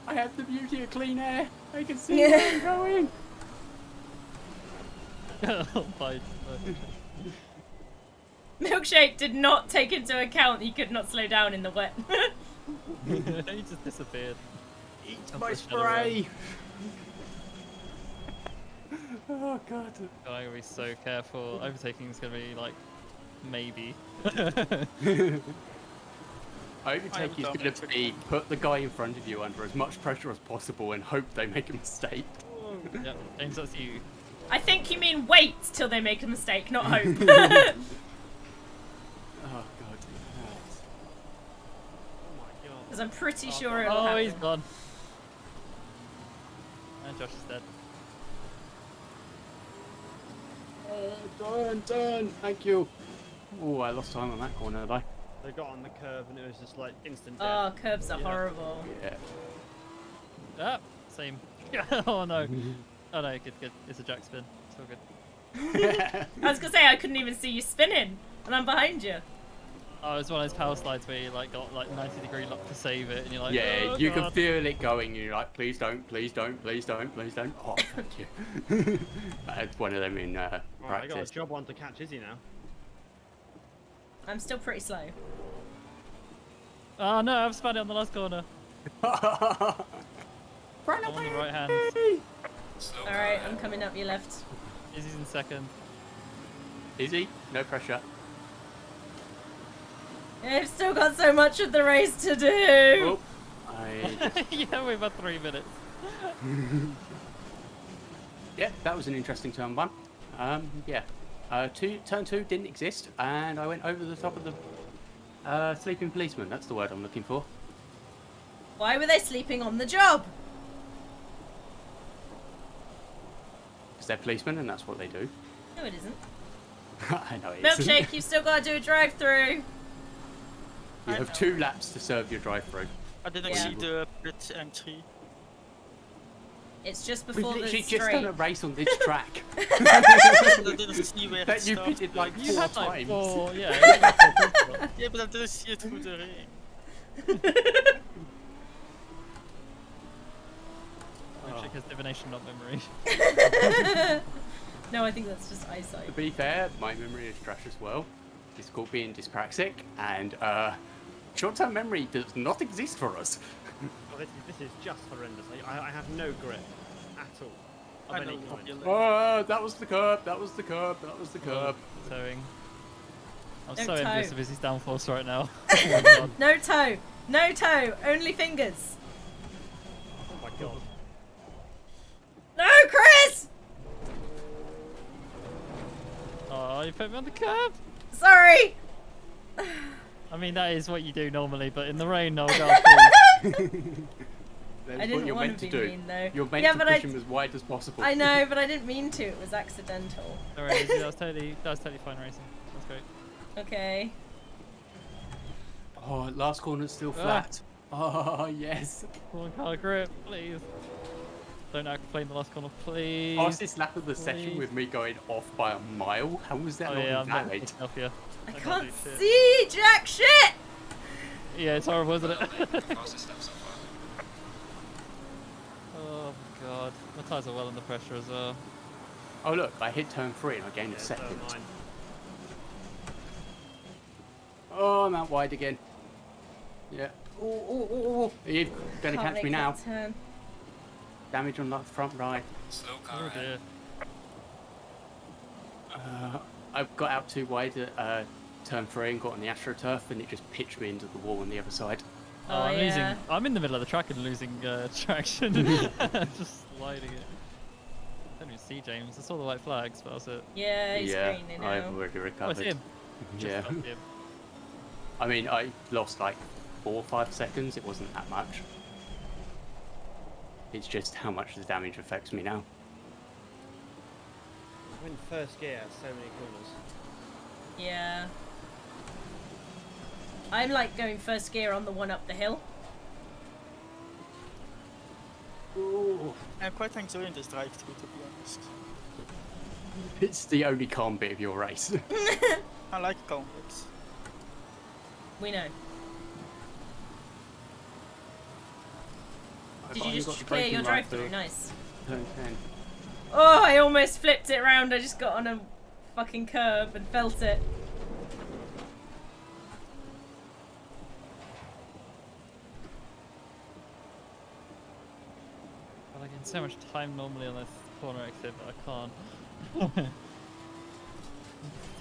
I have the beauty of clean air. I can see where I'm going. Oh my. Milkshake did not take into account he could not slow down in the wet. He just disappeared. Eat I'll my push the other way. spray. Oh god. I gotta be so careful. Overtaking is gonna be like, maybe. Overtake is going to be put the guy in front of you under as much pressure as possible and hope they make a mistake. Yeah, James, that's you. I think you mean wait till they make a mistake, not hope. Oh god. Because I'm pretty sure it'll Oh, happen. he's gone. And Josh is dead. Turn, thank you. Oh, I lost time on that corner, did I? They got on the curve and it was just like instant death. Oh, curves are Yeah. horrible. Yeah. Ah, same. Oh no. Oh no, good. It's a jack spin. It's all good. I was gonna say I couldn't even see you spinning, and I'm behind you. Oh, it's one of those power slides where you like got like 90-degree lock to save it, and you're like, Yeah, oh, you can God. feel it going. You're like, please don't, please don't, please don't, please don't. Oh, thank you. I had one of them in Right, I got a practice. job one to catch Izzy now. I'm still pretty slow. Oh no, I've spun it on the last corner. Run I'm on the right hand. Slow Alright, car. I'm coming up your left. Izzy's in second. Is he? No pressure. I've still got so much of the race to do. Oh, I... Yeah, we've had 3 minutes. Yeah, that was an interesting turn one. Yeah. Turn two didn't exist, and I went over the top of the sleeping policeman. That's the word I'm looking for. Why were they sleeping on the job? Because they're policemen, and that's what they do. No, it isn't. I know it isn't. Milkshake, you've still got to do a drive-through. You have 2 laps to serve your drive-through. I didn't Yeah. see the pit entry. It's just We've before the literally straight. just done a race on this track. I didn't see where it that you started. pitted like You 4 had like times. 4, yeah. You had like 4 people. Yeah, but I didn't see it through the ring. Milkshake has divination, not memory. No, I think that's just eyesight. To be fair, my memory is trash as well. It's called being dyspraxic, and short-term memory does not exist for us. Oh, this is just horrendous. I have no grip at all. I Of know any kind. popular. Oh, that was the curb, that was the curb, that was the curb. Towing. I'm Don't so envious tow. of Izzy's downforce right now. Oh my God. No toe. No toe. Only fingers. Oh my god. No, Chris! Oh, you put me on the curb. Sorry. I mean, that is what you do normally, but in the rain, no, God, please. That's I what didn't you're want meant to to be do. mean, though. You're meant Yeah, to but push him as wide as possible. I know, but I didn't mean to. It was accidental. Alright, Izzy, that was totally fine racing. That's great. Okay. Oh, last corner's still Ah. flat. Oh, yes. Come on, car grip, please. Don't outplane the last corner, please. Past this lap of the session Please. with me going off by a mile. How was that Oh not yeah, I'm not valid? picking up here. I can't can't do shit. see jack shit! Yeah, it's horrible, isn't it? Fastest lap so far. Oh my God, my tyres are well under pressure as well. Oh look, I hit turn 3 and I gained Yeah, a so second. mine. Oh, I'm out wide again. Yeah. Oh. You're gonna Can't catch me make now. that turn. Damage on that front right. Slow car Oh ahead. dear. I've got out too wide at turn 3 and got on the AstroTurf and it just pitched me into the wall on the other side. Oh, I'm losing. I'm in the middle of the track and losing traction. Just sliding it. I don't even see James. I saw the white flags, but that's it. Yeah, he's Yeah, green now. I've already Oh, recovered. it's him. Yeah. Just him. I mean, I lost like 4 or 5 seconds. It wasn't that much. It's just how much the damage affects me now. I'm in first gear, so many corners. Yeah. I'm like going first gear on the one up the hill. Ooh. I'm quite enjoying this drive-through, to be honest. It's the only calm bit of your race. I like combats. We know. Did you just clear your drive-through? Nice. Turn 10. Oh, I almost flipped it around. I just got on a fucking curve and felt it. I get so much time normally on this corner exit, but I can't.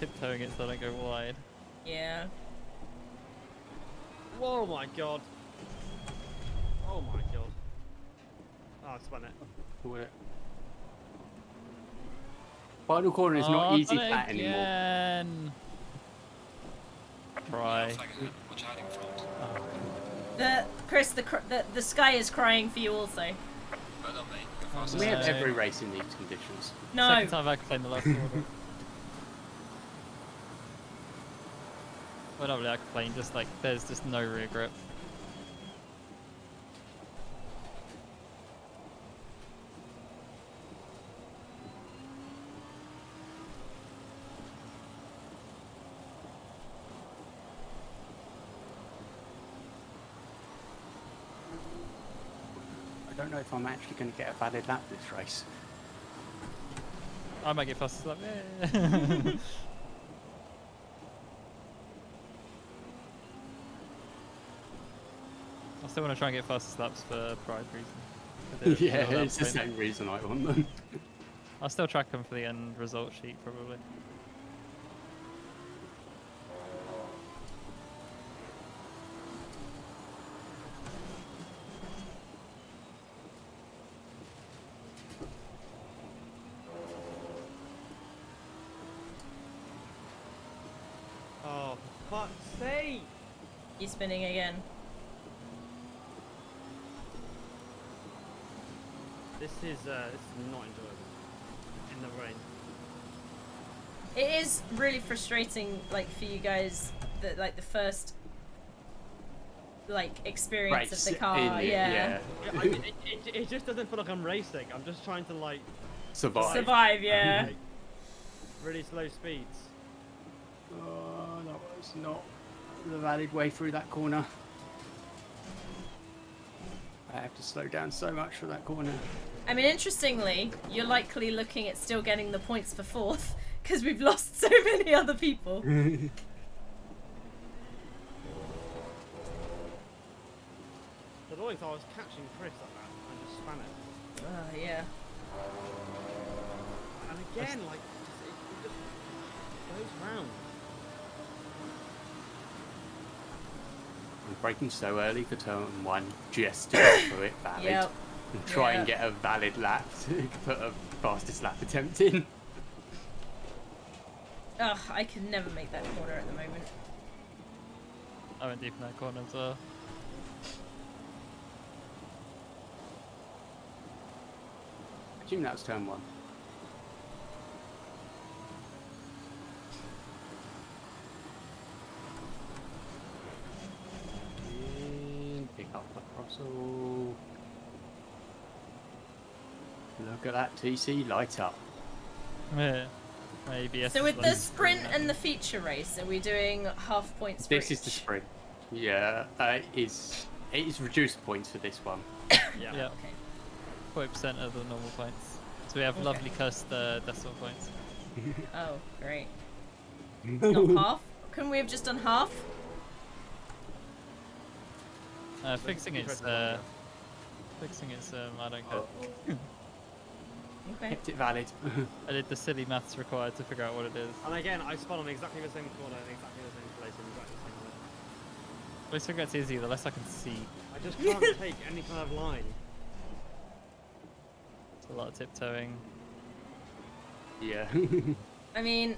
Tiptoeing it so I don't go wide. Yeah. Oh my god. Oh my god. Oh, I spun it. Will it? Final corner is not easy done it flat anymore. again. Try. Watch out in front. Chris, the sky is crying for you also. Well done, mate. You're fastest. We have No. every race in these conditions. No. Second time I can play in the last order. Well, not really I can play, just like there's just no rear grip. I don't know if I'm actually going to get a valid lap this race. I might get fastest lap. Yeah. I still want to try and get fastest laps for pride reasons. Yeah, it's the same reason I want them. I'll still track them for the end result sheet probably. Oh, for fuck's sake! He's spinning again. This is not enjoyable. In the rain. It is really frustrating, like, for you guys, that like the first like experience Race of the car. in it, Yeah. Yeah, I mean, it just doesn't feel like I'm racing. I'm just trying to like Survive. Yeah. like, really slow speeds. Oh, that was not the valid way through that corner. I have to slow down so much for that corner. I mean, interestingly, you're likely looking at still getting the points for 4th because we've lost so many other people. The annoying thing, I was catching Chris like that and just spam it. Oh yeah. And again, like, it just goes round. I'm braking so early for turn 1 just to get through it valid. Yep. And try and Yeah. get a valid lap to put a fastest lap attempt in. Ugh, I can never make that corner at the moment. I went deep in that corner as well. I assume that was turn 1. And pick up the Russell. Look at that TC light up. Yeah. My ABS So is with like the sprint screaming at and me. the feature race, are we doing half points for This is the each? sprint. Yeah, it is reduced points for this one. Yeah. Okay. 40% of the normal points. So we have Okay. lovely cursed decimal points. Oh, great. Not half? Couldn't we have just done half? Fixing it's I don't care. Okay. Kept it valid. I did the silly maths required to figure out what it is. And again, I spun on exactly the same corner in exactly the same place in exactly the same way. closer it gets easy, the less I can see. I just can't take any kind of line. It's a lot of tiptoeing. Yeah. I mean,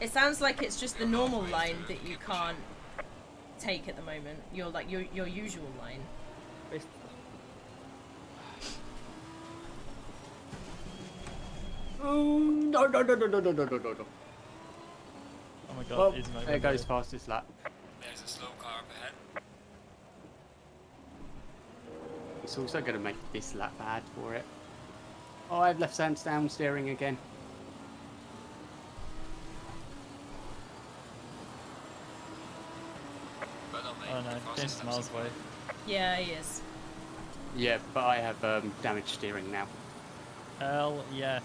it sounds like it's just the normal line that you can't take at the moment. Your usual line. It's- Oh, no. Oh my god, Well, it is my there goes fastest lap. There's a slow car up ahead. It's also going to make this lap bad for it. Oh, I've left Sam's down steering again. But I'll make Oh the no, fastest James is laps miles of away. Yeah, he is. Yeah, but I have damaged steering now. Hell yes.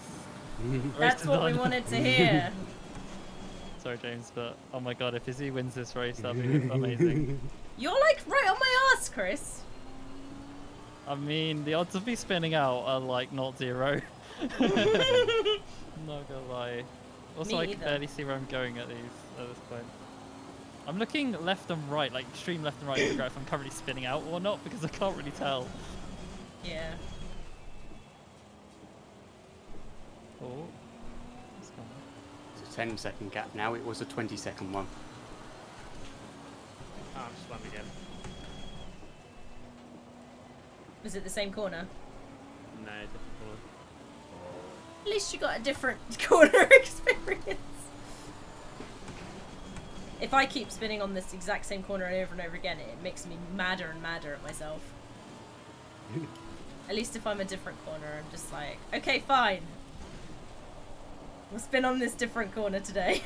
That's what we wanted to hear. Sorry, James, but oh my god, if Izzy wins this race, that'd be amazing. You're like right on my ass, Chris. I mean, the odds of me spinning out are like not zero. Not gonna lie. Also, Me I can either. barely see where I'm going at this point. I'm looking left and right, like extreme left and right, to figure out if I'm currently spinning out or not, because I can't really tell. Yeah. Oh. It's gone. It's a 10-second gap now. It was a 20-second one. I'm slammed again. Was it the same corner? No, different colour. At least you got a different corner experience. If I keep spinning on this exact same corner over and over again, it makes me madder and madder at myself. At least if I'm a different corner, I'm just like, okay, fine. We'll spin on this different corner today.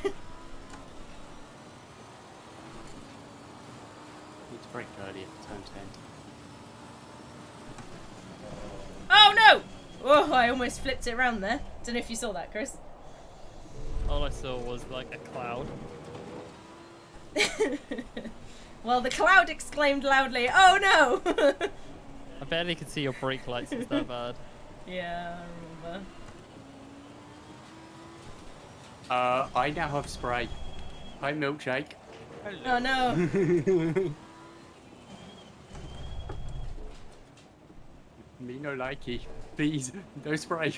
Need to brake early at turn 10. Oh no! Oh, I almost flipped it around there. Don't know if you saw that, Chris. All I saw was like a cloud. Well, the cloud exclaimed loudly, "Oh no!" I barely could see your brake lights, it's that bad. Yeah, I remember. I now have spray. Hi, milkshake. Hello. Oh no! Me no likey. Please, no spray.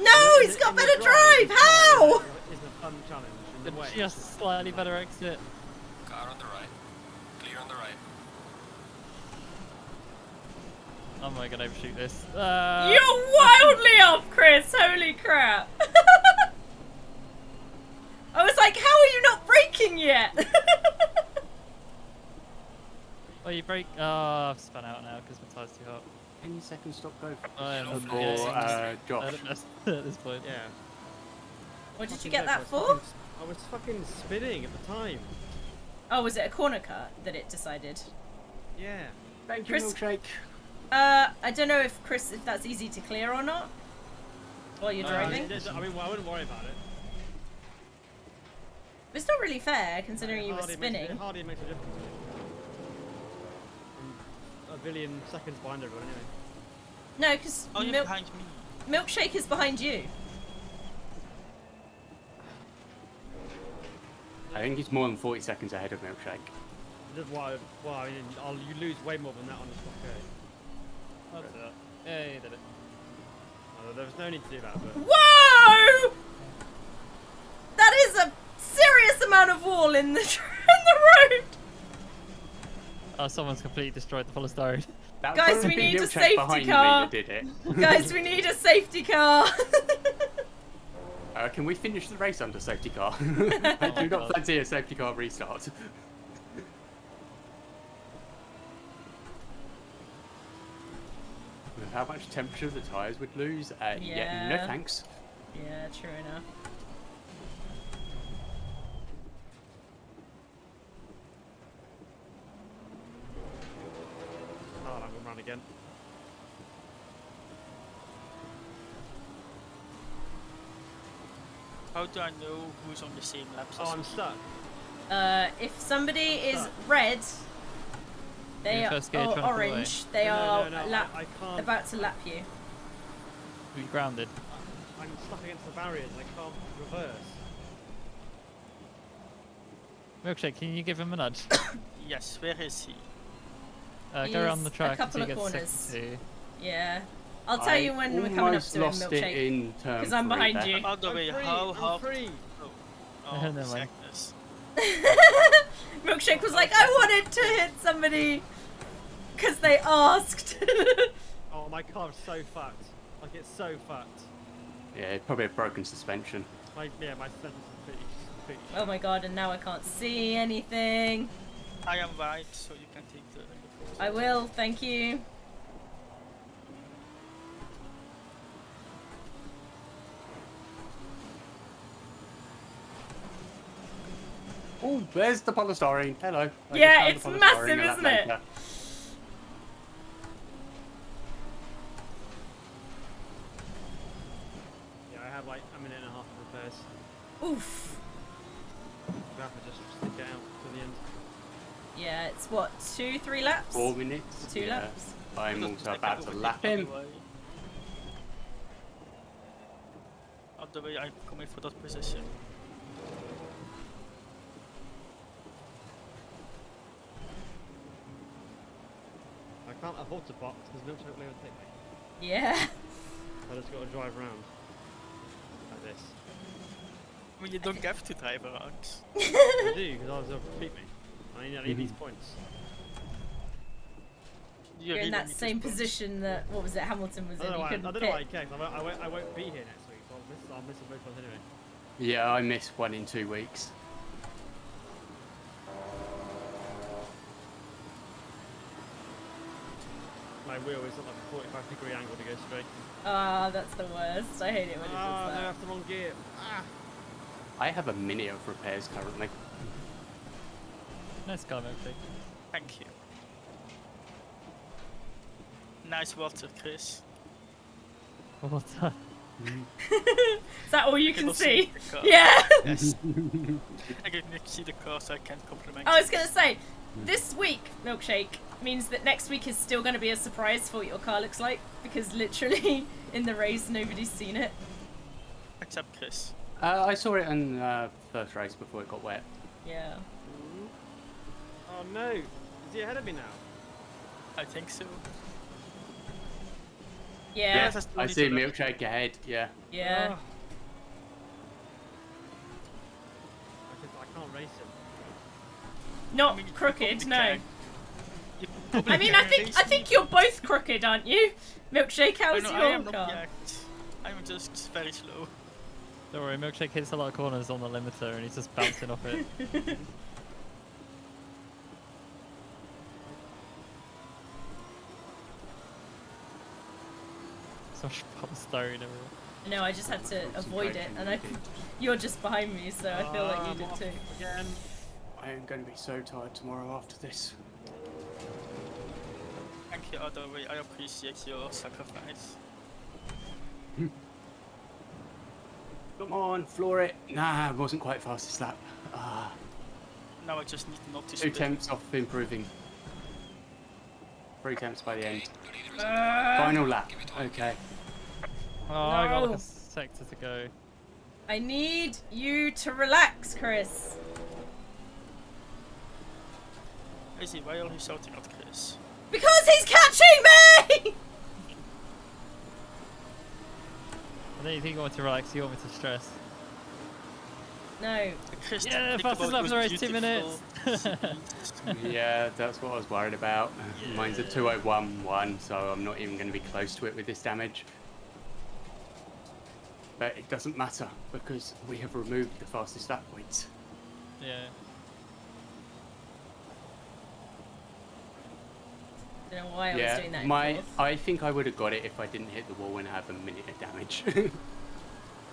No, he's got better drive. How? Is a fun challenge in the way. Just slightly better exit. Car on the right. Clear on the right. Oh my god, overshoot this. You're wildly off, Chris. Holy crap! I was like, how are you not braking yet? Oh, you brake. Oh, I've spun out now because my tire's too hot. Any second stop go I am for Josh. I don't know at this point. Yeah. What did you Fucking get dope, that I was for? fucking- I was fucking spinning at the time. Oh, was it a corner cut that it decided? Yeah. Thank you, Chris- milkshake. I don't know if Chris, if that's easy to clear or not. While you're driving. I mean, well, I wouldn't worry about it. It's not really fair considering you were Hardly makes- spinning. It hardly makes a difference. I'm a billion seconds behind everyone anyway. No, because Oh, you're behind me. Milkshake is behind you. I think he's more than 40 seconds ahead of milkshake. Just why? Well, I mean, you lose way more than that on the spot go. That's it. Yeah, you did it. There was no need to do that, but Whoa! That is a serious amount of wall in the road. Oh, someone's completely destroyed the polystyrene. That Guys, would we be need a milkshake safety behind car. Me that did it. Guys, we need a safety car. Can we finish the race under safety car? I my do not God. fancy a safety car restart. With how much temperature the tyres would lose? Yeah, no Yeah. thanks. Yeah, true enough. oh, I'm going round again. How do I know who's on the same laps Oh, as I'm me? stuck. If somebody is red, They in are first gear, trying to pull away. orange. They No, are no, I can't. about to lap you. Are you grounded? I'm stuck against the barriers. I can't reverse. Milkshake, can you give him a nudge? Yes, where is he? Go around the He's a track couple until of you get to corners. 62. Yeah. I'll tell you when we're coming up almost to him, lost it Milkshake. in turn 'Cause I'm 3 behind there. you. By the way, I'm free. how? I'm free. Oh, Never mind. sadness. Milkshake was like, I wanted to hit somebody because they asked. Oh, my car's so fucked. Like, it's so fucked. Yeah, probably a broken suspension. My suspension's completely. Oh my god, and now I can't see anything. I am right, so you can take the. I will, thank you. Oh, there's the polystyrene. Hello. I Yeah, just found it's the polystyrene massive, in that isn't it? later. Yeah, I have like a minute and a half of repairs. Oof. You have to just stick it out to the end. Yeah, it's what, 2-3 laps? 4 minutes. 2 yeah. laps? I'm Doesn't also take about over to the lap him. other way. Other way, I'm coming for that position. I can't afford to box because Milkshake will overtake me. Yeah. I just got to drive around like this. I mean, you don't have to drive around. I do because I was beat me. I need these points. You're in that same position that, what was it, Hamilton was in. You I couldn't don't know why I pit. care. 'Cause I won't be here next week, so I'll miss them both ones anyway. Yeah, I missed 1 in 2 weeks. My wheel is at like a 45-degree angle to go straight. Ah, that's the worst. I hate it when it Ah, does no, that. that's the wrong gear. Ah. I have a minute of repairs currently. Nice car, Milkshake. Thank you. Nice water, Chris. What's that? Is that all you can also see? the car. Yeah. Yes. I can see the car, so I can't compliment I was you. gonna say, this week, Milkshake, means that next week is still gonna be a surprise for what your car looks like, because literally, in the race, nobody's seen it. Except Chris. I saw it in first race before it got wet. Yeah. Oh no! Is he ahead of me now? I think so. Yeah. that's I only see two Milkshake ahead. Yeah. Yeah. Ah. I can't race him. Not I mean, you crooked, probably no. can. You probably I mean, can I race think me. you're both crooked, aren't you? Milkshake, I how's know, your I am not car? yet. I'm just very slow. Don't worry, Milkshake hits a lot of corners on the limiter and he's just bouncing off it. So much polystyrene everywhere. No, I just had to avoid it, and you're just behind me, so I feel like you I'm did off too. Again. I am going to be so tired tomorrow after this. Thank you, other way. I appreciate your sacrifice. Come on, floor it. Nah, I wasn't quite fastest lap. Ah, Now I just need not to 2 split. temps off improving. 3 temps by the end. Uh, Final lap. Okay. Oh, I got like No. a sector to go. I need you to relax, Chris. Izzy, why are you shouting at Chris? Because he's catching me! I don't think you want me to relax, you want me to stress. No. Chris, Yeah, think fastest about lap of the those race, 2 minutes. beautiful- Yeah, that's what I was worried about. Mine's a 2:01.1, so I'm not even going to be close to it with this damage. But it doesn't matter because we have removed the fastest lap points. Yeah. I don't know why I was Yeah, doing that. in my fourth. I think I would have got it if I didn't hit the wall and have a minute of damage.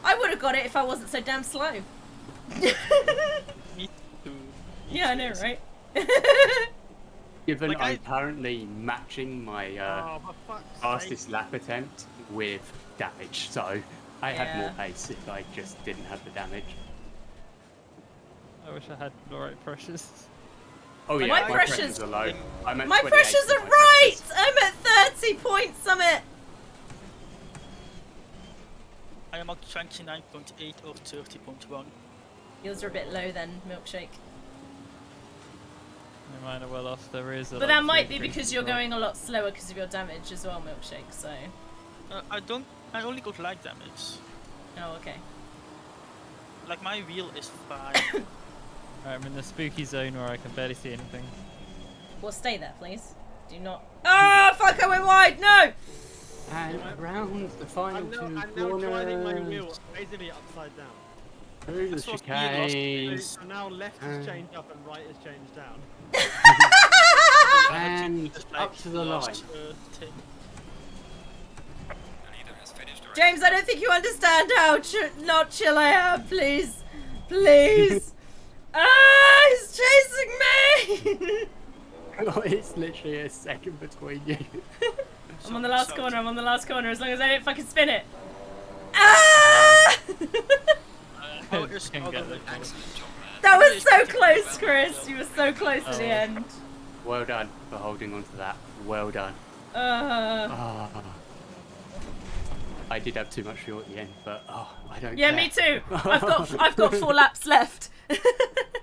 I would have got it if I wasn't so damn slow. Me too. Yeah, I know, right? Given Like, I'm currently matching my Oh, for fuck's fastest sake. lap attempt with damage, so I had more Yeah. pace if I just didn't have the damage. I wish I had the right pressures. Oh yeah, My my pressures- pressures are low. I'm at My 28 pressures for are my right! pressures. I'm at 30 points, Summit! I am at 29.8 or 30.1. Yours are a bit low then, Milkshake. Mine are well off. There is a. But that might be because you're going a lot slower because of your damage as well, Milkshake, so... I only got light damage. Oh, okay. Like my wheel is fine. Alright, I'm in the spooky zone where I can barely see anything. Well, stay there, please. Do not... Ah, fuck, I went wide! No! And around the final I'm now corners. driving my wheel basically upside down. Through the That's what me lost chicane. So now left is changed up and right is changed down. And Just, up to the line. Thing. Leader has finished the race. James, I don't think you understand how not chill I am, please. Please. Ah, he's chasing me! It's literally a second between you. I'm on the last corner, I'm on the last corner, as long as I don't fucking spin it. Ah! Oh, it's Can other get way. there. Excellent job, man. That was so close, Chris. You were so close to the Oh. end. Well done for holding on to that. Well done. Uh, Ah. I did have too much fuel at the end, but I don't yeah, care. me too. I've got 4 laps left.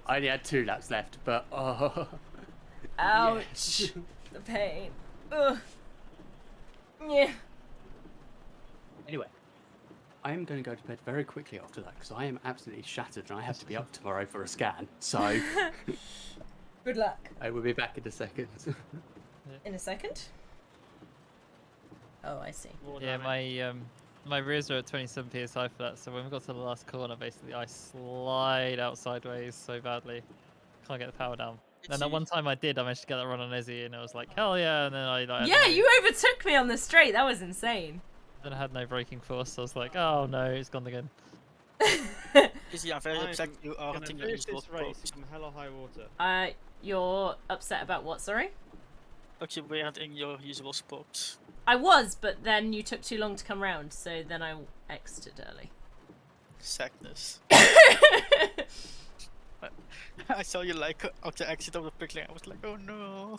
I only had 2 laps left, but Ouch. The pain. Ugh. Yeah. Anyway, I am going to go to bed very quickly after that because I am absolutely shattered and I have to be up tomorrow for a scan. So Good luck. I will be back in a second. In a second. Oh, I see. More Yeah, damage. my rears are at 27 psi for that. So when we got to the last corner, basically I slide out sideways so badly, can't get the power down. And that one time I did, I managed to get that run on Izzy, and I was like, hell yeah! And then I like, Yeah, you overtook me on the straight. That was insane. Then I had no braking force. So I was like, oh no, it's gone again. Izzy, I'm very I'm upset you are Gonna hitting your finish usual this race spot. from hell or high water. You're upset about what? Sorry. But you weren't in your usual spot. I was, but then you took too long to come round, so then I exited early. Sadness. I saw you like at the exit of the pit lane. I was like, oh no.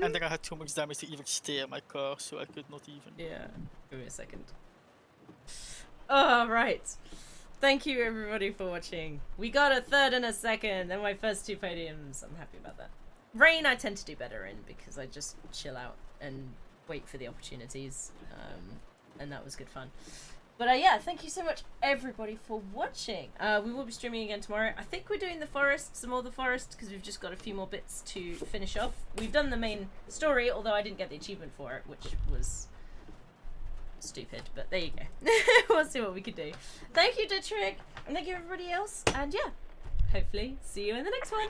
And then I had too much damage to even steer my car, so I could not even. Yeah. Give me a second. Oh, right. Thank you everybody for watching. We got a 3rd and a 2nd, and my first 2 podiums. I'm happy about that. Rain I tend to do better in because I just chill out and wait for the opportunities. And that was good fun. But yeah, thank you so much everybody for watching. We will be streaming again tomorrow. I think we're doing the forest, some more of the forest, because we've just got a few more bits to finish off. We've done the main story, although I didn't get the achievement for it, which was stupid, but there you go. We'll see what we can do. Thank you, Dittrick, and thank you everybody else, and yeah, hopefully see you in the next one.